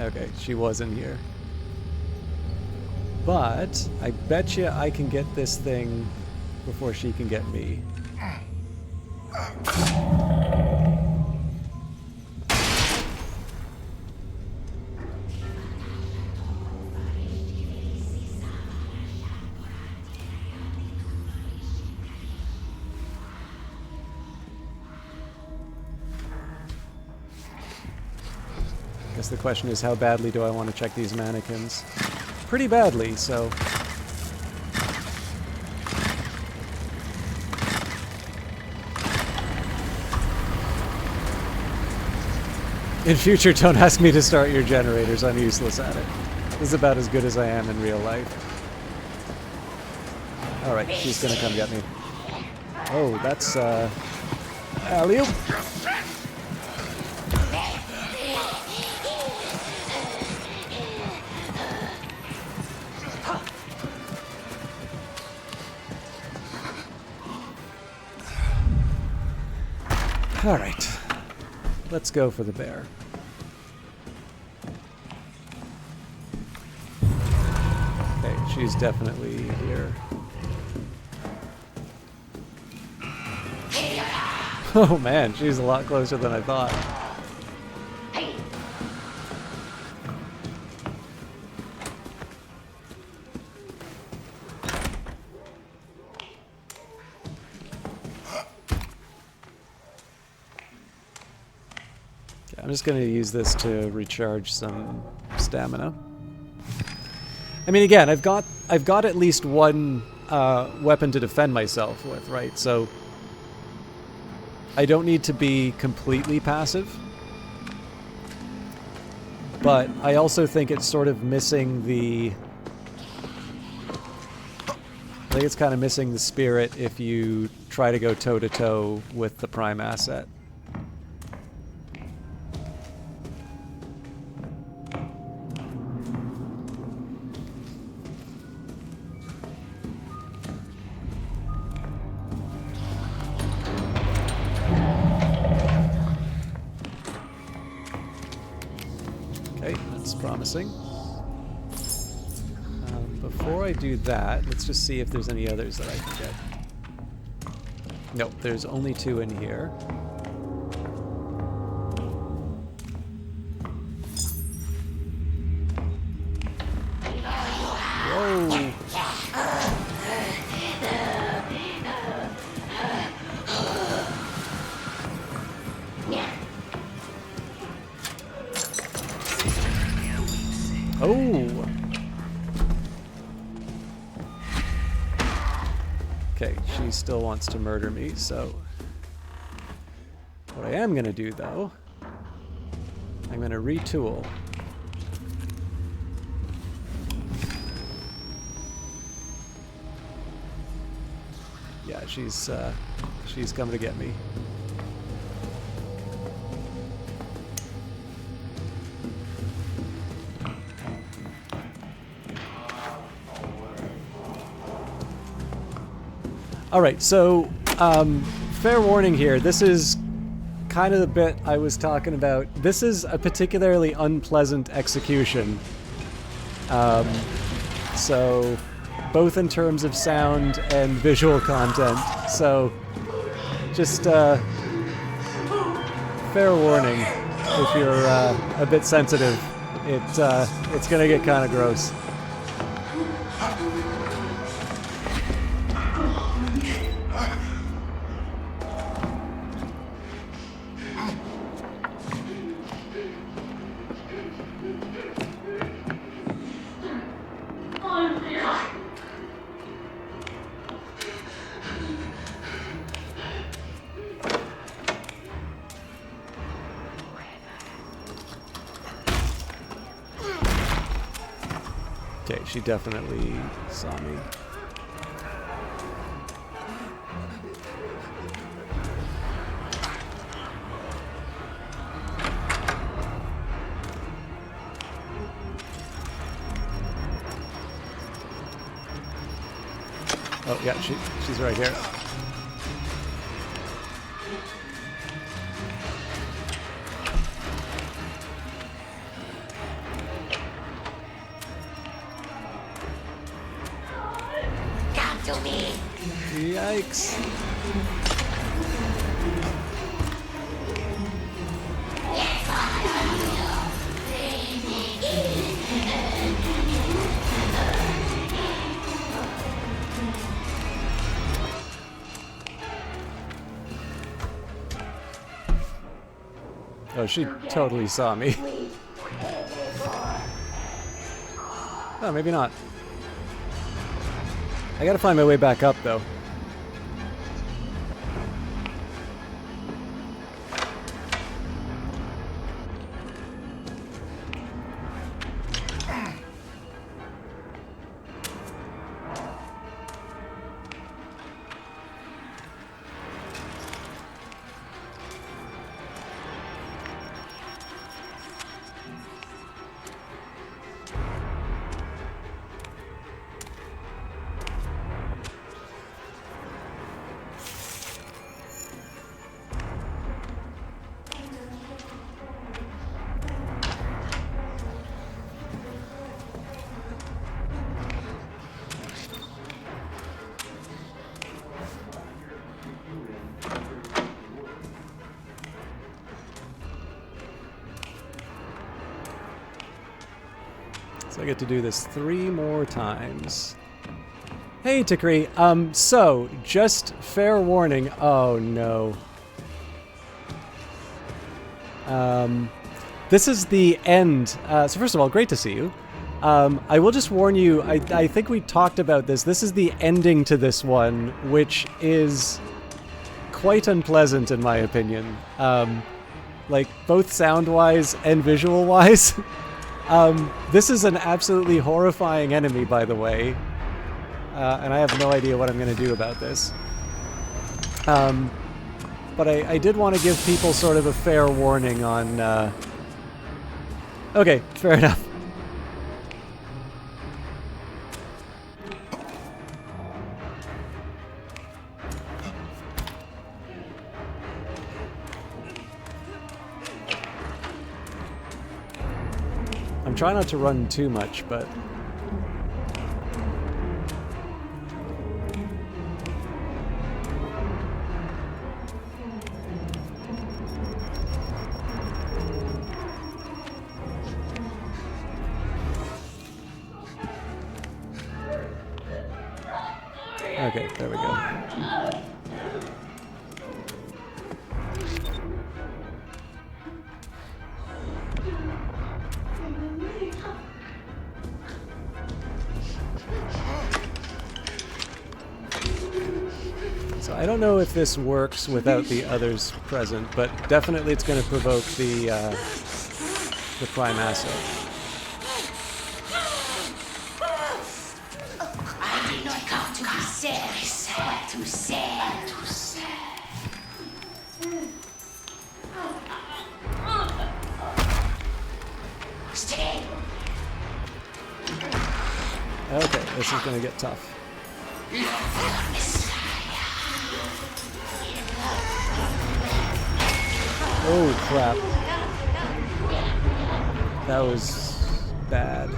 Okay, she was in here. But I bet you I can get this thing before she can get me. Guess the question is, how badly do I want to check these mannequins? Pretty badly, so... In future, don't ask me to start your generators. I'm useless at it. This is about as good as I am in real life. Alright, she's gonna come get me. Oh, that's, alley-oop! Alright, let's go for the bear. Okay, she's definitely here. Oh man, she's a lot closer than I thought. I'm just going to use this to recharge some stamina. I mean, again, I've got at least one weapon to defend myself with, right? So I don't need to be completely passive. But I also think it's sort of missing the... I think it's kind of missing the spirit if you try to go toe-to-toe with the prime asset. Promising. Before I do that, let's just see if there's any others that I can get. Nope, there's only 2 in here. Whoa! Oh! Okay, she still wants to murder me, so... What I am going to do, though, I'm going to retool. Yeah, she's coming to get me. All right, so fair warning here. This is kind of the bit I was talking about. This is a particularly unpleasant execution. So both in terms of sound and visual content. So just fair warning if you're a bit sensitive. It's gonna get kind of gross. Okay, she definitely saw me. Oh yeah, she's right here. Come to me. Yikes. Oh, she totally saw me. Oh, maybe not. I gotta find my way back up, though. So I get to do this 3 more times. Hey, Tikri. So, just fair warning. Oh, no. This is the end. So first of all, great to see you. I will just warn you, I think we talked about this. This is the ending to this one, which is quite unpleasant in my opinion. Like, both sound-wise and visual-wise. This is an absolutely horrifying enemy, by the way. And I have no idea what I'm going to do about this. But I did want to give people sort of a fair warning on... Okay, fair enough. I'm trying not to run too much, but... Okay, there we go. So I don't know if this works without the others present, but definitely it's going to provoke the prime asset. I did not come to be sad, but to sad. Stay. Okay, this is going to get tough. Oh crap. That was bad.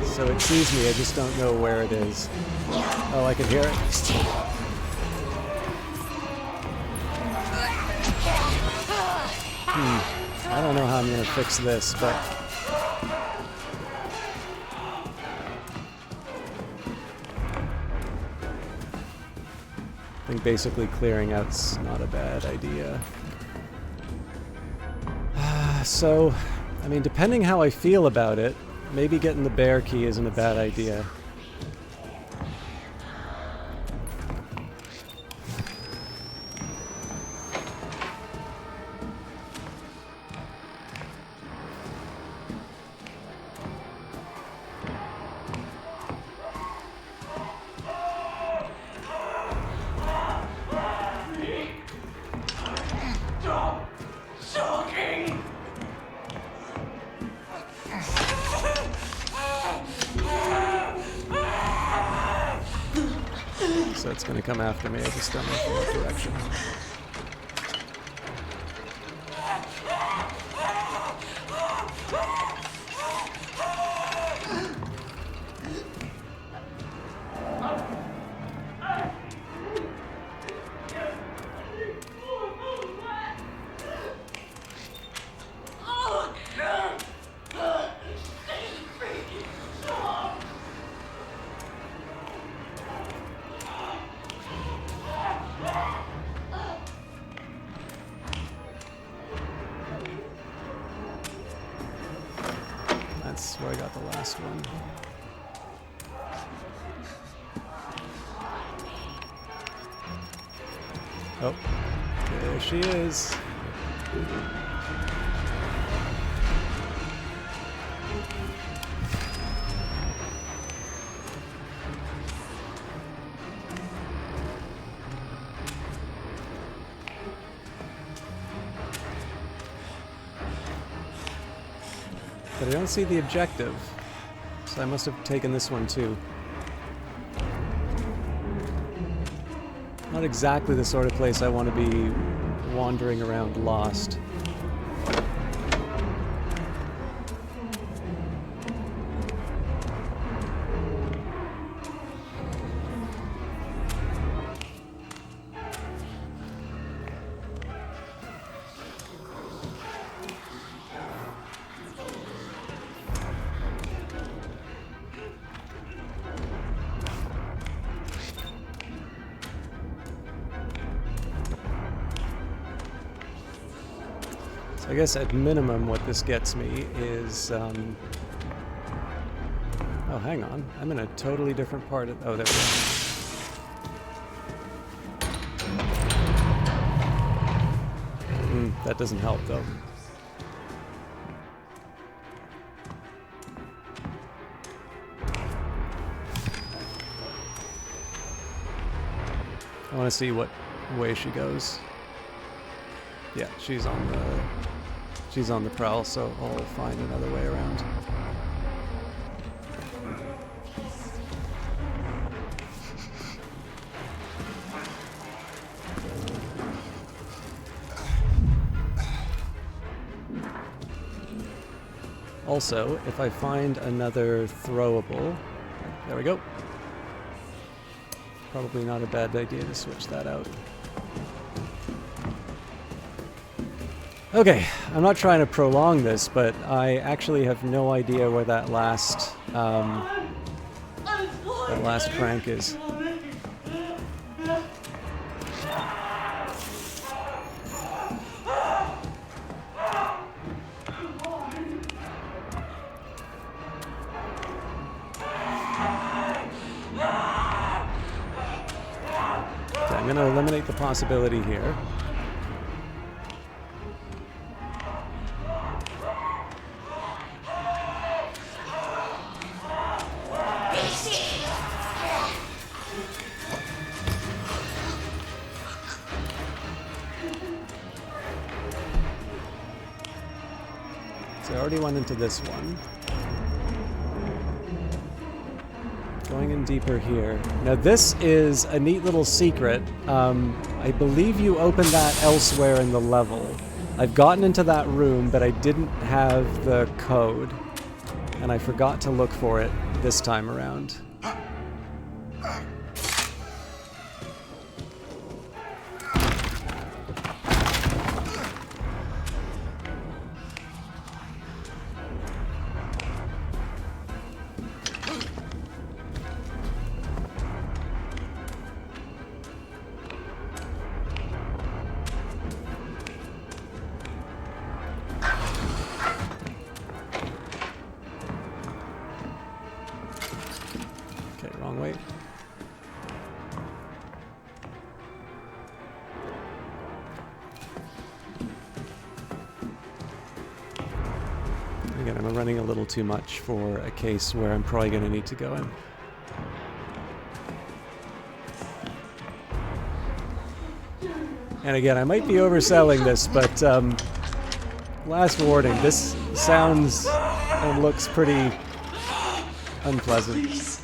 So it sees me, I just don't know where it is. Oh, I can hear it. I don't know how I'm gonna fix this, but... I think basically clearing out's not a bad idea. So, I mean, depending how I feel about it, maybe getting the bear key isn't a bad idea. So it's going to come after me, I just don't know what direction. That's where I got the last one. Oh, there she is. But I don't see the objective, so I must have taken this one too. Not exactly the sort of place I want to be wandering around lost. So I guess at minimum what this gets me is, oh, hang on. I'm in a totally different part of, oh, there we go. That doesn't help, though. I want to see what way she goes. Yeah, she's on the prowl, so I'll find another way around. Also, if I find another throwable, there we go. Probably not a bad idea to switch that out. Okay, I'm not trying to prolong this, but I actually have no idea where that last crank is. Okay, I'm going to eliminate the possibility here. So I already went into this one. Going in deeper here. Now this is a neat little secret. I believe you open that elsewhere in the level. I've gotten into that room, but I didn't have the code. And I forgot to look for it this time around. Okay, wrong way. Again, I'm running a little too much for a case where I'm probably going to need to go in. And again, I might be overselling this, but last warning, this sounds and looks pretty unpleasant.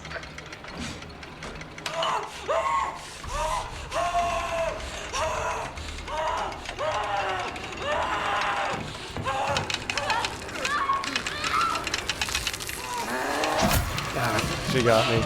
Ah, she got me.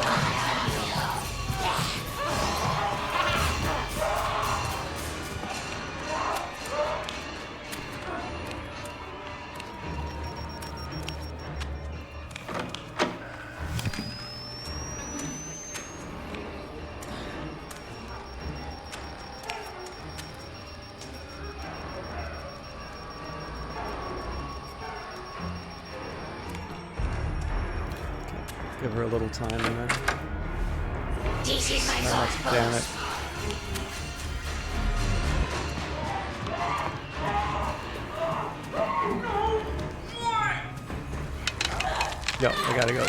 Give her a little time in there. This is my Oh, damn it. Yo, I gotta go.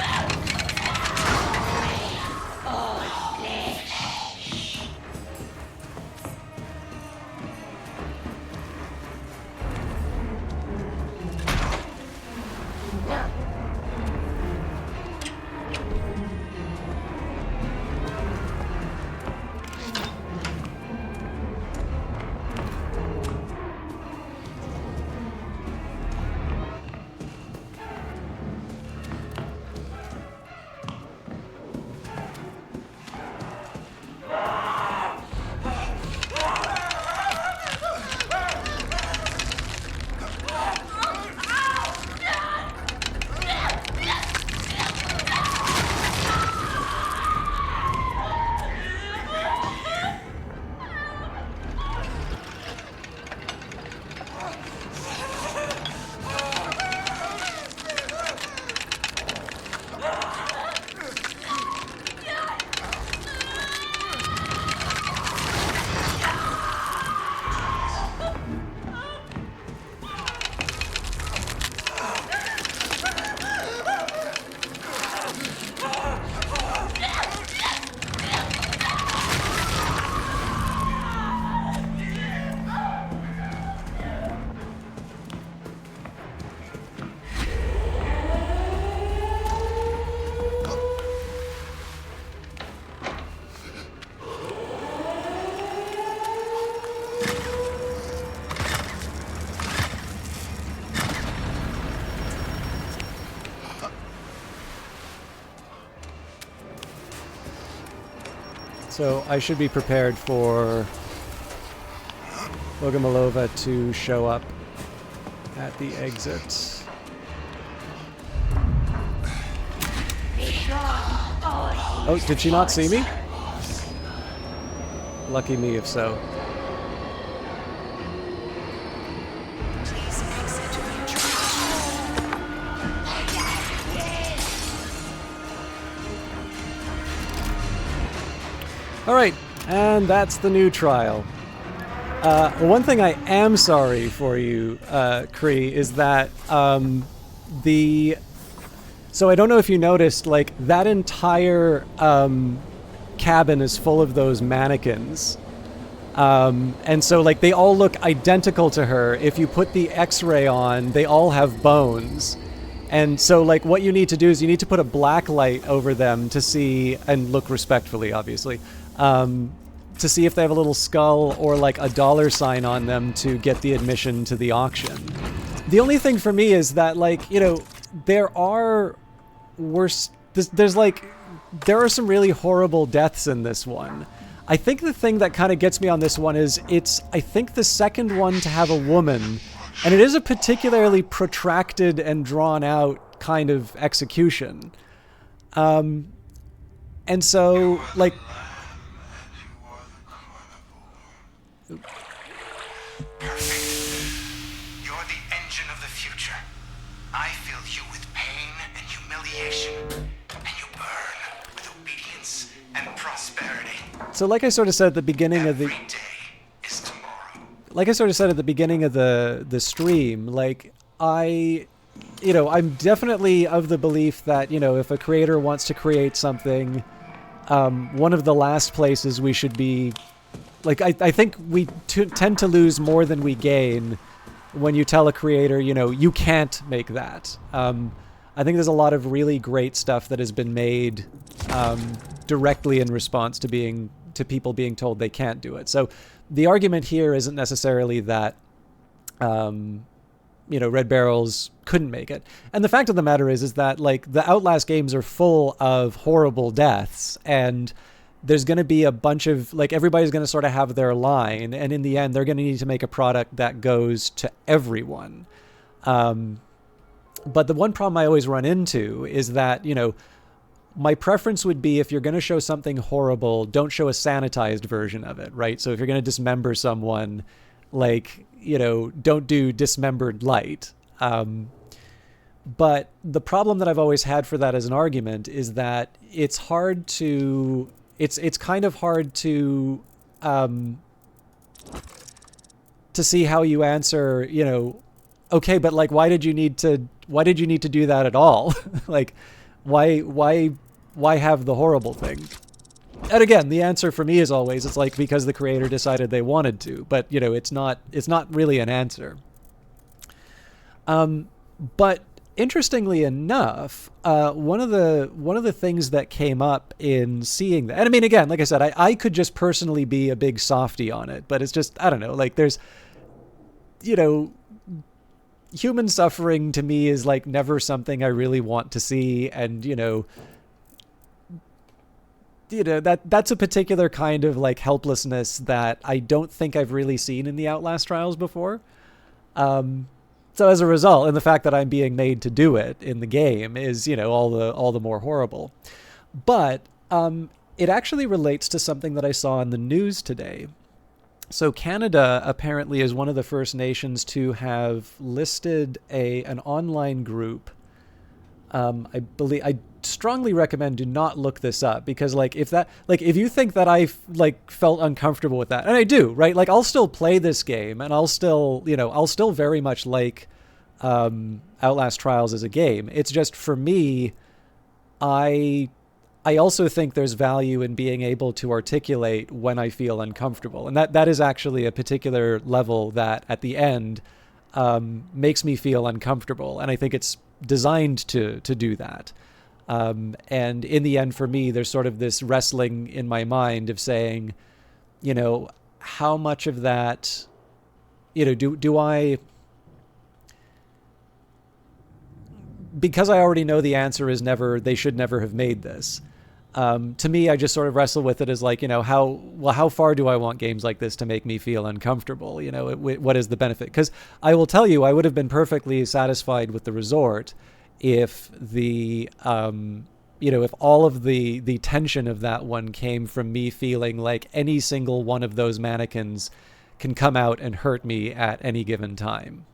So I should be prepared for Bogomolova to show up at the exit. Oh, did she not see me? Lucky me if so. Alright, and that's the new trial. One thing I am sorry for you, Kree, is that so I don't know if you noticed, like, that entire cabin is full of those mannequins. And so, like, they all look identical to her. If you put the X-ray on, they all have bones. And so, like, what you need to do is you need to put a black light over them to see, and look respectfully, obviously, to see if they have a little skull or, like, a dollar sign on them to get the admission to the auction. The only thing for me is that, like, you know, there are worse... there are some really horrible deaths in this one. I think the thing that kind of gets me on this one is I think the second one to have a woman, and it is a particularly protracted and drawn out kind of execution. And so, like... Perfect. You're the engine of the future. I fill you with pain and humiliation, and you burn with obedience and prosperity. So like I sort of said at the beginning of the... Every day is tomorrow. Like I sort of said at the beginning of the stream, like, I'm definitely of the belief that, you know, if a creator wants to create something, one of the last places we should be... Like, I think we tend to lose more than we gain when you tell a creator, you know, you can't make that. I think there's a lot of really great stuff that has been made directly in response to people being told they can't do it. So the argument here isn't necessarily that, you know, Red Barrels couldn't make it. And the fact of the matter is that, like, the Outlast games are full of horrible deaths, and there's going to be a bunch of, like, everybody's going to sort of have their line, and in the end, they're going to need to make a product that goes to everyone. But the one problem I always run into is that, you know, my preference would be if you're going to show something horrible, don't show a sanitized version of it, right? So if you're going to dismember someone, like, you know, don't do dismembered light. But the problem that I've always had for that as an argument is that it's hard to... It's kind of hard to see how you answer, you know, okay, but, like, why did you need to do that at all? Like, why have the horrible thing? And again, the answer for me is always, it's like, because the creator decided they wanted to, but, you know, it's not really an answer. But interestingly enough, one of the things that came up in seeing that, and I mean, again, like I said, I could just personally be a big softy on it, but it's just, I don't know, like, there's, you know, human suffering to me is, like, never something I really want to see, and, you know, that's a particular kind of, like, helplessness that I don't think I've really seen in the Outlast Trials before. So as a result, and the fact that I'm being made to do it in the game is, you know, all the more horrible. But it actually relates to something that I saw in the news today. So Canada apparently is one of the first nations to have listed an online group. I strongly recommend do not look this up, because, like, if you think that I, like, felt uncomfortable with that, and I do, right? Like, I'll still play this game, and I'll still very much like Outlast Trials as a game. It's just, for me, I also think there's value in being able to articulate when I feel uncomfortable, and that is actually a particular level that at the end makes me feel uncomfortable, and I think it's designed to do that. And in the end, for me, there's sort of this wrestling in my mind of saying, you know, how much of that, you know, do I, because I already know the answer is never, they should never have made this. To me, I just sort of wrestle with it as like, how far do I want games like this to make me feel uncomfortable? What is the benefit? Because I will tell you, I would have been perfectly satisfied with the resort if if all of the tension of that one came from me feeling like any single one of those mannequins can come out and hurt me at any given time.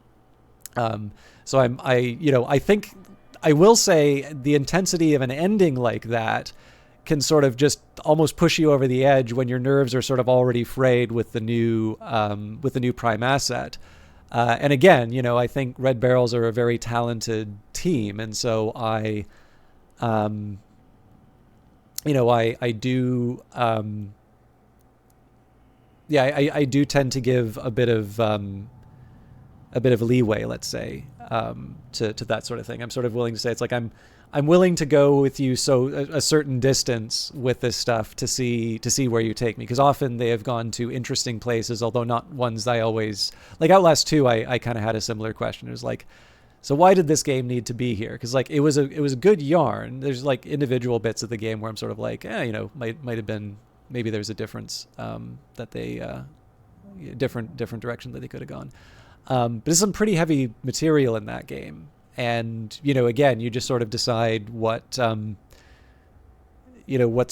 So I think I will say the intensity of an ending like that can sort of just almost push you over the edge when your nerves are sort of already frayed with the new Prime asset. And again, I think Red Barrels are a very talented team, and so I do I do tend to give a bit of leeway, let's say, to that sort of thing. I'm sort of willing to say it's like I'm willing to go with you a certain distance with this stuff to see where you take me, because often they have gone to interesting places, although not ones I always like. Outlast 2, I kind of had a similar question. It was like, so why did this game need to be here? Because like it was a good yarn. There's like individual bits of the game where I'm sort of like, might have been, maybe there's a difference that they different direction that they could have gone. But there's some pretty heavy material in that game. And, again, you just sort of decide what's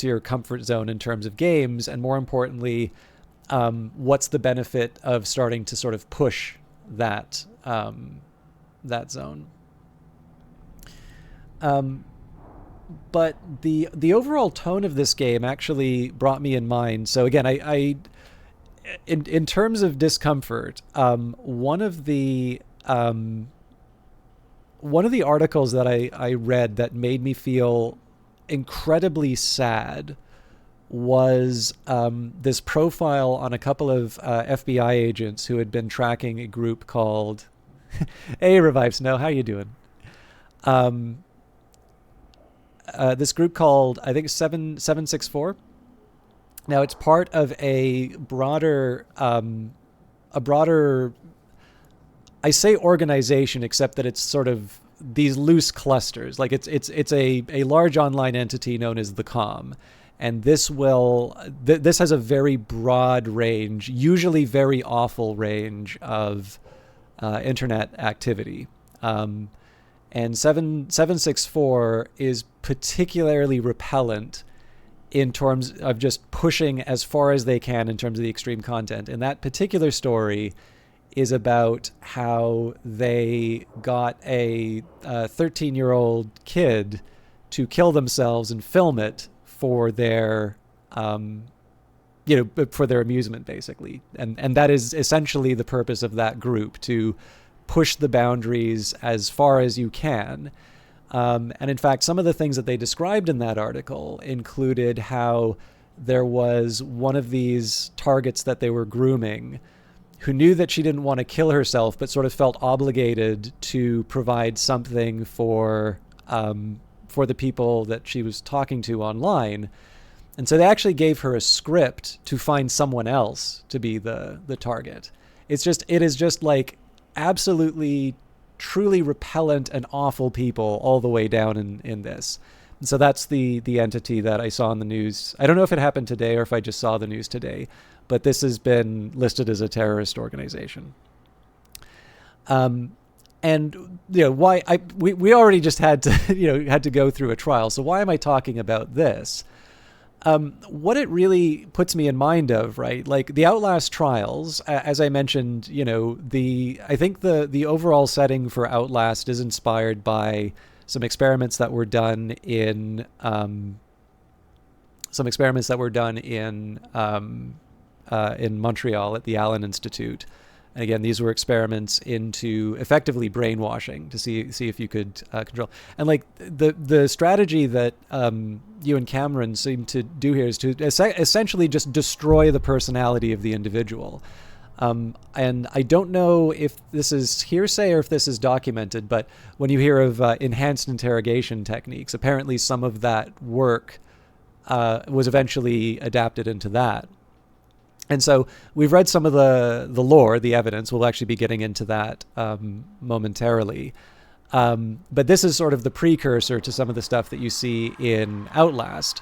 your comfort zone in terms of games. And more importantly, what's the benefit of starting to sort of push that zone. But the overall tone of this game actually brought me in mind. So again, in terms of discomfort, one of the articles that I read that made me feel incredibly sad was this profile on a couple of FBI agents who had been tracking a group called Hey, Revive Snow, how you doing? This group called, I think, 764. Now, it's part of a broader, I say organization, except that it's sort of these loose clusters. Like it's a large online entity known as the Com, and this has a very broad range, usually very awful range of internet activity. And 764 is particularly repellent in terms of just pushing as far as they can in terms of the extreme content. And that particular story is about how they got a 13-year-old kid to kill themselves and film it for their for their amusement, basically. And that is essentially the purpose of that group, to push the boundaries as far as you can. And in fact, some of the things that they described in that article included how there was one of these targets that they were grooming who knew that she didn't want to kill herself, but sort of felt obligated to provide something for the people that she was talking to online. And so they actually gave her a script to find someone else to be the target. It is just like absolutely, truly repellent and awful people all the way down in this. And so that's the entity that I saw in the news. I don't know if it happened today or if I just saw the news today, but this has been listed as a terrorist organization. And why we already just had to go through a trial. So why am I talking about this? What it really puts me in mind of, right? Like the Outlast Trials, as I mentioned, I think the overall setting for Outlast is inspired by some experiments that were done in Montreal at the Allen Institute. And again, these were experiments into effectively brainwashing to see if you could control. And like the strategy that you and Cameron seem to do here is to essentially just destroy the personality of the individual. And I don't know if this is hearsay or if this is documented, but when you hear of enhanced interrogation techniques, apparently some of that work was eventually adapted into that. And so we've read some of the lore, the evidence. We'll actually be getting into that momentarily. But this is sort of the precursor to some of the stuff that you see in Outlast.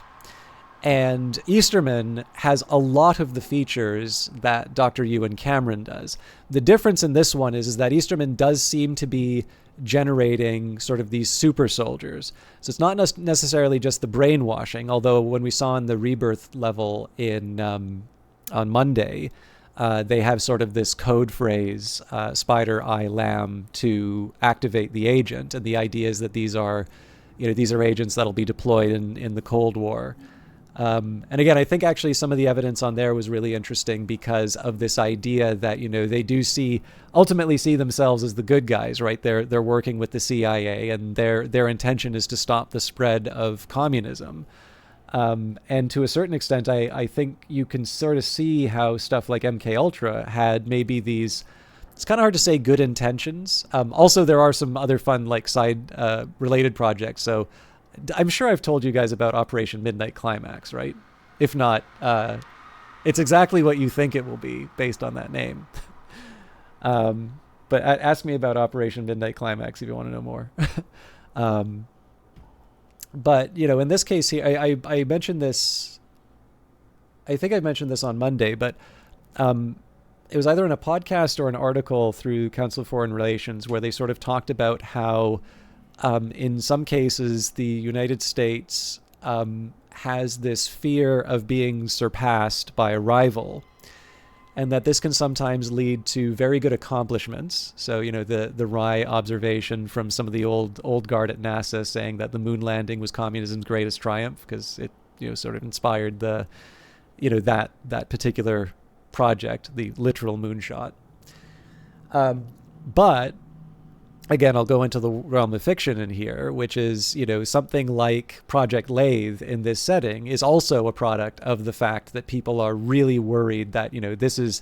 And Easterman has a lot of the features that Dr. Ewan Cameron does. The difference in this one is that Easterman does seem to be generating sort of these super soldiers. So it's not necessarily just the brainwashing, although when we saw in the Rebirth level in on Monday, they have sort of this code phrase, Spider Eye Lamb, to activate the agent. And the idea is that these are agents that'll be deployed in the Cold War. And again, I think actually some of the evidence on there was really interesting because of this idea that, they do ultimately see themselves as the good guys, right? They're working with the CIA, and their intention is to stop the spread of communism. And to a certain extent, I think you can sort of see how stuff like MK Ultra had maybe these, it's kind of hard to say good intentions. Also, there are some other fun like side related projects. So I'm sure I've told you guys about Operation Midnight Climax, right? If not, it's exactly what you think it will be based on that name. But ask me about Operation Midnight Climax if you want to know more. But, in this case here, I mentioned this, I think I mentioned this on Monday, but it was either in a podcast or an article through Council of Foreign Relations where they sort of talked about how in some cases, the United States has this fear of being surpassed by a rival, and that this can sometimes lead to very good accomplishments. So, the Rye observation from some of the old guard at NASA saying that the moon landing was communism's greatest triumph because it, sort of inspired the, that particular project, the literal moonshot. But again, I'll go into the realm of fiction in here, which is, something like Project Lathe in this setting is also a product of the fact that people are really worried that, this is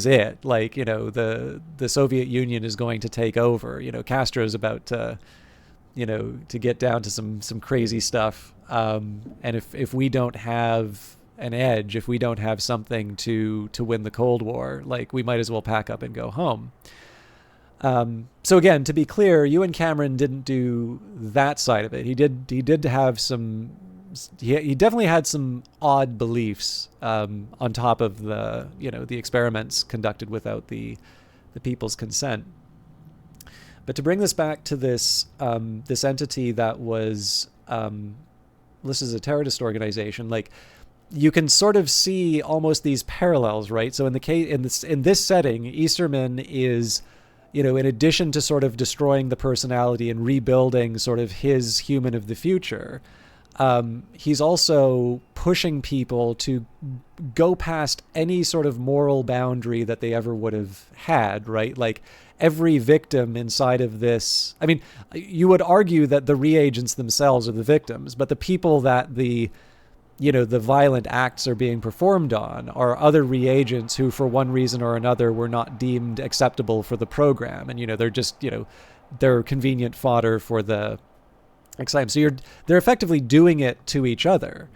it. Like, the Soviet Union is going to take over. Castro's about to, to get down to some crazy stuff. And if we don't have an edge, if we don't have something to win the Cold War, like, we might as well pack up and go home. So again, to be clear, Ewan Cameron didn't do that side of it. He did have he definitely had some odd beliefs on top of the the experiments conducted without the people's consent. But to bring this back to this this entity that was this is a terrorist organization, like, you can sort of see almost these parallels, right? So in the case in this setting, Easterman is, in addition to sort of destroying the personality and rebuilding sort of his human of the future, he's also pushing people to go past any sort of moral boundary that they ever would have had, right? Like, every victim inside of this, I mean, you would argue that the reagents themselves are the victims, but the people that the violent acts are being performed on are other reagents who, for one reason or another, were not deemed acceptable for the program. And, they're just, they're convenient fodder for the excitement. So they're effectively doing it to each other.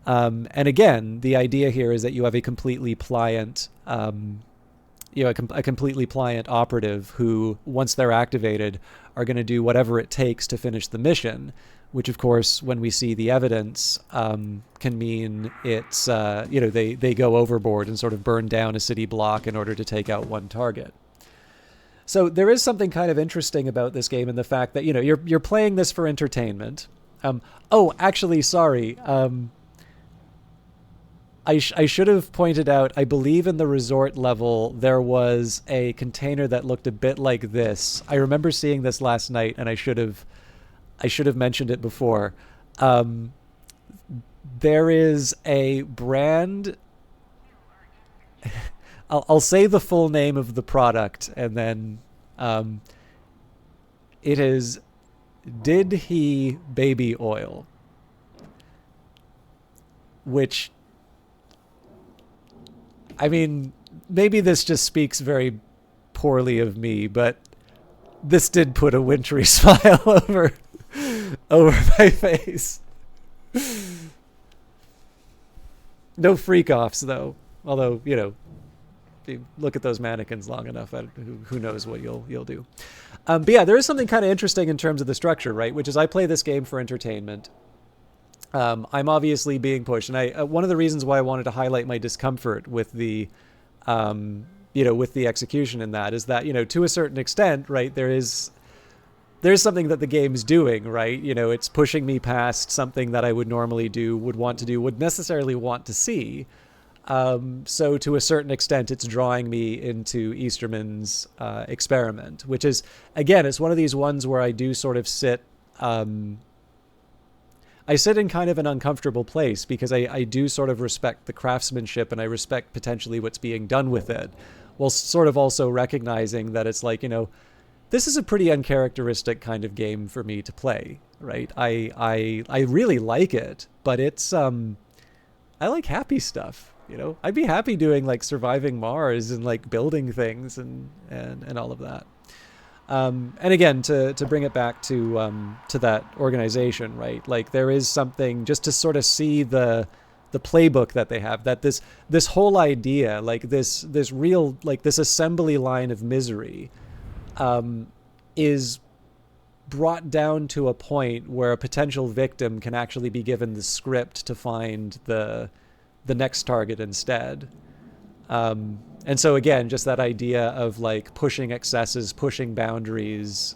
And again, the idea here is that you have a completely pliant, a completely pliant operative who, once they're activated, are going to do whatever it takes to finish the mission. Which, of course, when we see the evidence, can mean it's, they go overboard and sort of burn down a city block in order to take out one target. So there is something kind of interesting about this game in the fact that, you're playing this for entertainment. Actually, sorry. I should have pointed out, I believe in the resort level, there was a container that looked a bit like this. I remember seeing this last night, and I should have mentioned it before. There is a brand. I'll say the full name of the product, and then it is Did He Baby Oil, which, I mean, maybe this just speaks very poorly of me, but this did put a wintry smile over my face. No freak-offs, though. Although, if you look at those mannequins long enough, who knows what you'll do. But yeah, there is something kind of interesting in terms of the structure, right? Which is, I play this game for entertainment. I'm obviously being pushed, and I one of the reasons why I wanted to highlight my discomfort with the, with the execution in that is that, to a certain extent, right, there's something that the game's doing, right? It's pushing me past something that I would normally do, would necessarily want to see. So to a certain extent, it's drawing me into Easterman's experiment, which is, again, it's one of these ones where I do sort of sit. I sit in kind of an uncomfortable place because I do sort of respect the craftsmanship and I respect potentially what's being done with it, while sort of also recognizing that it's like, this is a pretty uncharacteristic kind of game for me to play, right? I really like it, but it's I like happy stuff, I'd be happy doing like surviving Mars and like building things and all of that. And again, to bring it back to that organization, right? Like there is something just to sort of see the playbook that they have, that this whole idea, like this real, like this assembly line of misery, is brought down to a point where a potential victim can actually be given the script to find the next target instead. And so again, just that idea of like pushing excesses, pushing boundaries,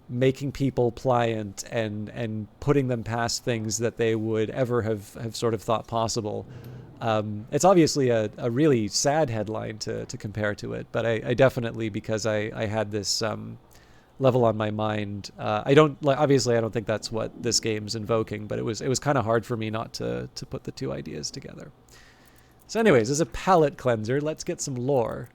making people pliant and putting them past things that they would ever have sort of thought possible. It's obviously a really sad headline to compare to it, but I definitely, because I had this level on my mind, I don't think that's what this game's invoking, but it was kind of hard for me not to put the two ideas together. So anyways, as a palate cleanser, let's get some lore.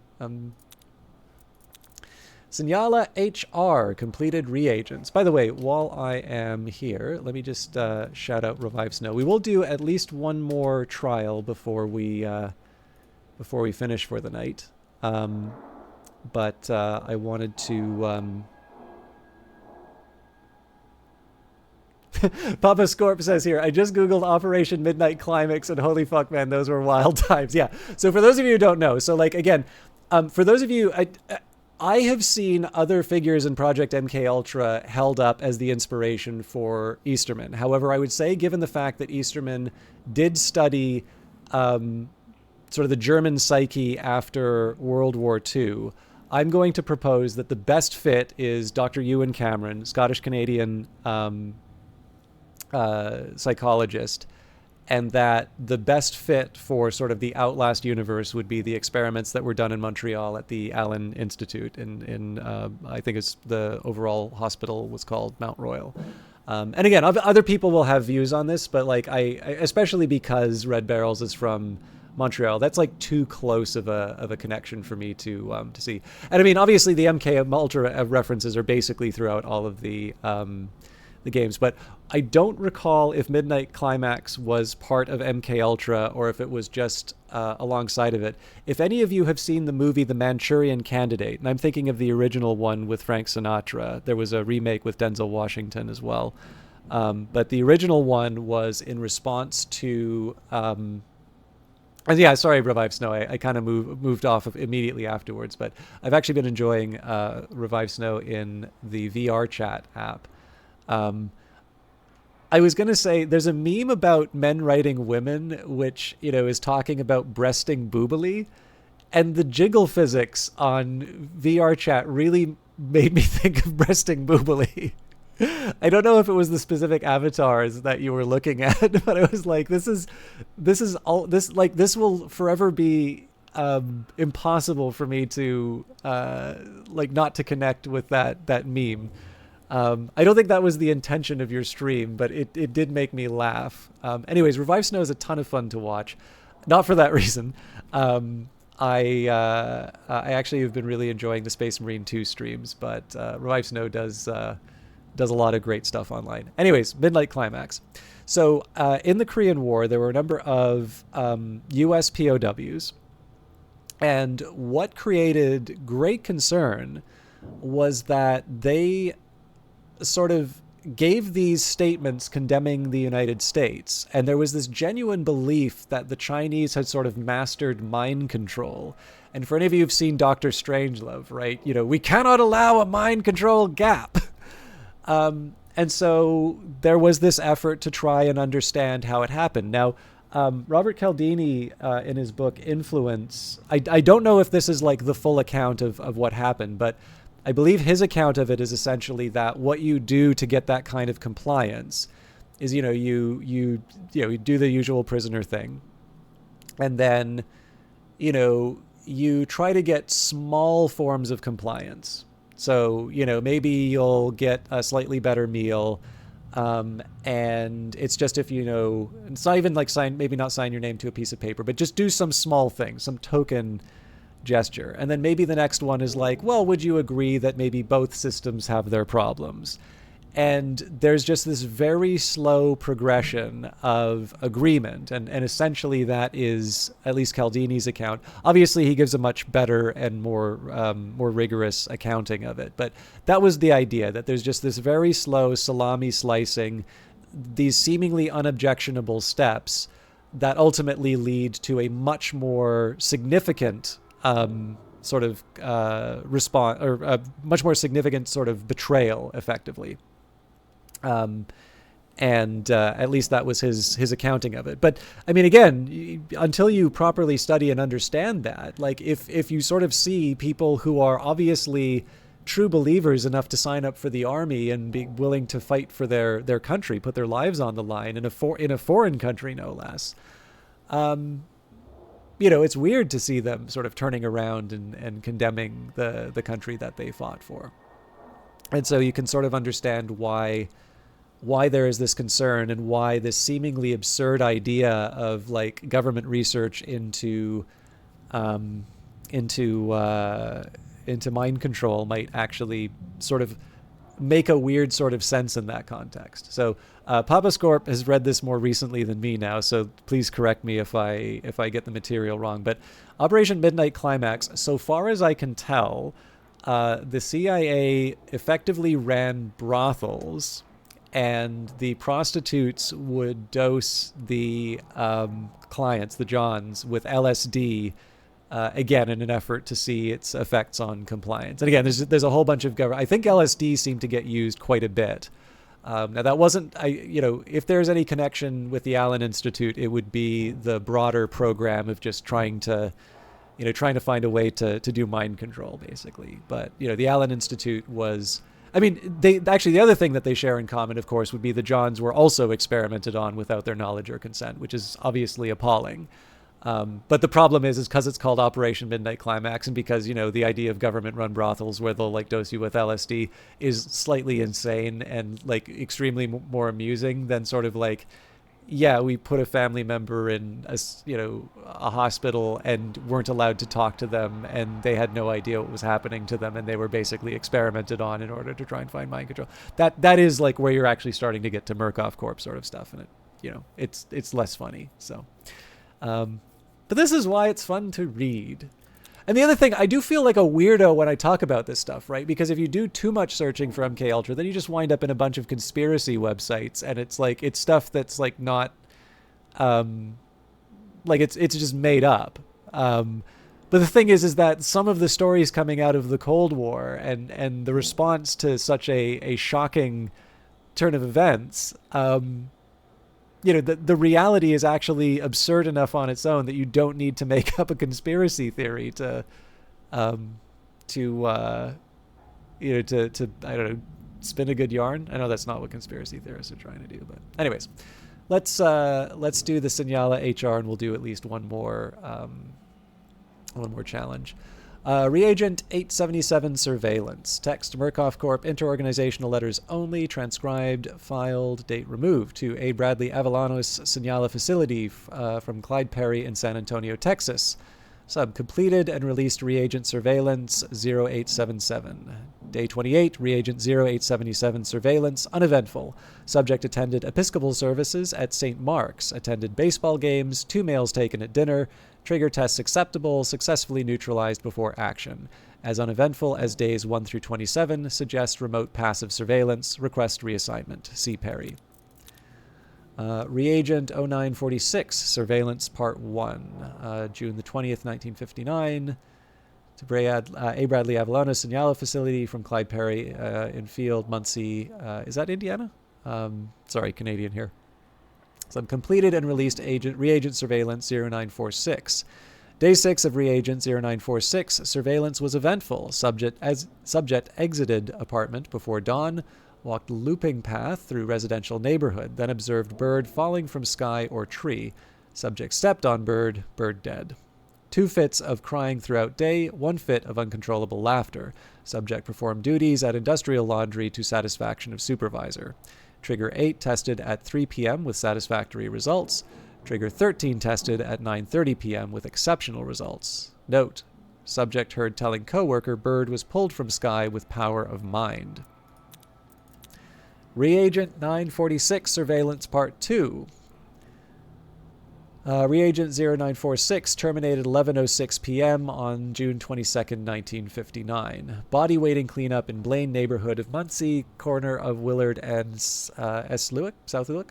Signala HR completed reagents. By the way, while I am here, let me just shout out Revive Snow. We will do at least one more trial before we finish for the night. But I wanted to. Papa Scorp says here, I just Googled Operation Midnight Climax and holy fuck, man, those were wild times. Yeah. So for those of you who don't know, so like, again, for those of you, I have seen other figures in Project MK Ultra held up as the inspiration for Easterman. However, I would say, given the fact that Easterman did study sort of the German psyche after World War II, I'm going to propose that the best fit is Dr. Ewan Cameron, Scottish-Canadian psychologist, and that the best fit for sort of the Outlast universe would be the experiments that were done in Montreal at the Allen Institute in I think it's the overall hospital was called Mount Royal. And again, other people will have views on this, but like I especially because Red Barrels is from Montreal, that's like too close of a connection for me to see. And I mean, obviously the MK Ultra references are basically throughout all of the games, but I don't recall if Midnight Climax was part of MK Ultra or if it was just alongside of it. If any of you have seen the movie The Manchurian Candidate, and I'm thinking of the original one with Frank Sinatra, there was a remake with Denzel Washington as well, but the original one was in response to yeah, sorry, Revive Snow. I kind of moved off of immediately afterwards, but I've actually been enjoying Revive Snow in the VR chat app. I was going to say there's a meme about men writing women, which, is talking about breasting boobily, and the jiggle physics on VR chat really made me think of breasting boobily. I don't know if it was the specific avatars that you were looking at, but I was like, this will forever be impossible for me to not to connect with that meme. I don't think that was the intention of your stream, but it did make me laugh. Anyways, Revive Snow is a ton of fun to watch. Not for that reason. I actually have been really enjoying the Space Marine 2 streams, but Revive Snow does a lot of great stuff online. Anyways, Midnight Climax. So in the Korean War, there were a number of U.S. POWs, and what created great concern was that they sort of gave these statements condemning the United States, and there was this genuine belief that the Chinese had sort of mastered mind control. And for any of you who've seen Dr. Strangelove, right, we cannot allow a mind control gap. And And so there was this effort to try and understand how it happened. Now, Robert Cialdini, in his book Influence, I don't know if this is like the full account of what happened, but I believe his account of it is essentially that what you do to get that kind of compliance is, you do the usual prisoner thing, and then, you try to get small forms of compliance. So, maybe you'll get a slightly better meal. And it's just if, it's not even like maybe not sign your name to a piece of paper, but just do some small thing, some token gesture. And then maybe the next one is like, well, would you agree that maybe both systems have their problems? And there's just this very slow progression of agreement. And essentially that is at least Cialdini's account. Obviously, he gives a much better and more rigorous accounting of it. But that was the idea, that there's just this very slow salami slicing, these seemingly unobjectionable steps that ultimately lead to a much more significant response, or a much more significant sort of betrayal, effectively. At least that was his accounting of it. But I mean, again, until you properly study and understand that, like if you sort of see people who are obviously true believers enough to sign up for the army and be willing to fight for their country, put their lives on the line in a foreign country, no less, it's weird to see them sort of turning around and condemning the country that they fought for. And so you can sort of understand why there is this concern, and why this seemingly absurd idea of like government research into mind control might actually sort of make a weird sort of sense in that context. So Papascorp has read this more recently than me now, so please correct me if I get the material wrong. But Operation Midnight Climax, so far as I can tell, the CIA effectively ran brothels, and the prostitutes would dose the clients, the Johns, with LSD, again, in an effort to see its effects on compliance. And again, there's a whole bunch of I think LSD seemed to get used quite a bit. Now that wasn't, if there's any connection with the Allen Institute, it would be the broader program of just trying to find a way to do mind control, basically. But, the Allen Institute was, the other thing that they share in common, of course, would be the Johns were also experimented on without their knowledge or consent, which is obviously appalling. But the problem is because it's called Operation Midnight Climax, and because, the idea of government-run brothels where they'll like dose you with LSD is slightly insane and like extremely more amusing than sort of like, yeah, we put a family member in a hospital and weren't allowed to talk to them, and they had no idea what was happening to them, and they were basically experimented on in order to try and find mind control. That is like where you're actually starting to get to Murkoff Corp sort of stuff, and it's less funny. So, but this is why it's fun to read. And the other thing, I do feel like a weirdo when I talk about this stuff, right? Because if you do too much searching for MKUltra, then you just wind up in a bunch of conspiracy websites, and it's stuff that's like not, like it's just made up. But the thing is that some of the stories coming out of the Cold War and the response to such a shocking turn of events, the reality is actually absurd enough on its own that you don't need to make up a conspiracy theory to I don't know, spin a good yarn. I know that's not what conspiracy theorists are trying to do, but anyways, let's do the Signala HR, and we'll do at least one more challenge. Reagent 877 surveillance. Text Murkoff Corp. Interorganizational letters only. Transcribed. Filed. Date removed. To A. Bradley Avalanos Signala facility from Clyde Perry in San Antonio, Texas. Sub completed and released reagent surveillance 0877. Day 28, reagent 0877 surveillance uneventful. Subject attended Episcopal services at St. Mark's. Attended baseball games. 2 meals taken at dinner. Trigger tests acceptable, successfully neutralized before action. As uneventful as days 1 through 27, suggest remote passive surveillance, request reassignment. See Perry. Reagent 0946, surveillance part 1, June the 20th, 1959 to A. Bradley Avellano's Signala facility from Clyde Perry in Field, Muncie. Is that Indiana? Sorry, Canadian here. Some completed and released reagent surveillance 0946. Day 6 of reagent 0946 surveillance was eventful. Subject exited apartment before dawn, walked looping path through residential neighborhood, then observed bird falling from sky or tree. Subject stepped on bird, bird dead. 2 fits of crying throughout day, 1 fit of uncontrollable laughter. Subject performed duties at industrial laundry to satisfaction of supervisor. Trigger 8 tested at 3 p.m. with satisfactory results. Trigger 13 tested at 9:30 p.m. with exceptional results. Note: subject heard telling coworker bird was pulled from sky with power of mind. Reagent 946 Surveillance Part 2. Reagent 0946 terminated 11:06 p.m. on June 22, 1959. Body weighting cleanup in Blaine neighborhood of Muncie, corner of Willard and South Lewick.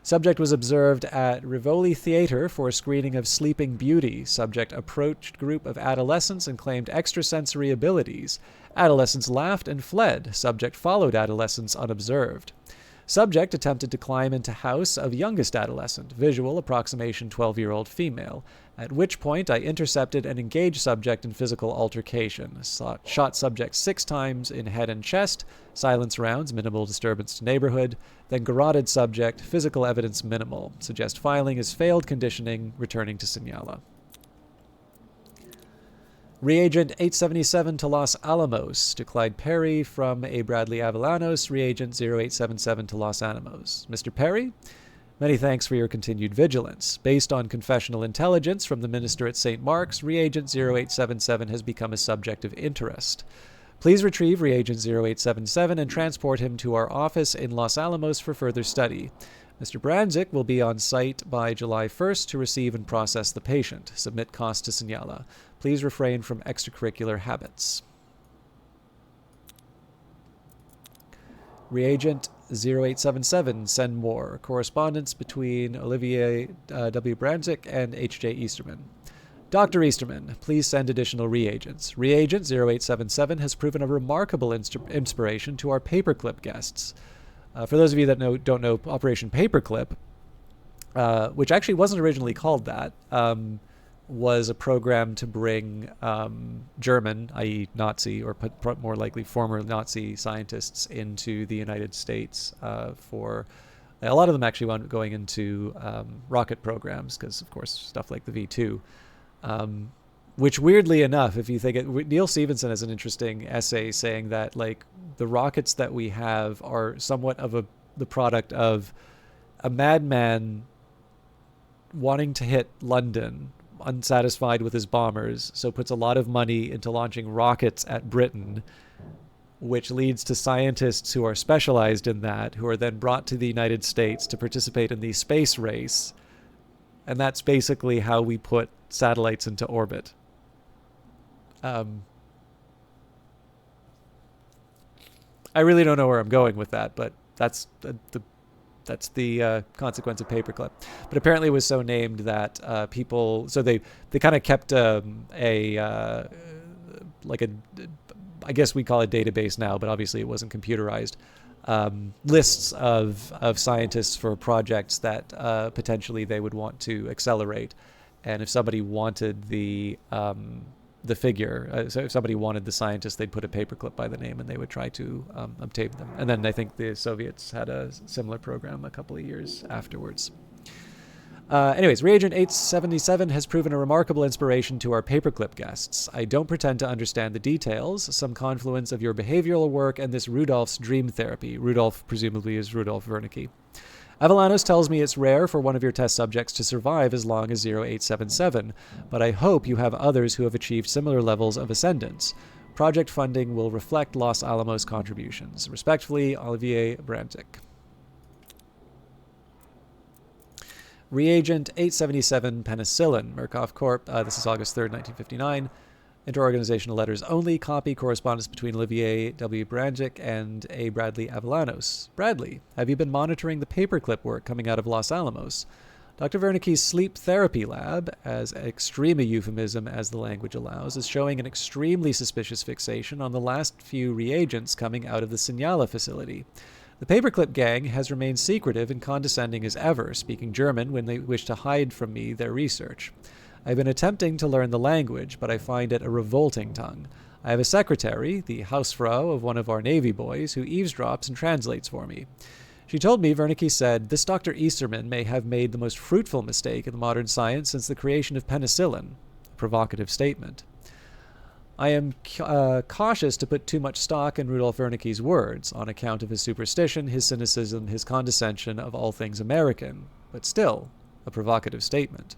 Subject was observed at Rivoli Theater for a screening of Sleeping Beauty. Subject approached group of adolescents and claimed extrasensory abilities. Adolescents laughed and fled. Subject followed adolescents unobserved. Subject attempted to climb into house of youngest adolescent. Visual approximation 12-year-old female. At which point I intercepted and engaged subject in physical altercation. Shot subject 6 times in head and chest. Silence rounds, minimal disturbance to neighborhood. Then garroted subject, physical evidence minimal. Suggest filing is failed conditioning, returning to Signala. Reagent 877 to Los Alamos, to Clyde Perry from A. Bradley Avellanos, Reagent 0877 to Los Alamos. Mr. Perry, many thanks for your continued vigilance. Based on confessional intelligence from the minister at St. Mark's, Reagent 0877 has become a subject of interest. Please retrieve Reagent 0877 and transport him to our office in Los Alamos for further study. Mr. Brandzik will be on site by July 1st to receive and process the patient. Submit cost to Signala. Please refrain from extracurricular habits. Reagent 0877, send more. Correspondence between Olivier W. Brandzik and H.J. Easterman. Dr. Easterman, please send additional reagents. Reagent 0877 has proven a remarkable inspiration to our paperclip guests. For those of you that don't know Operation Paperclip, which actually wasn't originally called that, was a program to bring German, i.e. Nazi, or more likely former Nazi scientists into the United States for... A lot of them actually wound up going into rocket programs, because, of course, stuff like the V2. Which, weirdly enough, if you think it... Neil Stevenson has an interesting essay saying that, like, the rockets that we have are somewhat of the product of a madman wanting to hit London, unsatisfied with his bombers, so puts a lot of money into launching rockets at Britain, which leads to scientists who are specialized in that, who are then brought to the United States to participate in the space race. And that's basically how we put satellites into orbit. I really don't know where I'm going with that, but that's the consequence of paperclip. But apparently it was so named that people... So they kind of kept I guess we call it database now, but obviously it wasn't computerized. Lists of scientists for projects that potentially they would want to accelerate. And if somebody wanted the figure, so if somebody wanted the scientist, they'd put a paperclip by the name and they would try to obtain them. And then I think the Soviets had a similar program a couple of years afterwards. Anyways, Reagent 877 has proven a remarkable inspiration to our paperclip guests. I don't pretend to understand the details, some confluence of your behavioral work and this Rudolph's dream therapy. Rudolph presumably is Rudolf Wernicke. Avellanos tells me it's rare for one of your test subjects to survive as long as 0877, but I hope you have others who have achieved similar levels of ascendance. Project funding will reflect Los Alamos contributions. Respectfully, Olivier Brandzik. Reagent 877 Penicillin, Murkoff Corp. This is August 3rd, 1959. Interorganizational letters only. Copy correspondence between Olivier W. Brandzik and A. Bradley Avellanos. Bradley, have you been monitoring the paperclip work coming out of Los Alamos? Dr. Wernicke's sleep therapy lab, as extreme a euphemism as the language allows, is showing an extremely suspicious fixation on the last few reagents coming out of the Signala facility. The paperclip gang has remained secretive and condescending as ever, speaking German when they wish to hide from me their research. I've been attempting to learn the language, but I find it a revolting tongue. I have a secretary, the Hausfrau of one of our Navy boys, who eavesdrops and translates for me. She told me, Wernicke said, this Dr. Easterman may have made the most fruitful mistake in modern science since the creation of penicillin. A provocative statement. I am cautious to put too much stock in Rudolf Wernicke's words, on account of his superstition, his cynicism, his condescension of all things American, but still, a provocative statement.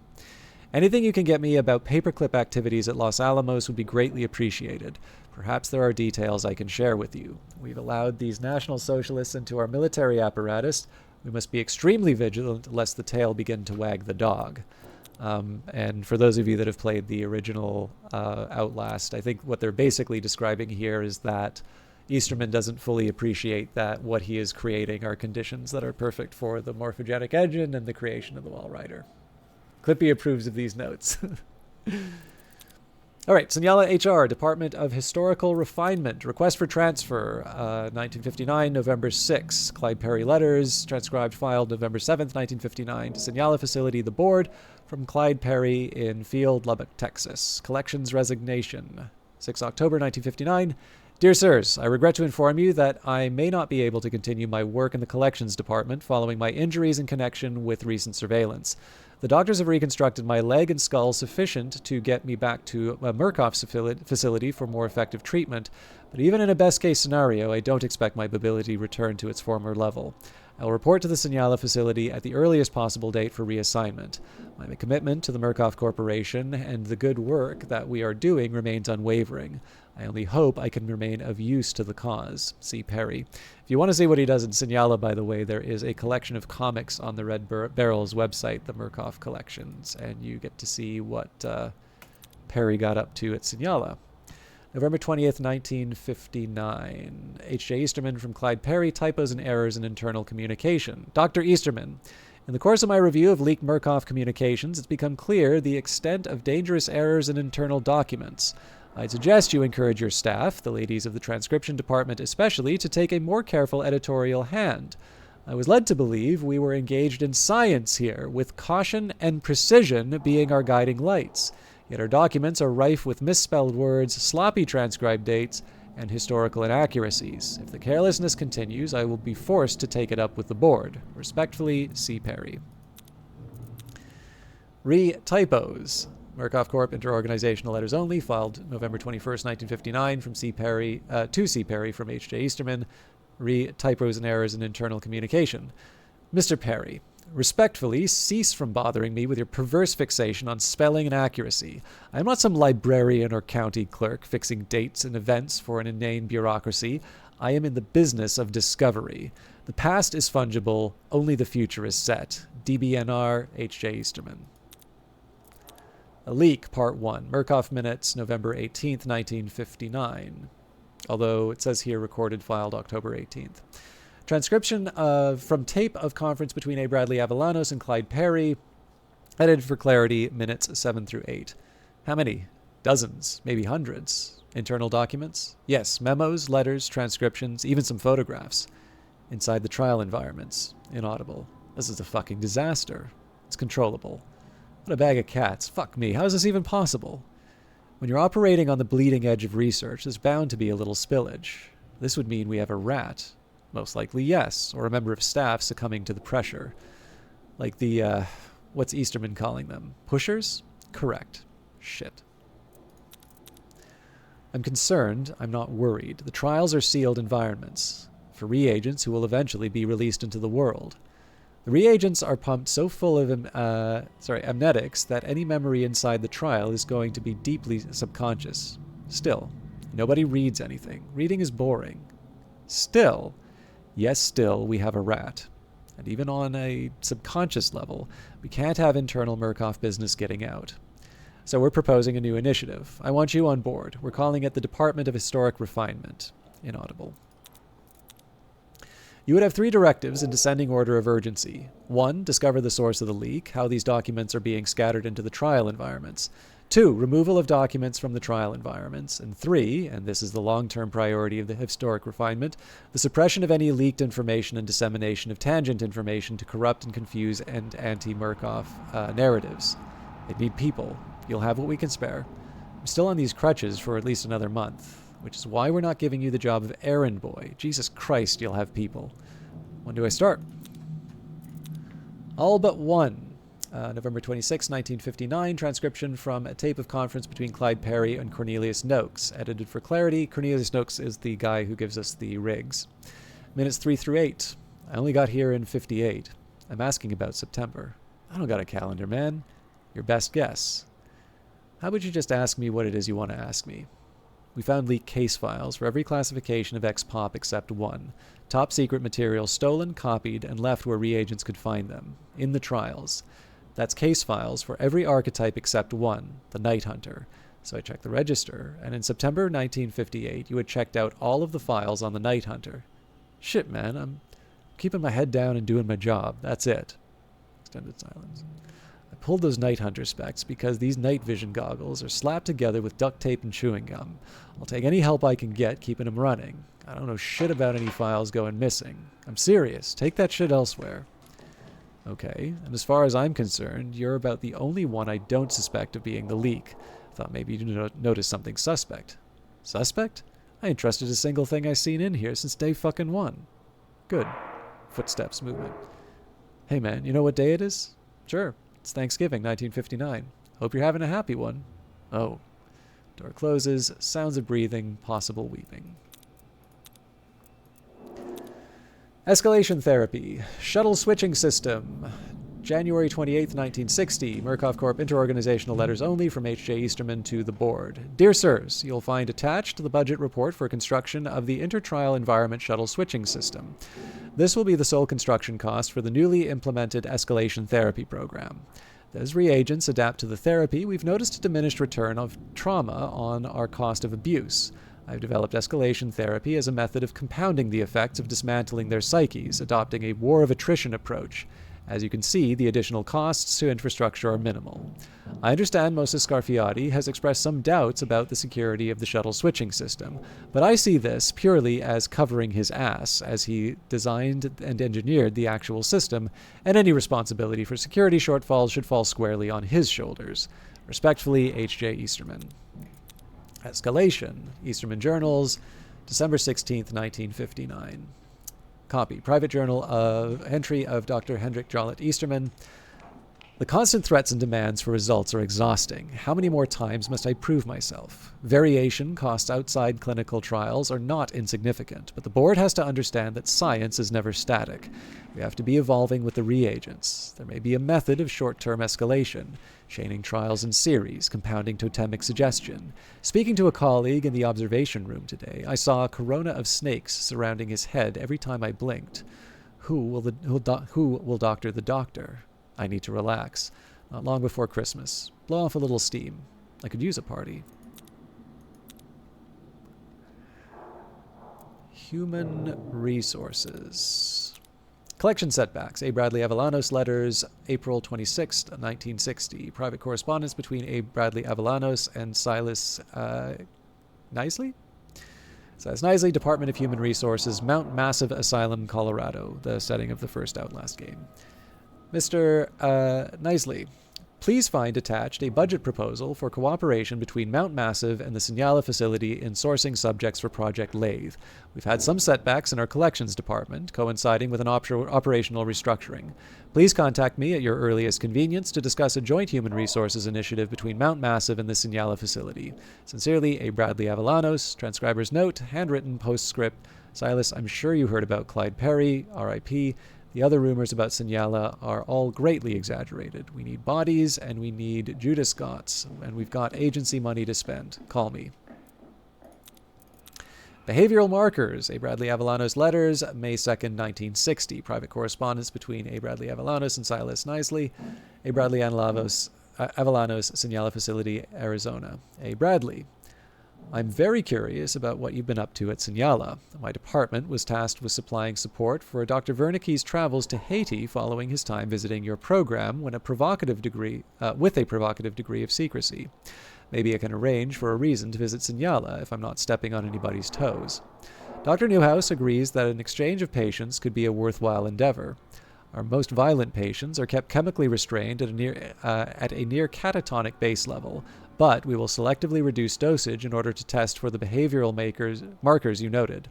Anything you can get me about paperclip activities at Los Alamos would be greatly appreciated. Perhaps there are details I can share with you. We've allowed these National Socialists into our military apparatus. We must be extremely vigilant lest the tail begin to wag the dog. And for those of you that have played the original Outlast, I think what they're basically describing here is that Easterman doesn't fully appreciate that what he is creating are conditions that are perfect for the morphogenic engine and the creation of the Walrider. Clippy approves of these notes. All right, Signala HR, Department of Historical Refinement, request for transfer, 1959, November 6. Clyde Perry letters, transcribed, filed November 7th, 1959, to Signala Facility, the board, from Clyde Perry in Field, Lubbock, Texas. Collections resignation, 6 October 1959. Dear sirs, I regret to inform you that I may not be able to continue my work in the collections department following my injuries in connection with recent surveillance. The doctors have reconstructed my leg and skull sufficient to get me back to a Murkoff facility for more effective treatment, but even in a best-case scenario, I don't expect my ability to return to its former level. I will report to the Signala facility at the earliest possible date for reassignment. My commitment to the Murkoff Corporation and the good work that we are doing remains unwavering. I only hope I can remain of use to the cause. C. Perry. If you want to see what he does in Signala, by the way, there is a collection of comics on the Red Barrel's website, the Murkoff Collections, and you get to see what Perry got up to at Signala. November 20th, 1959. H.J. Easterman from Clyde Perry, typos and errors in internal communication. Dr. Easterman, in the course of my review of leaked Murkoff communications, it's become clear the extent of dangerous errors in internal documents. I'd suggest you encourage your staff, the ladies of the transcription department especially, to take a more careful editorial hand. I was led to believe we were engaged in science here, with caution and precision being our guiding lights. Yet our documents are rife with misspelled words, sloppy transcribed dates, and historical inaccuracies. If the carelessness continues, I will be forced to take it up with the board. Respectfully, C. Perry. Re-typos. Murkoff Corp. Interorganizational letters only, filed November 21st, 1959, from C. Perry, to C. Perry from H.J. Easterman. Re-typos and errors in internal communication. Mr. Perry, respectfully, cease from bothering me with your perverse fixation on spelling and accuracy. I am not some librarian or county clerk fixing dates and events for an inane bureaucracy. I am in the business of discovery. The past is fungible, only the future is set. DBNR, H.J. Easterman. A Leak, Part 1. Murkoff Minutes, November 18th, 1959. Although it says here recorded, filed October 18th. Transcription from tape of conference between A. Bradley Avallanos and Clyde Perry. Edited for clarity, minutes 7 through 8. How many? Dozens, maybe hundreds. Internal documents? Yes, memos, letters, transcriptions, even some photographs. Inside the trial environments. Inaudible. This is a fucking disaster. It's controllable. What a bag of cats. Fuck me. How is this even possible? When you're operating on the bleeding edge of research, there's bound to be a little spillage. This would mean we have a rat. Most likely, yes, or a member of staff succumbing to the pressure. Like the, what's Easterman calling them? Pushers? Correct. Shit. I'm concerned. I'm not worried. The trials are sealed environments for reagents who will eventually be released into the world. The reagents are pumped so full of amnetics that any memory inside the trial is going to be deeply subconscious. Still, nobody reads anything. Reading is boring. Still, we have a rat. And even on a subconscious level, we can't have internal Murkoff business getting out. So we're proposing a new initiative. I want you on board. We're calling it the Department of Historic Refinement. Inaudible. You would have 3 directives in descending order of urgency. 1. Discover the source of the leak, how these documents are being scattered into the trial environments. 2. Removal of documents from the trial environments. And 3, and this is the long-term priority of the historic refinement, the suppression of any leaked information and dissemination of tangent information to corrupt and confuse and anti-Murkoff narratives. They need people. You'll have what we can spare. I'm still on these crutches for at least another month, which is why we're not giving you the job of errand boy. Jesus Christ, you'll have people. When do I start? All but one. November 26, 1959, transcription from a tape of conference between Clyde Perry and Cornelius Noakes. Edited for clarity, Cornelius Noakes is the guy who gives us the rigs. Minutes 3 through 8. I only got here in 58. I'm asking about September. I don't got a calendar, man. Your best guess. How about you just ask me what it is you want to ask me? We found leaked case files for every classification of X-Pop except one. Top secret material stolen, copied, and left where reagents could find them. In the trials. That's case files for every archetype except one, the Night Hunter. So I checked the register, and in September 1958, you had checked out all of the files on the Night Hunter. Shit, man, I'm keeping my head down and doing my job. That's it. Extended silence. I pulled those Night Hunter specs because these night vision goggles are slapped together with duct tape and chewing gum. I'll take any help I can get keeping them running. I don't know shit about any files going missing. I'm serious. Take that shit elsewhere. Okay, and as far as I'm concerned, you're about the only one I don't suspect of being the leak. Thought maybe you'd notice something suspect. Suspect? I ain't trusted a single thing I've seen in here since day fucking 1. Good. Footsteps movement. Hey man, you know what day it is? Sure. It's Thanksgiving, 1959. Hope you're having a happy one. Oh. Door closes. Sounds of breathing. Possible weeping. Escalation therapy. Shuttle switching system. January 28th, 1960. Murkoff Corp. Interorganizational letters only from H.J. Easterman to the board. Dear Sirs, you'll find attached the budget report for construction of the Intertrial Environment Shuttle switching system. This will be the sole construction cost for the newly implemented escalation therapy program. As reagents adapt to the therapy, we've noticed a diminished return of trauma on our cost of abuse. I've developed escalation therapy as a method of compounding the effects of dismantling their psyches, adopting a war of attrition approach. As you can see, the additional costs to infrastructure are minimal. I understand Moses Scarfiati has expressed some doubts about the security of the shuttle switching system, but I see this purely as covering his ass, as he designed and engineered the actual system, and any responsibility for security shortfalls should fall squarely on his shoulders. Respectfully, H.J. Easterman. Escalation. Easterman Journals, December 16th, 1959. Copy. Private Journal of Entry of Dr. Hendrik Jollett Easterman. The constant threats and demands for results are exhausting. How many more times must I prove myself? Variation costs outside clinical trials are not insignificant, but the board has to understand that science is never static. We have to be evolving with the reagents. There may be a method of short-term escalation, chaining trials in series, compounding totemic suggestion. Speaking to a colleague in the observation room today, I saw a corona of snakes surrounding his head every time I blinked. Who will doctor the doctor? I need to relax. Not long before Christmas. Blow off a little steam. I could use a party. Human resources. Collection setbacks. A. Bradley Avalanos letters, April 26, 1960. Private correspondence between A. Bradley Avalanos and Silas Knisley? Silas Knisley, Department of Human Resources, Mount Massive Asylum, Colorado, the setting of the first Outlast game. Mr. Knisley, please find attached a budget proposal for cooperation between Mount Massive and the Signala facility in sourcing subjects for Project Lathe. We've had some setbacks in our collections department, coinciding with an operational restructuring. Please contact me at your earliest convenience to discuss a joint human resources initiative between Mount Massive and the Signala facility. Sincerely, A. Bradley Avalanos. Transcriber's note, handwritten postscript. Silas, I'm sure you heard about Clyde Perry, R.I.P., The other rumors about Signala are all greatly exaggerated. We need bodies, and we need Judas Scots, and we've got agency money to spend. Call me. Behavioral markers. A. Bradley Avalanos letters, May 2nd, 1960. Private correspondence between A. Bradley Avalanos and Silas Knisley. A. Bradley Avalanos, Signala Facility, Arizona. A. Bradley. I'm very curious about what you've been up to at Signala. My department was tasked with supplying support for Dr. Wernicke's travels to Haiti following his time visiting your program with a provocative degree of secrecy. Maybe I can arrange for a reason to visit Signala if I'm not stepping on anybody's toes. Dr. Newhouse agrees that an exchange of patients could be a worthwhile endeavor. Our most violent patients are kept chemically restrained at a near catatonic base level, but we will selectively reduce dosage in order to test for the behavioral markers you noted.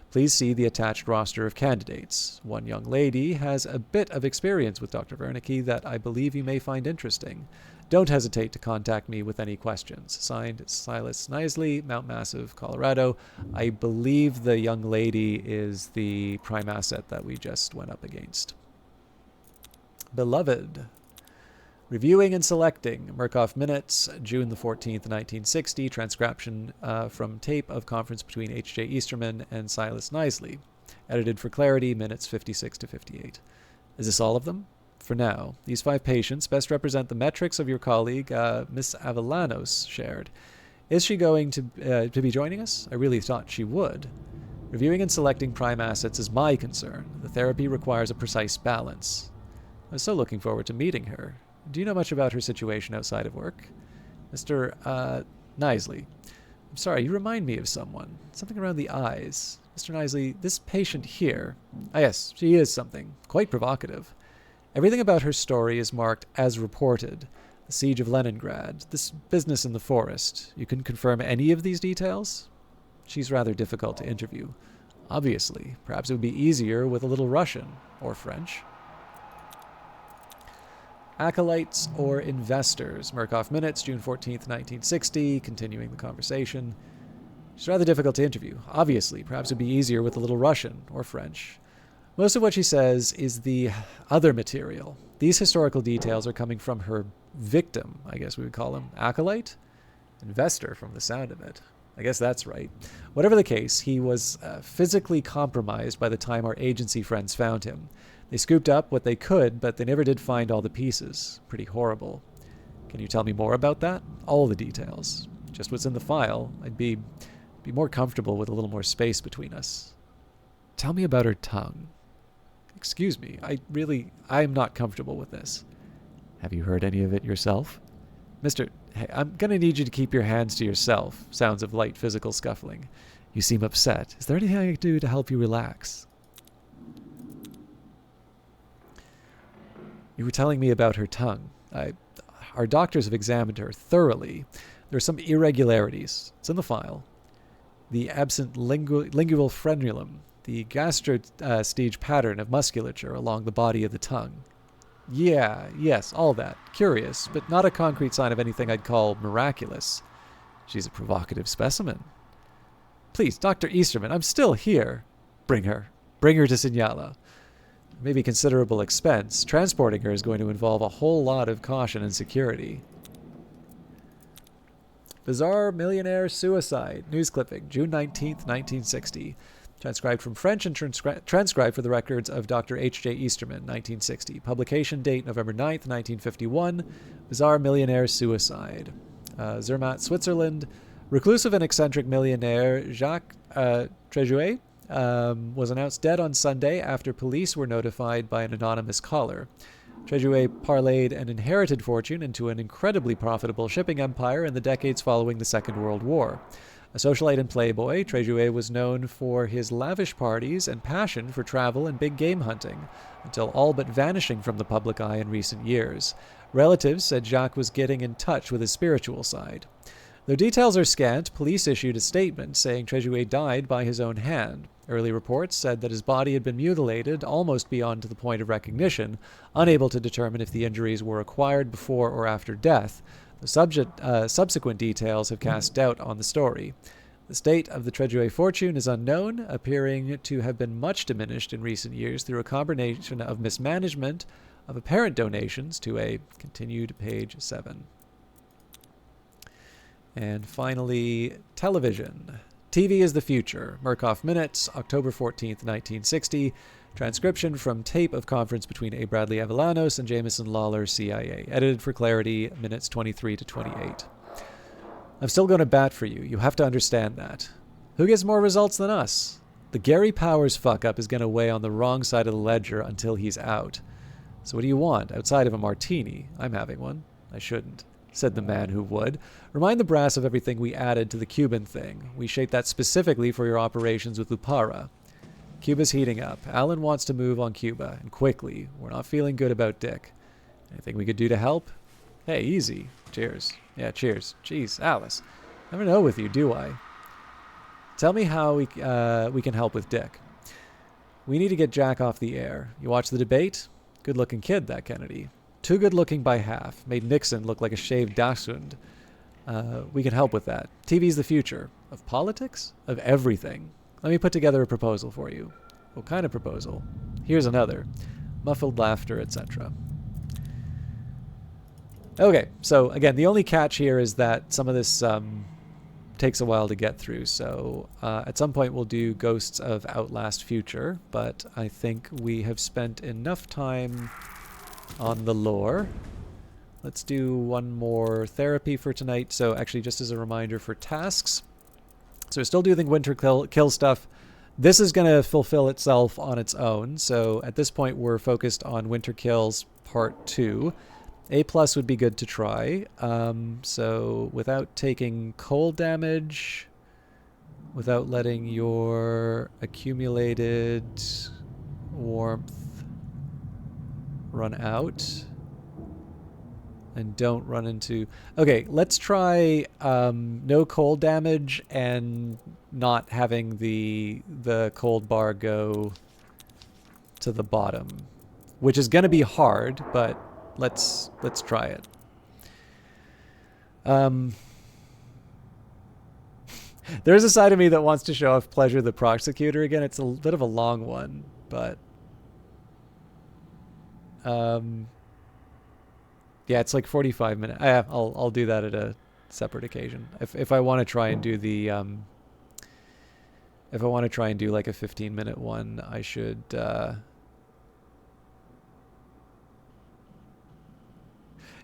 Please see the attached roster of candidates. One young lady has a bit of experience with Dr. Wernicke that I believe you may find interesting. Don't hesitate to contact me with any questions. Signed, Silas Knisley, Mount Massive, Colorado. I believe the young lady is the prime asset that we just went up against. Beloved. Reviewing and selecting Murkoff Minutes, June the 14th, 1960, transcription from tape of conference between H.J. Easterman and Silas Knisley. Edited for clarity, minutes 56 to 58. Is this all of them? For now, these 5 patients best represent the metrics of your colleague, Miss Avellanos, shared. Is she going to be joining us? I really thought she would. Reviewing and selecting prime assets is my concern. The therapy requires a precise balance. I was so looking forward to meeting her. Do you know much about her situation outside of work? Mr. Knisley. I'm sorry, you remind me of someone. Something around the eyes. Mr. Knisley, this patient here. Ah, yes, she is something. Quite provocative. Everything about her story is marked as reported. The siege of Leningrad, this business in the forest. You can confirm any of these details? She's rather difficult to interview. Obviously. Perhaps it would be easier with a little Russian. Or French. Acolytes or investors? Murkoff Minutes, June 14th, 1960. Continuing the conversation. She's rather difficult to interview. Obviously, perhaps it would be easier with a little Russian or French. Most of what she says is the other material. These historical details are coming from her victim, I guess we would call him. Acolyte? Investor, from the sound of it. I guess that's right. Whatever the case, he was physically compromised by the time our agency friends found him. They scooped up what they could, but they never did find all the pieces. Pretty horrible. Can you tell me more about that? All the details. Just what's in the file. I'd be more comfortable with a little more space between us. Tell me about her tongue. Excuse me, I'm not comfortable with this. Have you heard any of it yourself? Hey, I'm gonna need you to keep your hands to yourself. Sounds of light physical scuffling. You seem upset. Is there anything I can do to help you relax? You were telling me about her tongue. Our doctors have examined her thoroughly. There are some irregularities. It's in the file. The absent lingual frenulum, the gastrostige pattern of musculature along the body of the tongue. Yes, all that. Curious, but not a concrete sign of anything I'd call miraculous. She's a provocative specimen. Please, Dr. Easterman, I'm still here. Bring her. Bring her to Signala. Maybe considerable expense. Transporting her is going to involve a whole lot of caution and security. Bizarre millionaire suicide. News clipping, June 19th, 1960. Transcribed from French and transcribed for the records of Dr. H.J. Easterman, 1960. Publication date, November 9th, 1951. Bizarre millionaire suicide. Zermatt, Switzerland. Reclusive and eccentric millionaire Jacques Tréjouet was announced dead on Sunday after police were notified by an anonymous caller. Tréjouet parlayed an inherited fortune into an incredibly profitable shipping empire in the decades following the Second World War. A socialite and playboy, Tréjouet was known for his lavish parties and passion for travel and big game hunting, until all but vanishing from the public eye in recent years. Relatives said Jacques was getting in touch with his spiritual side. Though details are scant, police issued a statement saying Tréjouet died by his own hand. Early reports said that his body had been mutilated almost beyond to the point of recognition, unable to determine if the injuries were acquired before or after death. The subsequent details have cast doubt on the story. The state of the Tréjouet fortune is unknown, appearing to have been much diminished in recent years through a combination of mismanagement of apparent donations to a continued page 7. And finally, television. TV is the future. Murkoff Minutes, October 14th, 1960. Transcription from tape of conference between A. Bradley Avellanos and Jameson Lawler, CIA. Edited for clarity, minutes 23 to 28. I'm still going to bat for you. You have to understand that. Who gets more results than us? The Gary Powers fuck-up is going to weigh on the wrong side of the ledger until he's out. So what do you want? Outside of a martini? I'm having one. I shouldn't, said the man who would. Remind the brass of everything we added to the Cuban thing. We shaped that specifically for your operations with Lupara. Cuba's heating up. Alan wants to move on Cuba, and quickly. We're not feeling good about Dick. Anything we could do to help? Hey, easy. Cheers. Yeah, cheers. Jeez, Alice. Never know with you, do I? Tell me how we can help with Dick. We need to get Jack off the air. You watch the debate? Good-looking kid, that Kennedy. Too good-looking by half. Made Nixon look like a shaved dachshund. We can help with that. TV's the future. Of politics? Of everything. Let me put together a proposal for you. What kind of proposal? Here's another. Muffled laughter, etc. Okay, so again, the only catch here is that some of this takes a while to get through. So at some point we'll do Ghosts of Outlast Future, but I think we have spent enough time on the lore. Let's do one more therapy for tonight. So actually, just as a reminder for tasks, so we're still doing winter kill stuff. This is going to fulfill itself on its own. So at this point, we're focused on winter kills part 2. A+ would be good to try. So without taking cold damage, without letting your accumulated warmth run out, and don't run into... Okay, let's try no cold damage and not having the cold bar go to the bottom, which is going to be hard, but let's try it. There's a side of me that wants to show off Pleasure the Prosecutor again. It's a bit of a long one, but yeah, it's like 45 minutes. I'll do that at a separate occasion. If I want to try and do the if I want to try and do like a 15-minute one, I should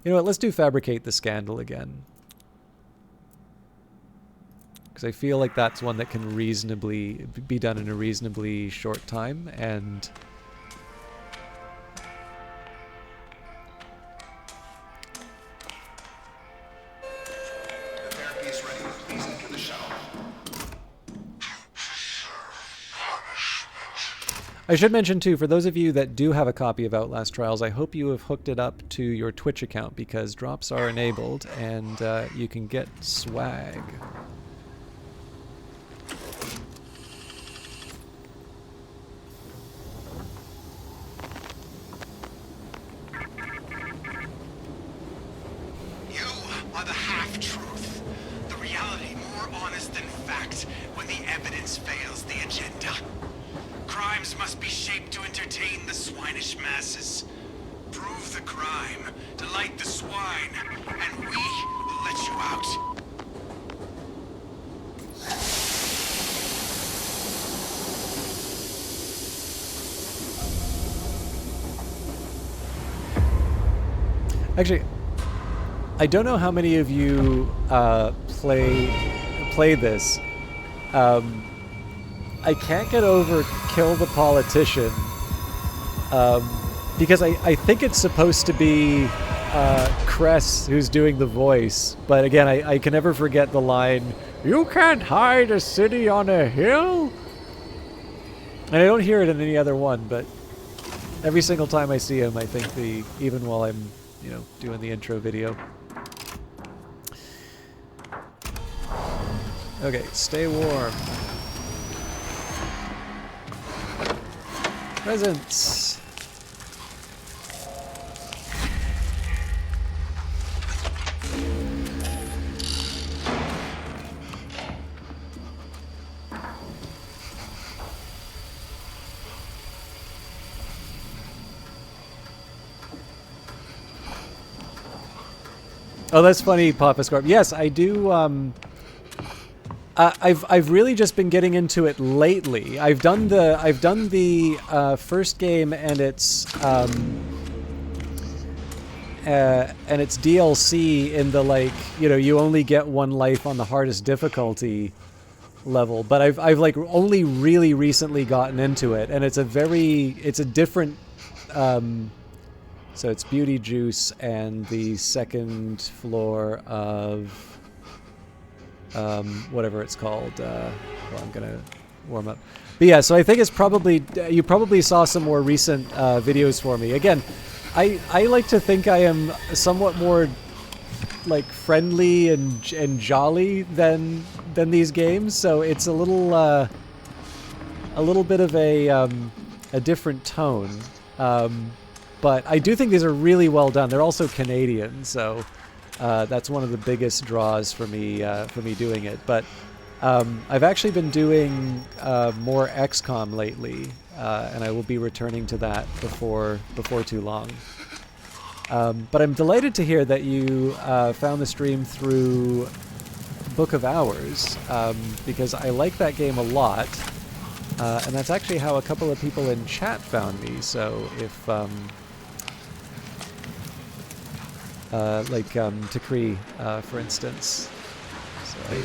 you know what, let's do Fabricate the Scandal again. Because I feel like that's one that can reasonably be done in a reasonably short time, and The therapy is ready. Please enter the shuttle. I should mention too, for those of you that do have a copy of Outlast Trials, I hope you have hooked it up to your Twitch account, because drops are enabled and you can get swag. You are the half-truth. The reality more honest than fact when the evidence fails the agenda. Crimes must be shaped to entertain the swinish masses. Prove the crime, delight the swine, and we will let you out. Actually, I don't know how many of you play this. I can't get over Kill the Politician because I think it's supposed to be Cress who's doing the voice, but again, I can never forget the line, "You can't hide a city on a hill," and I don't hear it in any other one, but every single time I see him, I think even while I'm doing the intro video. Okay, stay warm. Presents. Oh, that's funny, Papa Scorp. Yes, I do. I've really just been getting into it lately. I've done the first game, and and it's DLC in the, like, you know, you only get one life on the hardest difficulty level. But I've like only really recently gotten into it, and it's a different. So it's Beauty Juice and the second floor of whatever it's called. Well, I'm gonna warm up. But yeah, so I think it's probably you probably saw some more recent videos for me. Again, I like to think I am somewhat more like friendly and jolly than these games, so it's a little bit of a different tone. But I do think these are really well done. They're also Canadian, so that's one of the biggest draws for me doing it. But I've actually been doing more XCOM lately, and I will be returning to that before too long. But I'm delighted to hear that you found the stream through Book of Hours, because I like that game a lot, and that's actually how a couple of people in chat found me. So if Takri, for instance. So I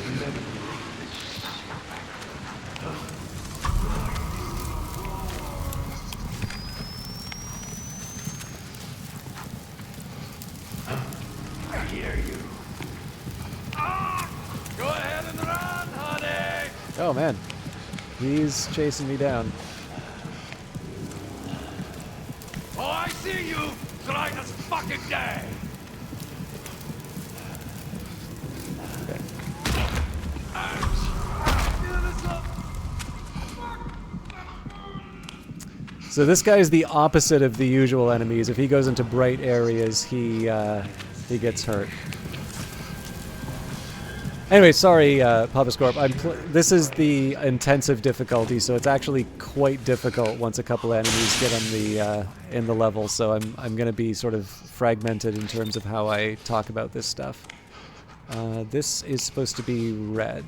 hear you. Go ahead and run, honey! oh man, he's chasing me down. Oh, I see you! Try this fucking day! Okay. So this guy is the opposite of the usual enemies. If he goes into bright areas, he gets hurt. Anyway, sorry, Papa Scorp. This is the intensive difficulty, so it's actually quite difficult once a couple enemies get on in the level. So I'm going to be sort of fragmented in terms of how I talk about this stuff. This is supposed to be red.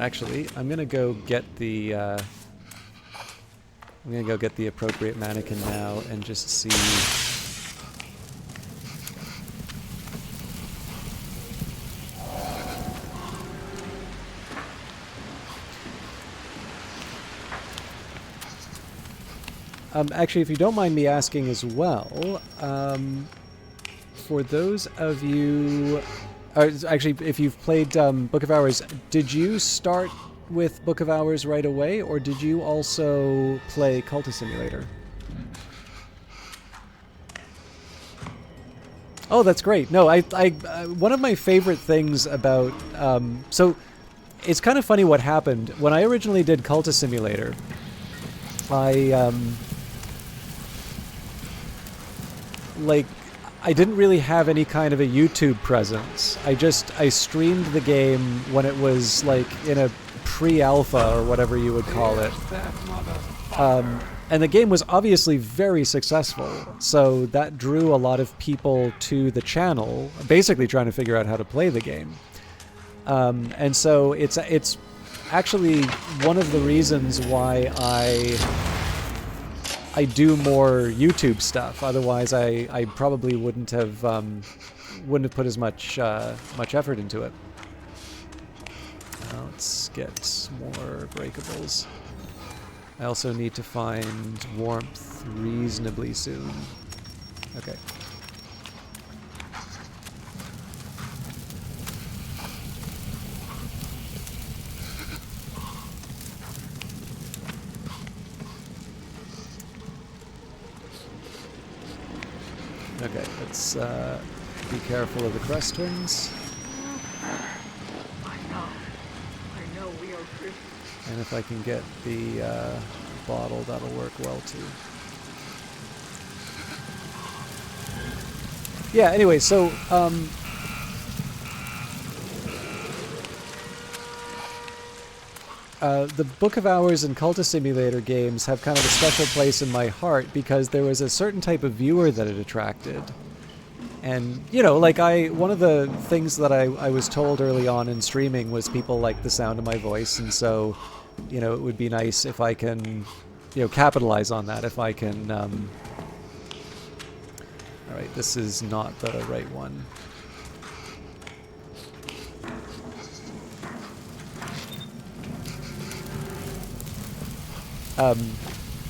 Actually, I'm gonna go get the appropriate mannequin now and just see. Actually, if you don't mind me asking as well, for those of you. Actually, if you've played Book of Hours, did you start with Book of Hours right away, or did you also play Cultist Simulator? Oh, that's great. No, one of my favorite things about... so, it's kind of funny what happened. When I originally did Cultist Simulator, I didn't really have any kind of a YouTube presence. I streamed the game when it was like in a pre-alpha or whatever you would call it. And the game was obviously very successful, so that drew a lot of people to the channel, basically trying to figure out how to play the game. And so it's actually one of the reasons why I do more YouTube stuff. Otherwise, I probably wouldn't have put as much effort into it. Let's get more breakables. I also need to find warmth reasonably soon. Okay. Okay, let's be careful of the crest twins. I know we are Christians. And if I can get the bottle, that'll work well too. Yeah, anyway, so the Book of Hours and Cultist Simulator games have kind of a special place in my heart because there was a certain type of viewer that it attracted. And, you know, like one of the things that I was told early on in streaming was people liked the sound of my voice, and so you know, it would be nice if I can, you know, capitalize on that. If I can, all right, this is not the right one.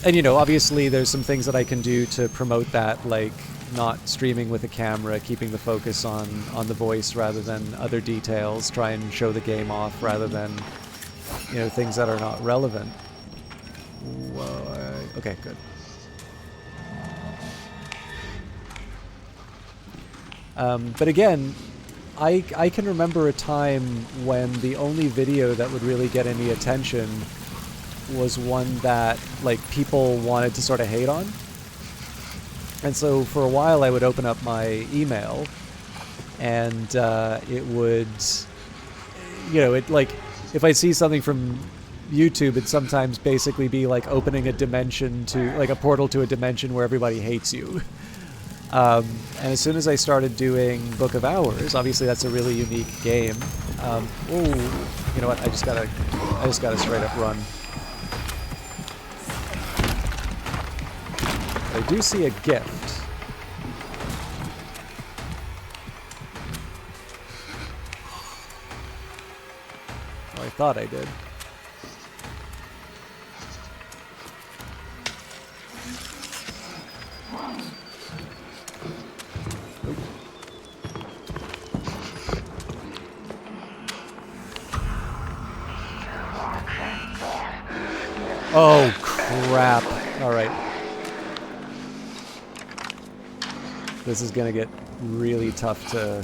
And you know, obviously there's some things that I can do to promote that, like not streaming with a camera, keeping the focus on the voice rather than other details, try and show the game off rather than, you know, things that are not relevant. Whoa, okay, good. But again, I can remember a time when the only video that would really get any attention was one that, like, people wanted to sort of hate on. And so for a while I would open up my email and it would, you know, it, like, if I see something from YouTube, it'd sometimes basically be like opening a dimension to, like, a portal to a dimension where everybody hates you. And as soon as I started doing Book of Hours, obviously that's a really unique game. Oh, you know what? I just gotta straight up run. I do see a gift. Oh, I thought I did. Oh, crap. All right. This is going to get really tough to...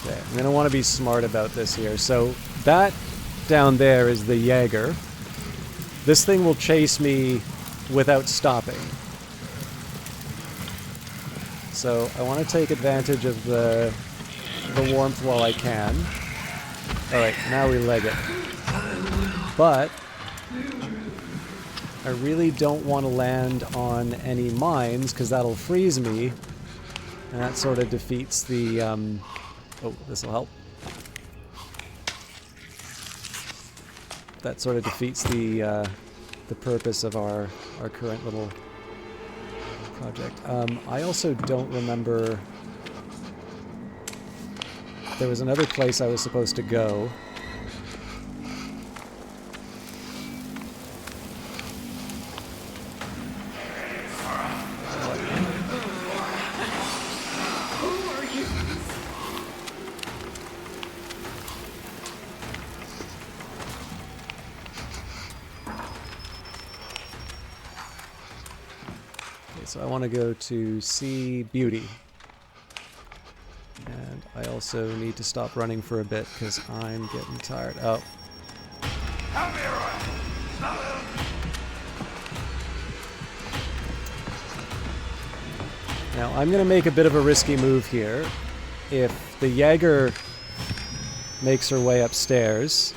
Okay, I'm going to want to be smart about this here. So that down there is the Jaeger. This thing will chase me without stopping. So I want to take advantage of the warmth while I can. Alright, now we leg it. But I really don't want to land on any mines because that'll freeze me. And that sort of defeats the... oh, this'll help. That sort of defeats the purpose of our current little project. I also don't remember... There was another place I was supposed to go. So I want to go to see Beauty. And I also need to stop running for a bit because I'm getting tired. Oh. Now I'm going to make a bit of a risky move here. If the Jaeger makes her way upstairs,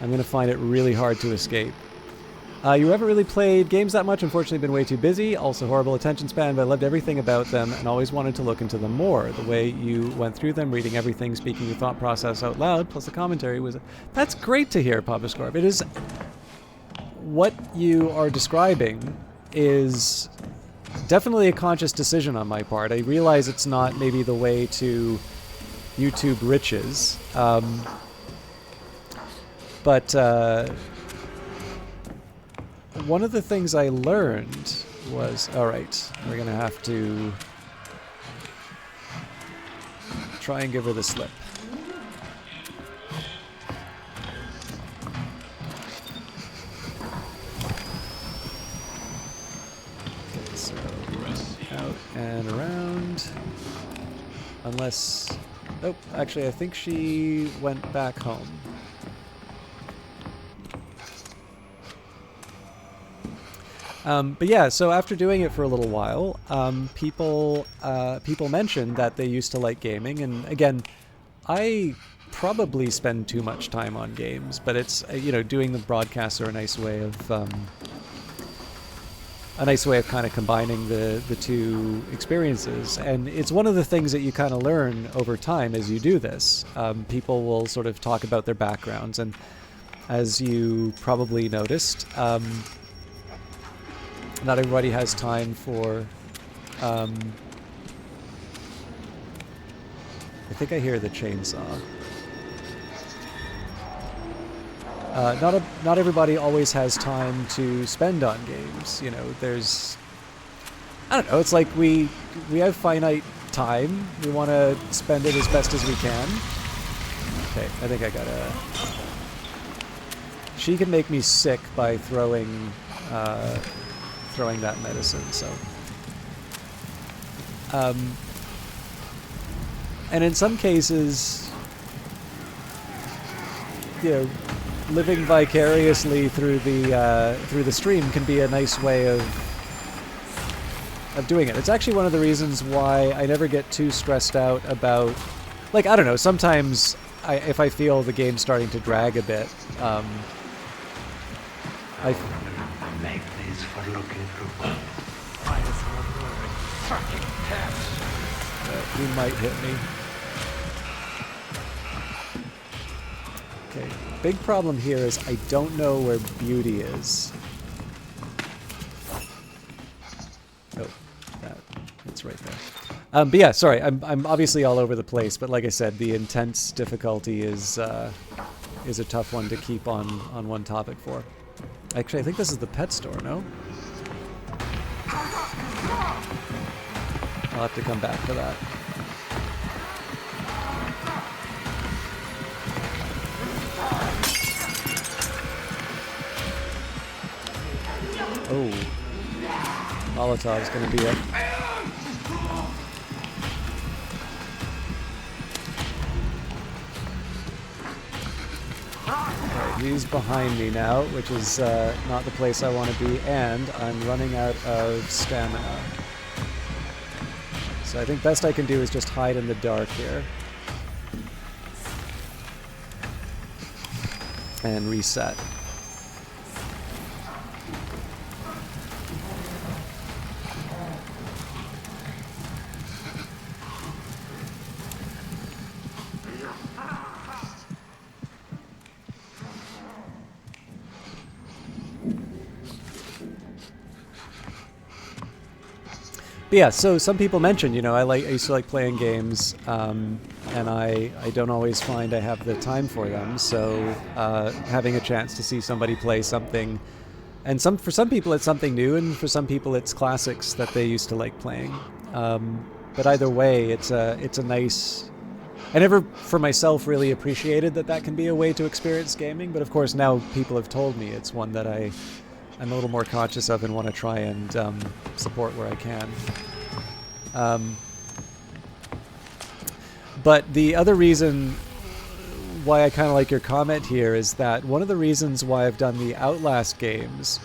I'm going to find it really hard to escape. You haven't really played games that much, unfortunately been way too busy, also horrible attention span, but I loved everything about them and always wanted to look into them more. The way you went through them, reading everything, speaking your thought process out loud, plus the commentary was... That's great to hear, Papa Scorp. It is... What you are describing is definitely a conscious decision on my part. I realize it's not maybe the way to YouTube riches, but... one of the things I learned was, alright, we're gonna have to try and give her the slip. Okay, so out and around. Unless... Oh, actually I think she went back home. But yeah, so after doing it for a little while, people mentioned that they used to like gaming, and again, I probably spend too much time on games, but it's doing the broadcasts are a nice way of kind of combining the two experiences, and it's one of the things that you kind of learn over time as you do this. People will sort of talk about their backgrounds, and as you probably noticed, not everybody has time for. I think I hear the chainsaw. Not everybody always has time to spend on games. There's, I don't know. It's like we have finite time. We want to spend it as best as we can. Okay, I think I gotta. She can make me sick by throwing that medicine. So, and in some cases, living vicariously through the stream can be a nice way of doing it. It's actually one of the reasons why I never get too stressed out about, like, I don't know, sometimes if I feel the game's starting to drag a bit, I make this for looking through. Fucking cats. he might hit me. Okay, big problem here is I don't know where Beauty is. Oh, that's right there. But yeah, sorry, I'm obviously all over the place, but like I said, the intense difficulty is a tough one to keep on one topic for. Actually, I think this is the pet store, no? I'll have to come back to that. Oh. Molotov's gonna be it. Alright, he's behind me now, which is not the place I want to be, and I'm running out of stamina. So I think best I can do is just hide in the dark here. And reset. But yeah, so some people mentioned, I used to like playing games, and I don't always find I have the time for them. So having a chance to see somebody play something, and for some people it's something new, and for some people it's classics that they used to like playing. But either way, it's a nice. I never, for myself, really appreciated that can be a way to experience gaming. But of course, now people have told me it's one that I'm a little more conscious of and want to try and support where I can. But the other reason why I kind of like your comment here is that one of the reasons why I've done the Outlast games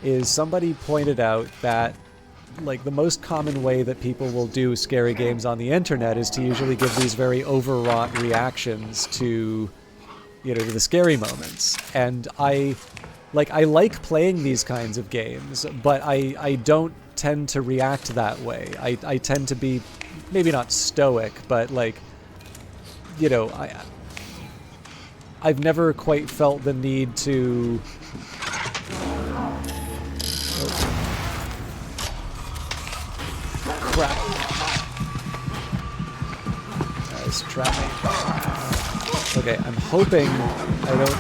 is somebody pointed out that like the most common way that people will do scary games on the internet is to usually give these very overwrought reactions to to the scary moments. And I like playing these kinds of games, but I don't tend to react that way. I tend to be maybe not stoic, but I've never quite felt the need to crap. Nice trap me. Okay, I'm hoping I don't.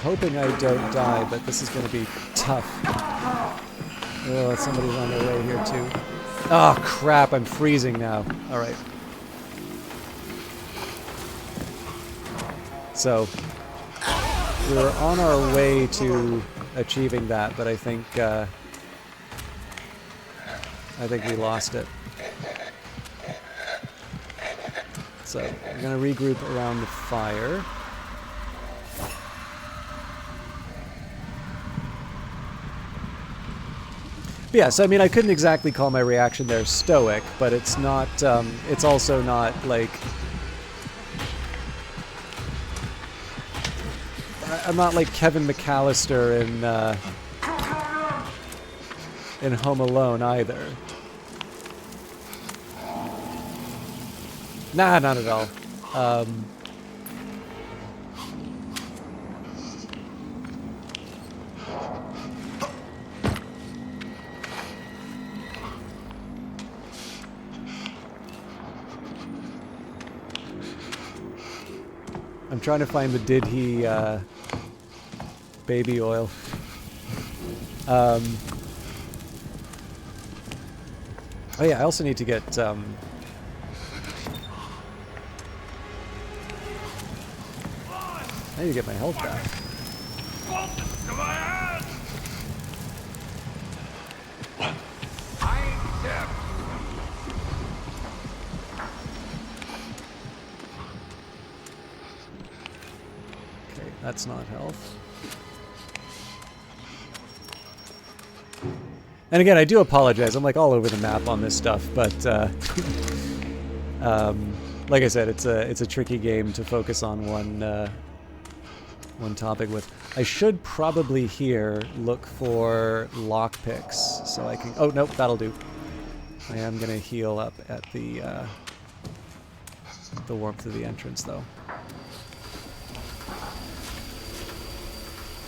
Hoping I don't die, but this is going to be tough. Oh, somebody's on their way here too. Oh crap, I'm freezing now. Alright. So, we're on our way to achieving that, but I think we lost it. So we're gonna regroup around the fire. But yeah, so I mean, I couldn't exactly call my reaction there stoic, but it's not. It's also not like I'm not like Kevin McAllister in Home Alone either. Nah, not at all. I'm trying to find the did he baby oil. Oh yeah, I also need to get I need to get my health back. To my hand! I accept. Okay, that's not health. And again, I do apologize. I'm like all over the map on this stuff, but like I said, it's a tricky game to focus on one topic with. I should probably here look for lockpicks so I can. Oh nope, that'll do. I am gonna heal up at the warmth of the entrance though.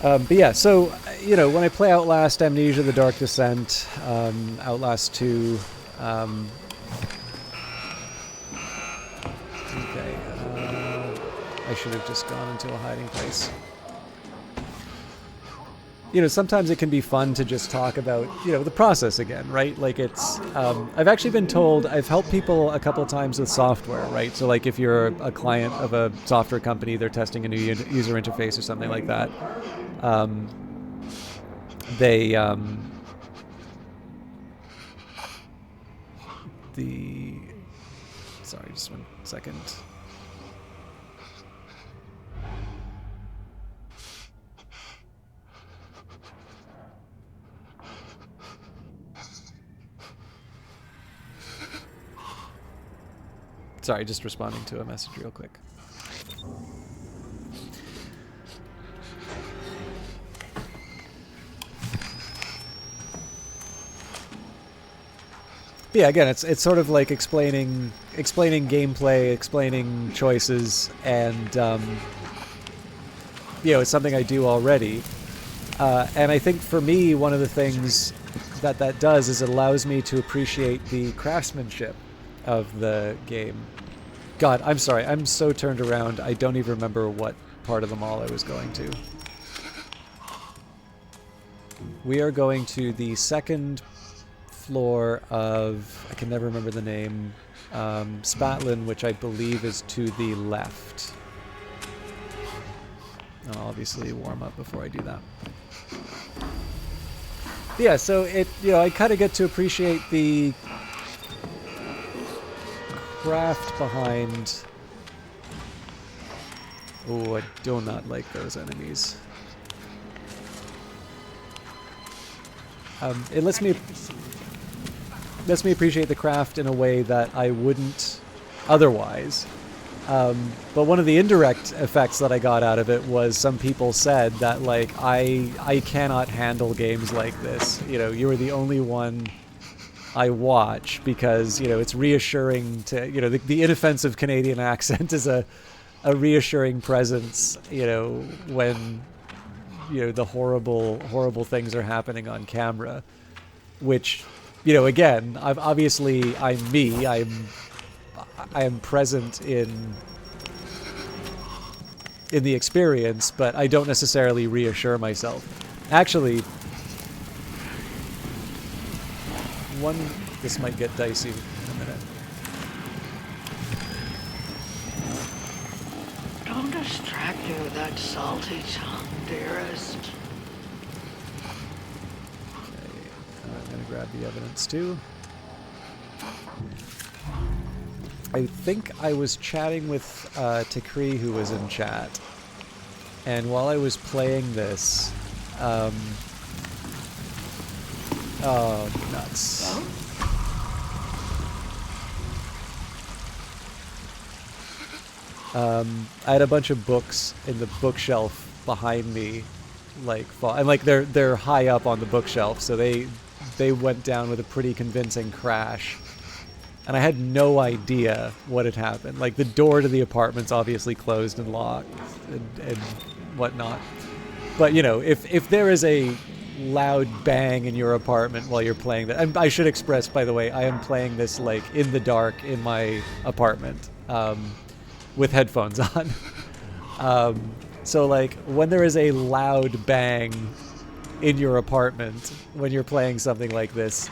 But yeah, so, you know, when I play Outlast, Amnesia, The Dark Descent, Outlast 2, okay, I should have just gone into a hiding place. You know, sometimes it can be fun to just talk about, you know, the process again, right? Like it's, I've actually been told, I've helped people a couple of times with software, right? So like if you're a client of a software company, they're testing a new user interface or something like that. Sorry, just 1 second. Sorry, just responding to a message real quick. But yeah, again, it's sort of like explaining gameplay, explaining choices, and you know, it's something I do already. And I think for me, one of the things that does is it allows me to appreciate the craftsmanship of the game. God, I'm sorry, I'm so turned around, I don't even remember what part of the mall I was going to. We are going to the second floor of, I can never remember the name, Spatlin, which I believe is to the left. I'll obviously warm up before I do that. But yeah, so it, you know, I kind of get to appreciate the craft behind. Oh, I do not like those enemies. It lets me appreciate the craft in a way that I wouldn't otherwise. But one of the indirect effects that I got out of it was some people said that, like, I cannot handle games like this. You know, you are the only one I watch because, you know, it's reassuring to, you know, the inoffensive Canadian accent is a reassuring presence, you know, when, you know, the horrible things are happening on camera, which, you know, again, I'm me. I am present in the experience, but I don't necessarily reassure myself. Actually, this might get dicey in a minute. Don't distract me with that salty tongue, dearest. Okay, I'm gonna grab the evidence too. I think I was chatting with Takri, who was in chat, and while I was playing this, oh nuts! I had a bunch of books in the bookshelf behind me, like and like they're high up on the bookshelf, so they went down with a pretty convincing crash. And I had no idea what had happened. Like, the door to the apartment's obviously closed and locked and whatnot. But, you know, if there is a loud bang in your apartment while you're playing that... And I should express, by the way, I am playing this, like, in the dark in my apartment with headphones on. So, like, when there is a loud bang in your apartment when you're playing something like this...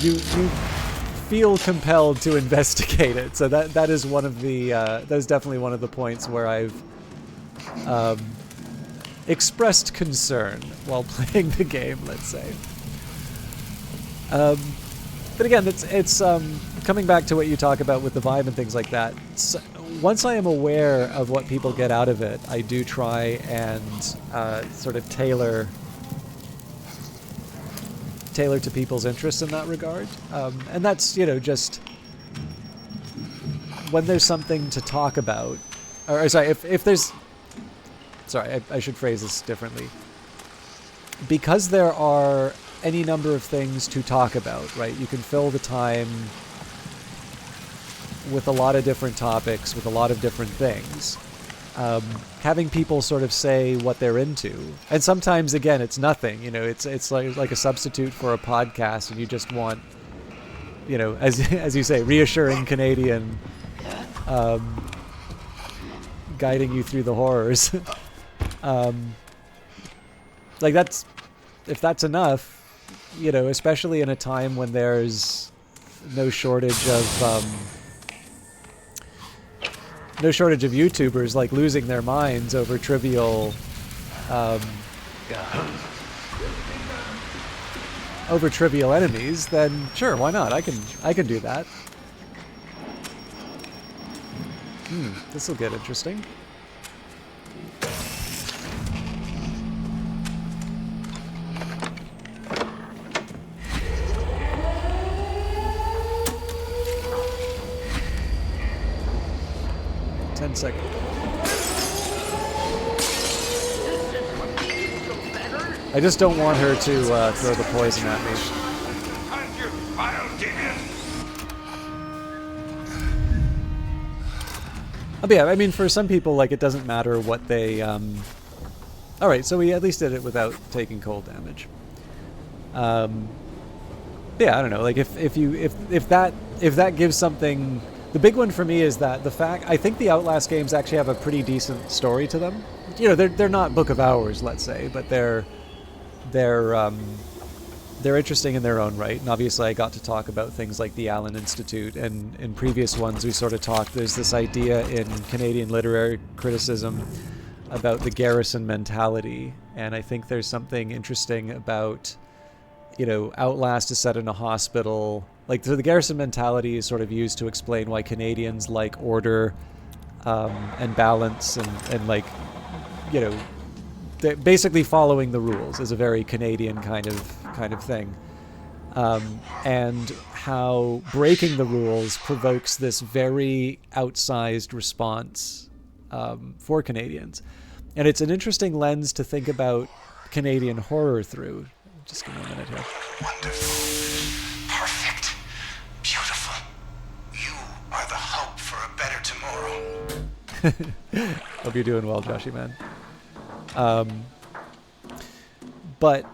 You feel compelled to investigate it. So that is one of the that is definitely one of the points where I've expressed concern while playing the game. Let's say. But again, it's coming back to what you talk about with the vibe and things like that. So once I am aware of what people get out of it, I do try and sort of tailor to people's interests in that regard. And that's, you know, just when there's something to talk about, or sorry, if there's, sorry, I should phrase this differently. Because there are any number of things to talk about, right? You can fill the time with a lot of different topics, with a lot of different things. Having people sort of say what they're into, and sometimes again it's nothing, you know, it's like a substitute for a podcast, and you just want, you know, as you say, reassuring Canadian, guiding you through the horrors. Like if that's enough, you know, especially in a time when there's no shortage of YouTubers like losing their minds over trivial enemies, then sure, why not? I can do that. This will get interesting. Second. I just don't want her to throw the poison at me. But yeah, I mean, for some people, like, it doesn't matter what they... Alright, so we at least did it without taking cold damage. Yeah, I don't know, like, if that gives something... The big one for me is that the fact... I think the Outlast games actually have a pretty decent story to them. You know, they're not Book of Hours, let's say, but they're interesting in their own right. And obviously I got to talk about things like the Allen Institute, and in previous ones we sort of talked... There's this idea in Canadian literary criticism about the garrison mentality, and I think there's something interesting about, you know, Outlast is set in a hospital... Like, so the garrison mentality is sort of used to explain why Canadians like order and balance and like, you know, basically following the rules is a very Canadian kind of thing. And how breaking the rules provokes this very outsized response for Canadians. And it's an interesting lens to think about Canadian horror through. Just give me a minute here. Wonderful. Perfect. Beautiful. You are the hope for a better tomorrow. Hope you're doing well, Joshy, man. But,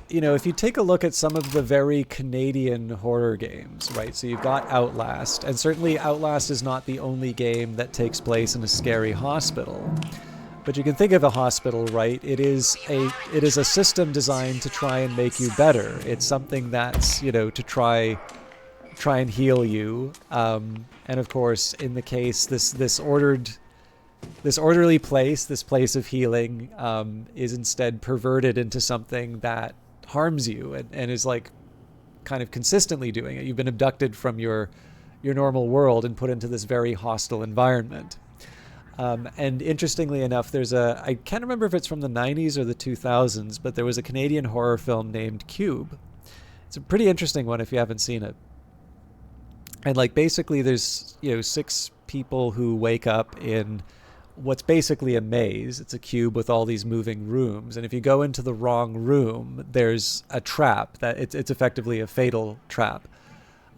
you know, if you take a look at some of the very Canadian horror games, right? So you've got Outlast, and certainly Outlast is not the only game that takes place in a scary hospital. But you can think of a hospital, right? It is a system designed to try and make you better. It's something that's, you know, to try and heal you. And of course, in the case, this orderly place, this place of healing, is instead perverted into something that harms you and is like kind of consistently doing it. You've been abducted from your normal world and put into this very hostile environment. And interestingly enough, I can't remember if it's from the 90s or the 2000s, but there was a Canadian horror film named Cube. It's a pretty interesting one if you haven't seen it. And like basically there's, 6 people who wake up in what's basically a maze. It's a cube with all these moving rooms. And if you go into the wrong room, there's a trap that it's effectively a fatal trap.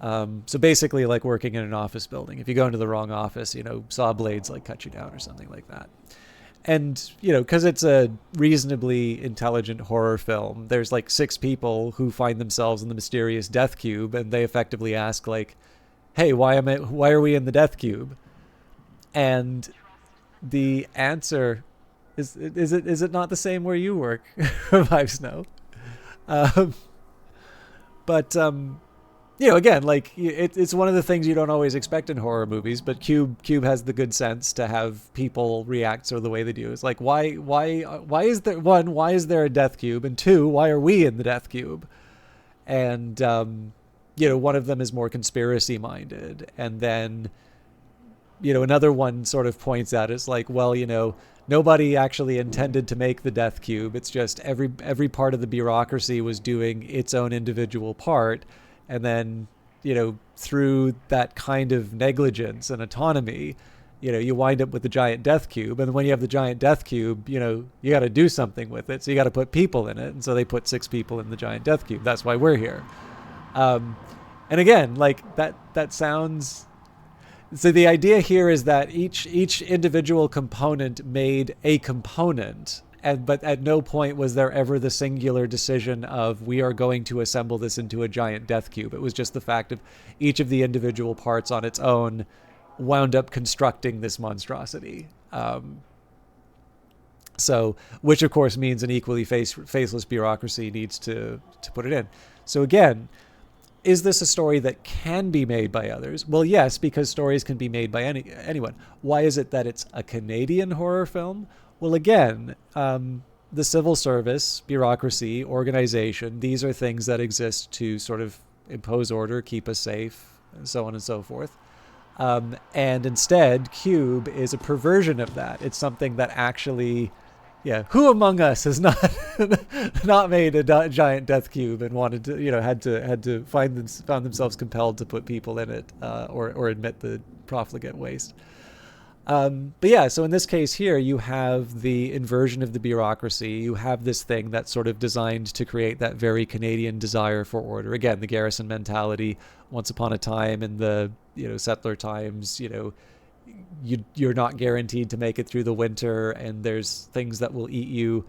So basically like working in an office building. If you go into the wrong office, saw blades like cut you down or something like that. And, because it's a reasonably intelligent horror film, there's like 6 people who find themselves in the mysterious death cube, and they effectively ask like, hey, why are we in the death cube? And the answer is it not the same where you work? Revive Snow. But again, like it's one of the things you don't always expect in horror movies, but Cube has the good sense to have people react sort of the way they do. It's like, why is there a death cube? And 2, why are we in the death cube? And one of them is more conspiracy minded, and then another one sort of points out, it's like, well, nobody actually intended to make the death cube. It's just every part of the bureaucracy was doing its own individual part. And then, through that kind of negligence and autonomy, you wind up with the giant death cube. And when you have the giant death cube, you got to do something with it. So you got to put people in it. And so they put 6 people in the giant death cube. That's why we're here. And again, like that sounds... So the idea here is that each individual component made a component, but at no point was there ever the singular decision of we are going to assemble this into a giant death cube. It was just the fact of each of the individual parts on its own wound up constructing this monstrosity. So, which of course means an equally faceless bureaucracy needs to put it in. So again, is this a story that can be made by others? Well, yes, because stories can be made by anyone. Why is it that it's a Canadian horror film? Well, again, the civil service, bureaucracy, organization, these are things that exist to sort of impose order, keep us safe, and so on and so forth. And instead, Cube is a perversion of that. It's something that actually... Yeah, who among us has not made a giant death cube and wanted to, had to found themselves compelled to put people in it, or admit the profligate waste. But yeah, so in this case here, you have the inversion of the bureaucracy. You have this thing that's sort of designed to create that very Canadian desire for order. Again, the garrison mentality. Once upon a time in the settler times, you're not guaranteed to make it through the winter, and there's things that will eat you.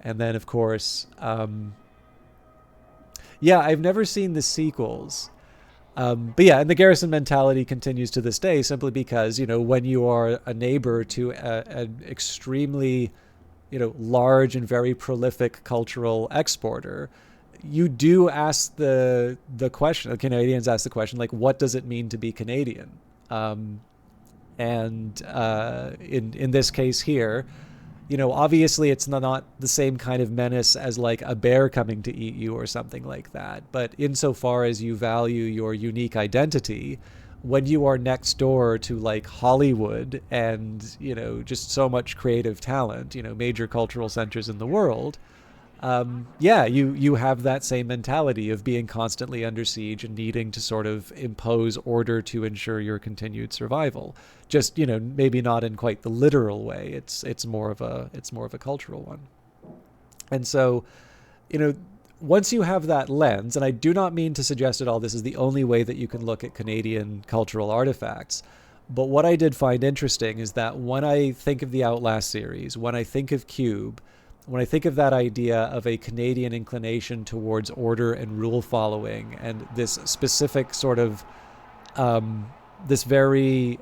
And then of course, I've never seen the sequels. But yeah, and the garrison mentality continues to this day, simply because, when you are a neighbor to an extremely, large and very prolific cultural exporter, you do ask the question, the Canadians ask the question, like, what does it mean to be Canadian? And in this case here, obviously it's not the same kind of menace as like a bear coming to eat you or something like that. But insofar as you value your unique identity, when you are next door to like Hollywood and, just so much creative talent, major cultural centers in the world, you have that same mentality of being constantly under siege and needing to sort of impose order to ensure your continued survival. Just, maybe not in quite the literal way. It's more of a cultural one. And so, once you have that lens, and I do not mean to suggest at all this is the only way that you can look at Canadian cultural artifacts, but what I did find interesting is that when I think of the Outlast series, when I think of Cube, when I think of that idea of a Canadian inclination towards order and rule following, and this specific sort of, this very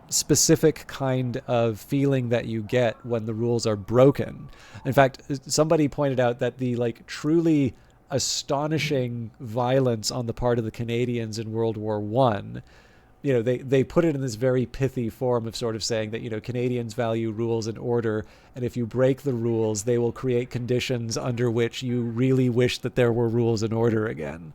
specific kind of feeling that you get when the rules are broken. In fact, somebody pointed out that the like truly astonishing violence on the part of the Canadians in World War I they put it in this very pithy form of sort of saying that Canadians value rules and order, and if you break the rules, they will create conditions under which you really wish that there were rules and order again.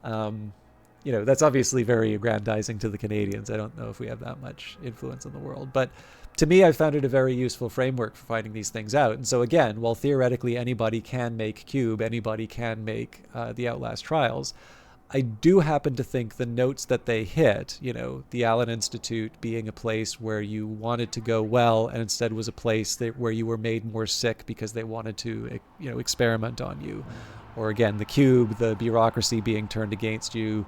That's obviously very aggrandizing to the Canadians. I don't know if we have that much influence in the world, but to me, I found it a very useful framework for finding these things out. And so again, while theoretically anybody can make Cube, anybody can make the Outlast Trials, I do happen to think the notes that they hit, the Allen Institute being a place where you wanted to go well and instead was a place where you were made more sick because they wanted to, experiment on you. Or again, the Cube, the bureaucracy being turned against you,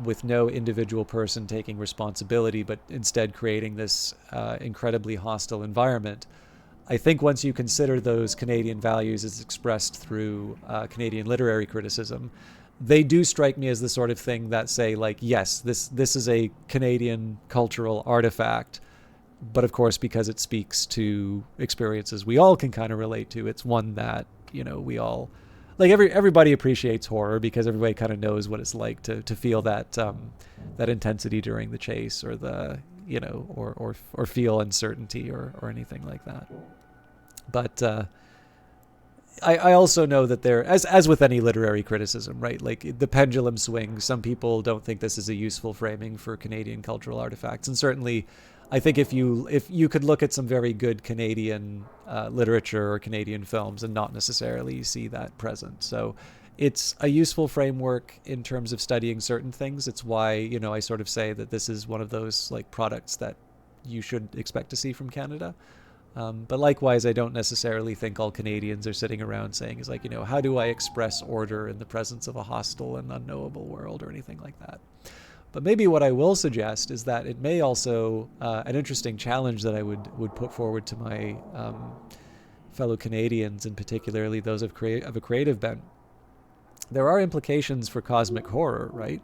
with no individual person taking responsibility, but instead creating this incredibly hostile environment. I think once you consider those Canadian values as expressed through Canadian literary criticism, they do strike me as the sort of thing that say, like, yes, this is a Canadian cultural artifact, but of course, because it speaks to experiences we all can kind of relate to, it's one that, we all, like, everybody appreciates horror because everybody kind of knows what it's like to feel that that intensity during the chase, or the, or feel uncertainty or anything like that. But I also know that there, as with any literary criticism, right? Like, the pendulum swings. Some people don't think this is a useful framing for Canadian cultural artifacts, and certainly, I think if you could look at some very good Canadian literature or Canadian films and not necessarily see that present. So, it's a useful framework in terms of studying certain things. It's why I sort of say that this is one of those like products that you should expect to see from Canada. But likewise, I don't necessarily think all Canadians are sitting around saying, is like, how do I express order in the presence of a hostile and unknowable world or anything like that. But maybe what I will suggest is that it may also, an interesting challenge that I would put forward to my fellow Canadians, and particularly those of a creative bent. There are implications for cosmic horror, right?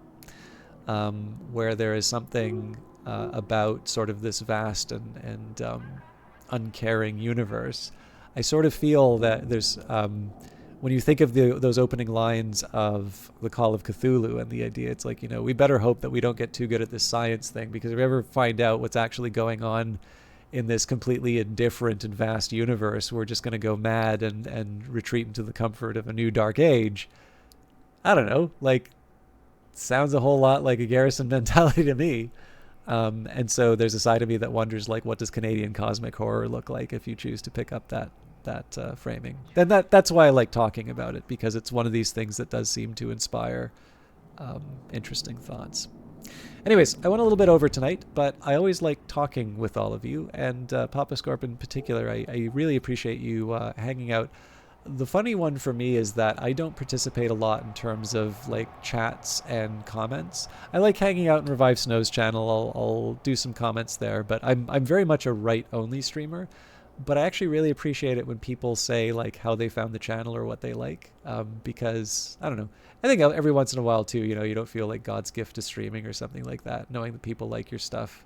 Where there is something about sort of this vast and uncaring universe. I sort of feel that there's, when you think of those opening lines of The Call of Cthulhu and the idea, it's like, we better hope that we don't get too good at this science thing, because if we ever find out what's actually going on in this completely indifferent and vast universe, we're just going to go mad and retreat into the comfort of a new dark age. I don't know, like, sounds a whole lot like a Garrison mentality to me. And so there's a side of me that wonders, like, what does Canadian cosmic horror look like if you choose to pick up that framing? Then that's why I like talking about it, because it's one of these things that does seem to inspire interesting thoughts. Anyways, I went a little bit over tonight, but I always like talking with all of you, and Papa Scorp in particular. I really appreciate you hanging out. The funny one for me is that I don't participate a lot in terms of like chats and comments. I like hanging out in Revive Snow's channel. I'll do some comments there, but I'm very much a write-only streamer. But I actually really appreciate it when people say like how they found the channel or what they like, because I don't know. I think every once in a while too, you don't feel like God's gift to streaming or something like that, knowing that people like your stuff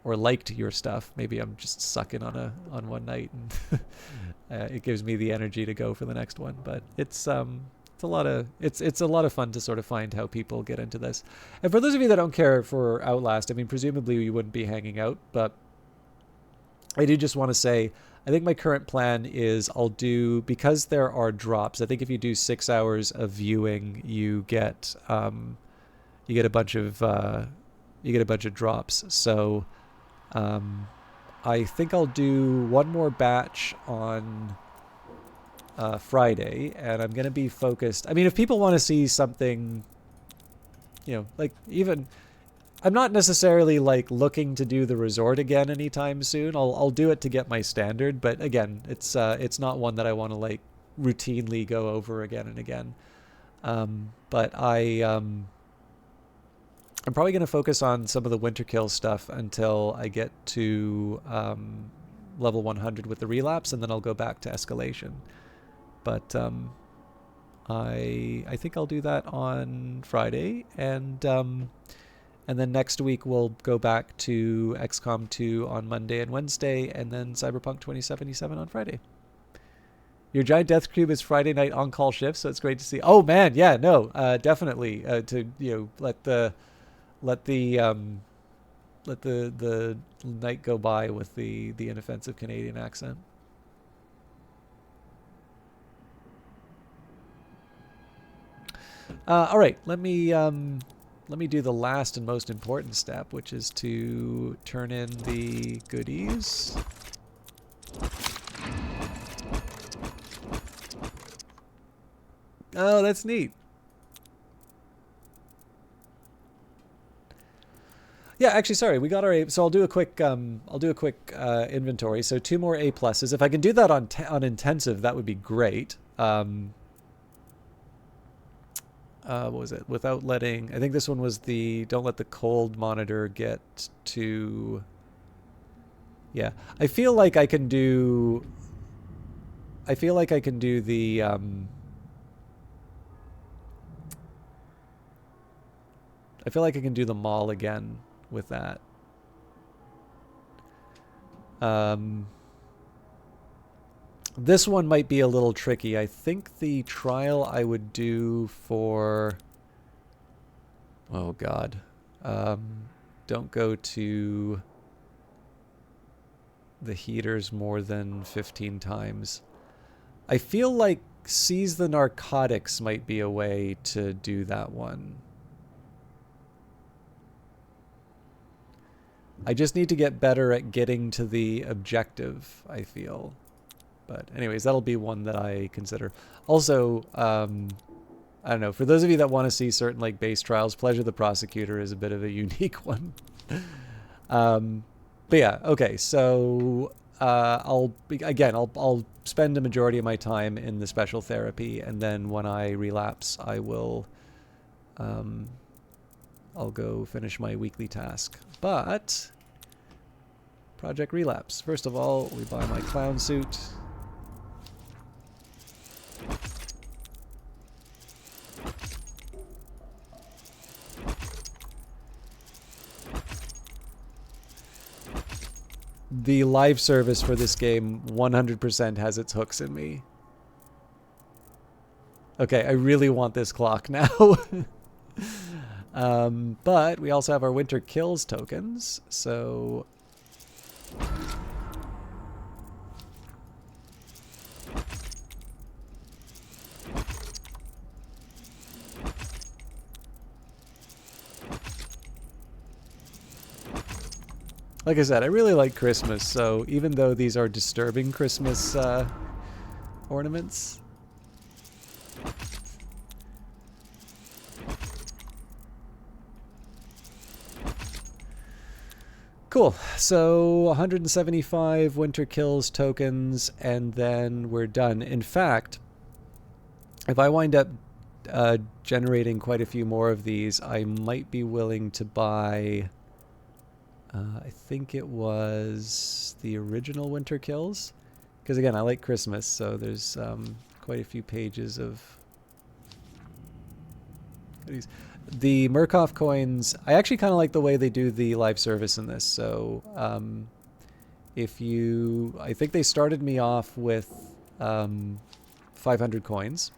or liked your stuff. Maybe I'm just sucking on one night, and it gives me the energy to go for the next one. But it's a lot of fun to sort of find how people get into this. And for those of you that don't care for Outlast, I mean, presumably you wouldn't be hanging out, but I do just want to say, I think my current plan is because there are drops. I think if you do 6 hours of viewing, you get a bunch of drops. So I think I'll do one more batch on Friday, and I'm going to be focused. I mean, if people want to see something, like, even, I'm not necessarily like looking to do the resort again anytime soon. I'll do it to get my standard, but again, it's not one that I want to like routinely go over again and again. But I'm probably going to focus on some of the Winterkill stuff until I get to level 100 with the relapse, and then I'll go back to escalation. But I think I'll do that on Friday, and then next week we'll go back to XCOM 2 on Monday and Wednesday, and then Cyberpunk 2077 on Friday. Your giant death cube is Friday night on-call shift, so it's great to see. Oh man, yeah, no, definitely to let let the night go by with the inoffensive Canadian accent. All right, let me do the last and most important step, which is to turn in the goodies. Oh, that's neat. Yeah, actually, sorry, we got our A. So I'll do a quick inventory. So 2 more A pluses. If I can do that on intensive, that would be great. What was it? Without letting, I think this one was the don't let the cold monitor get to. Yeah, I feel like I can do. I feel like I can do the. I feel like I can do the mall again with that. This one might be a little tricky. I think the trial I would do for... Oh, God. Don't go to the heaters more than 15 times. I feel like seize the narcotics might be a way to do that one. I just need to get better at getting to the objective, I feel. But anyways, that'll be one that I consider. Also, I don't know, for those of you that want to see certain like base trials, Pleasure the Prosecutor is a bit of a unique one. But yeah, okay, so I'll spend a majority of my time in the special therapy, and then when I relapse, I will I'll go finish my weekly task. But Project Relapse. First of all, we buy my clown suit. The live service for this game 100% has its hooks in me. Okay, I really want this clock now. But we also have our Winter Kills tokens, so... Like I said, I really like Christmas, so even though these are disturbing Christmas ornaments... Cool. So 175 Winter Kills tokens, and then we're done. In fact, if I wind up generating quite a few more of these, I might be willing to buy... I think it was the original Winter Kills. Because again, I like Christmas, so there's quite a few pages of... The Murkoff coins, I actually kind of like the way they do the live service in this. So if you... I think they started me off with 500 coins.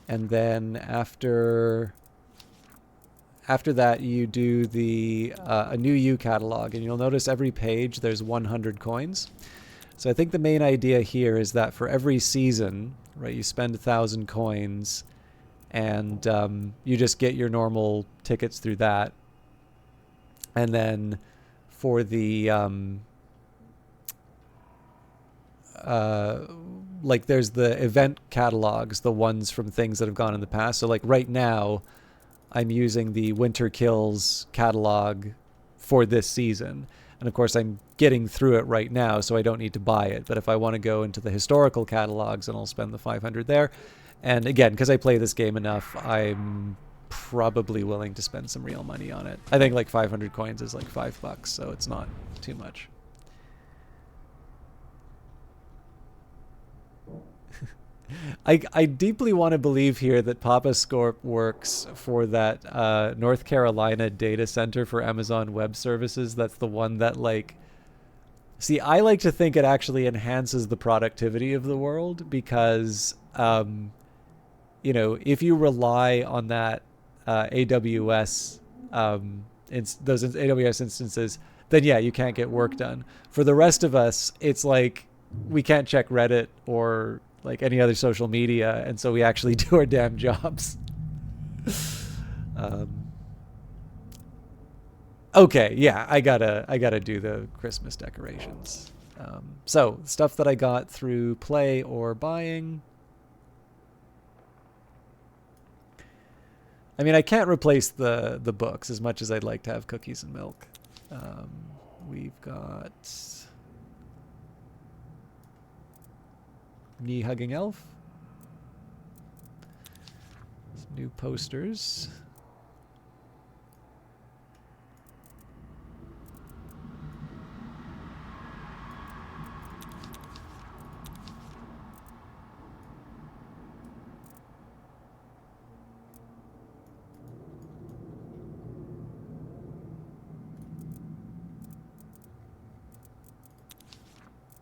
And then after that, you do the a new U catalog, and you'll notice every page there's 100 coins. So I think the main idea here is that for every season, right, you spend 1,000 coins, and you just get your normal tickets through that. And then for the like there's the event catalogs, the ones from things that have gone in the past. So like right now, I'm using the Winter Kills catalog for this season. And of course, I'm getting through it right now, so I don't need to buy it. But if I want to go into the historical catalogs, then I'll spend the 500 there. And again, because I play this game enough, I'm probably willing to spend some real money on it. I think like 500 coins is like $5, so it's not too much. I deeply want to believe here that Papa Scorp works for that North Carolina data center for Amazon Web Services. That's the one that, like... See, I like to think it actually enhances the productivity of the world because, you know, if you rely on that AWS those AWS instances, then yeah, you can't get work done. For the rest of us, it's like we can't check Reddit or like any other social media, and so we actually do our damn jobs. Okay, yeah, I gotta do the Christmas decorations. So stuff that I got through play or buying. I mean, I can't replace the books as much as I'd like to have cookies and milk. We've got Knee Hugging Elf. Some new posters.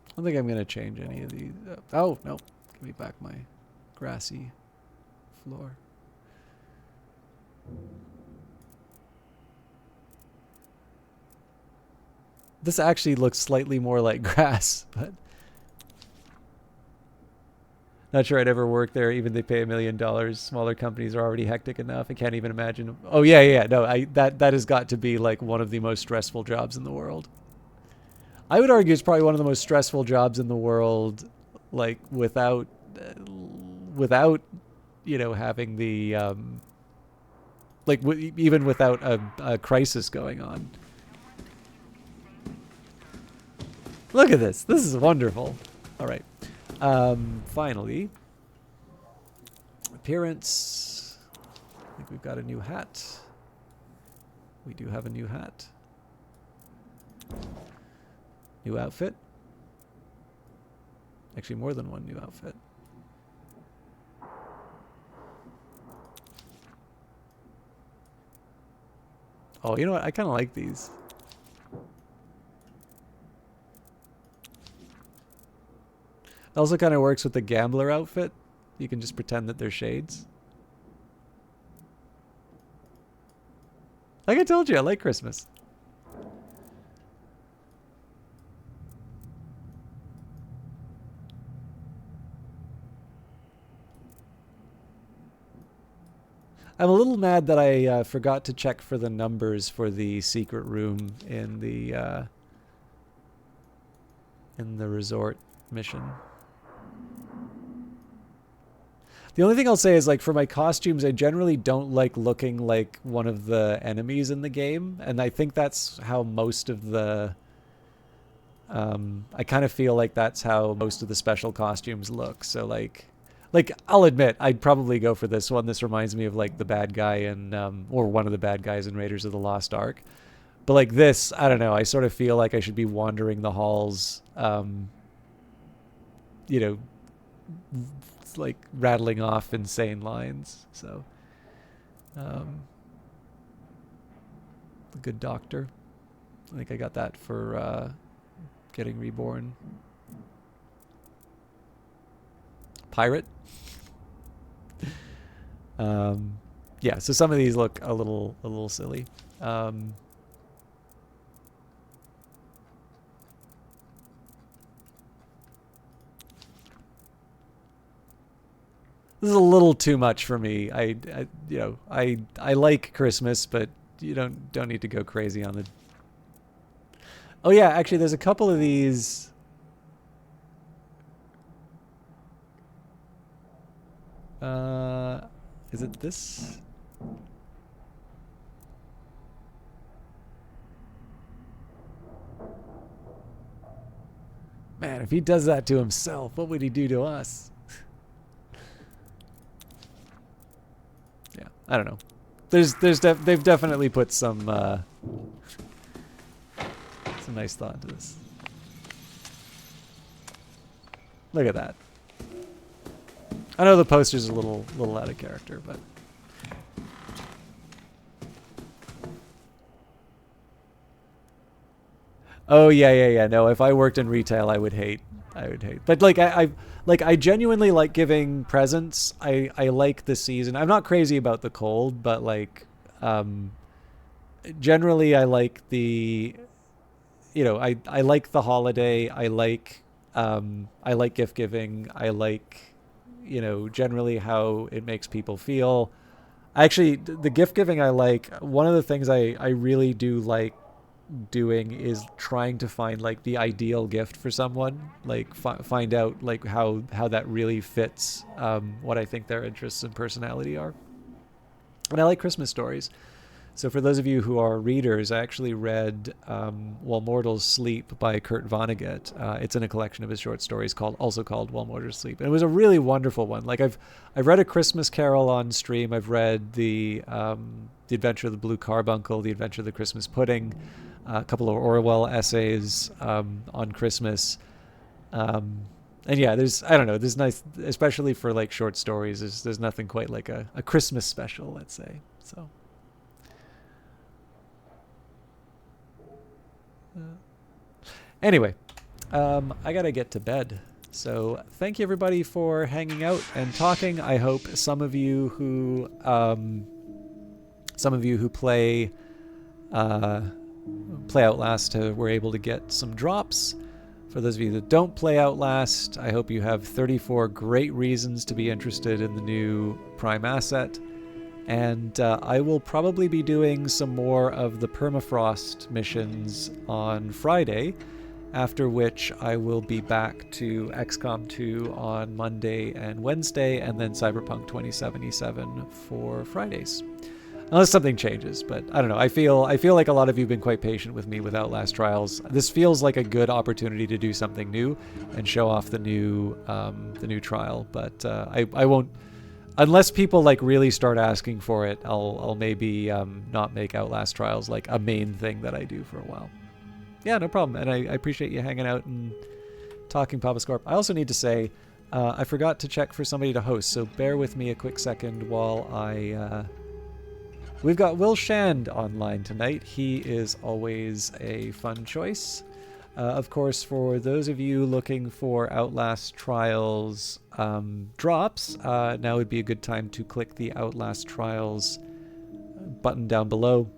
I don't think I'm going to change any of these. Oh, no. Give me back my grassy floor. This actually looks slightly more like grass, but not sure I'd ever work there. Even they pay $1 million. Smaller companies are already hectic enough. I can't even imagine. Oh yeah. No, that has got to be like one of the most stressful jobs in the world. I would argue it's probably one of the most stressful jobs in the world, like without having the even without a crisis going on. Look at this. This is wonderful. All right. Finally, appearance. I think we've got a new hat. We do have a new hat. New outfit. Actually, more than one new outfit. Oh, you know what? I kind of like these. It also kind of works with the gambler outfit. You can just pretend that they're shades. Like I told you, I like Christmas. I'm a little mad that I forgot to check for the numbers for the secret room in the resort mission. The only thing I'll say is, like, for my costumes, I generally don't like looking like one of the enemies in the game, and I think that's how most of the I kind of feel like that's how most of the special costumes look. So like I'll admit I'd probably go for this one. This reminds me of like the bad guy in or one of the bad guys in Raiders of the Lost Ark. But like this, I don't know, I sort of feel like I should be wandering the halls like rattling off insane lines. So the Good Doctor. I think I got that for Getting Reborn. Pirate. Yeah, so some of these look a little silly. This is a little too much for me. I like Christmas, but you don't need to go crazy on the. Oh yeah, actually, there's a couple of these. Is it this? Man, if he does that to himself, what would he do to us? Yeah, I don't know. They've definitely put some nice thought into this. Look at that. I know the poster's a little out of character, but oh yeah. No, if I worked in retail, I would hate. But like I genuinely like giving presents. I like the season. I'm not crazy about the cold, but like generally I like the, I like the holiday. I like gift giving. I like, generally how it makes people feel. Actually, the gift giving I like. One of the things I really do like doing is trying to find like the ideal gift for someone, like find out like how that really fits what I think their interests and personality are. And I like Christmas stories. So for those of you who are readers, I actually read While Mortals Sleep by Kurt Vonnegut. It's in a collection of his short stories also called While Mortals Sleep. And it was a really wonderful one. Like I've read A Christmas Carol on stream. I've read the Adventure of the Blue Carbuncle, The Adventure of the Christmas Pudding, a couple of Orwell essays on Christmas. And yeah, there's nice, especially for like short stories. There's nothing quite like a Christmas special, let's say. So. Anyway, I gotta get to bed. So thank you everybody for hanging out and talking. I hope some of you who play Outlast were able to get some drops. For those of you that don't play Outlast, I hope you have 34 great reasons to be interested in the new Prime asset. And I will probably be doing some more of the permafrost missions on Friday, after which I will be back to XCOM 2 on Monday and Wednesday, and then Cyberpunk 2077 for Fridays. Unless something changes, but I don't know. I feel like a lot of you have been quite patient with me with Outlast Trials. This feels like a good opportunity to do something new and show off the new trial, but I won't. Unless people like really start asking for it, I'll maybe not make Outlast Trials like a main thing that I do for a while. Yeah, no problem. And I appreciate you hanging out and talking, Papa Scorp. I also need to say, I forgot to check for somebody to host, so bear with me a quick second while we've got Will Shand online tonight. He is always a fun choice. Of course, for those of you looking for Outlast Trials drops, now would be a good time to click the Outlast Trials button down below.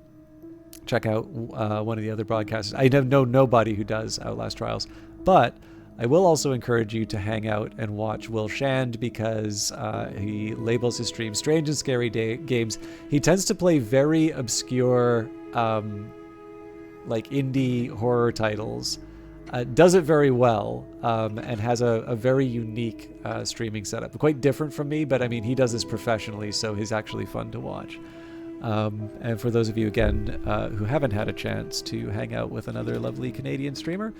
Check out one of the other broadcasters. I know nobody who does Outlast Trials, but I will also encourage you to hang out and watch Will Shand because he labels his stream Strange and Scary Games. He tends to play very obscure, like indie horror titles. Does it very well and has a very unique streaming setup. Quite different from me, but I mean, he does this professionally, so he's actually fun to watch. And for those of you, again, who haven't had a chance to hang out with another lovely Canadian streamer,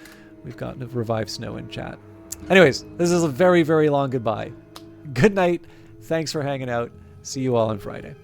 we've got Revive Snow in chat. Anyways, this is a very, very long goodbye. Good night. Thanks for hanging out. See you all on Friday.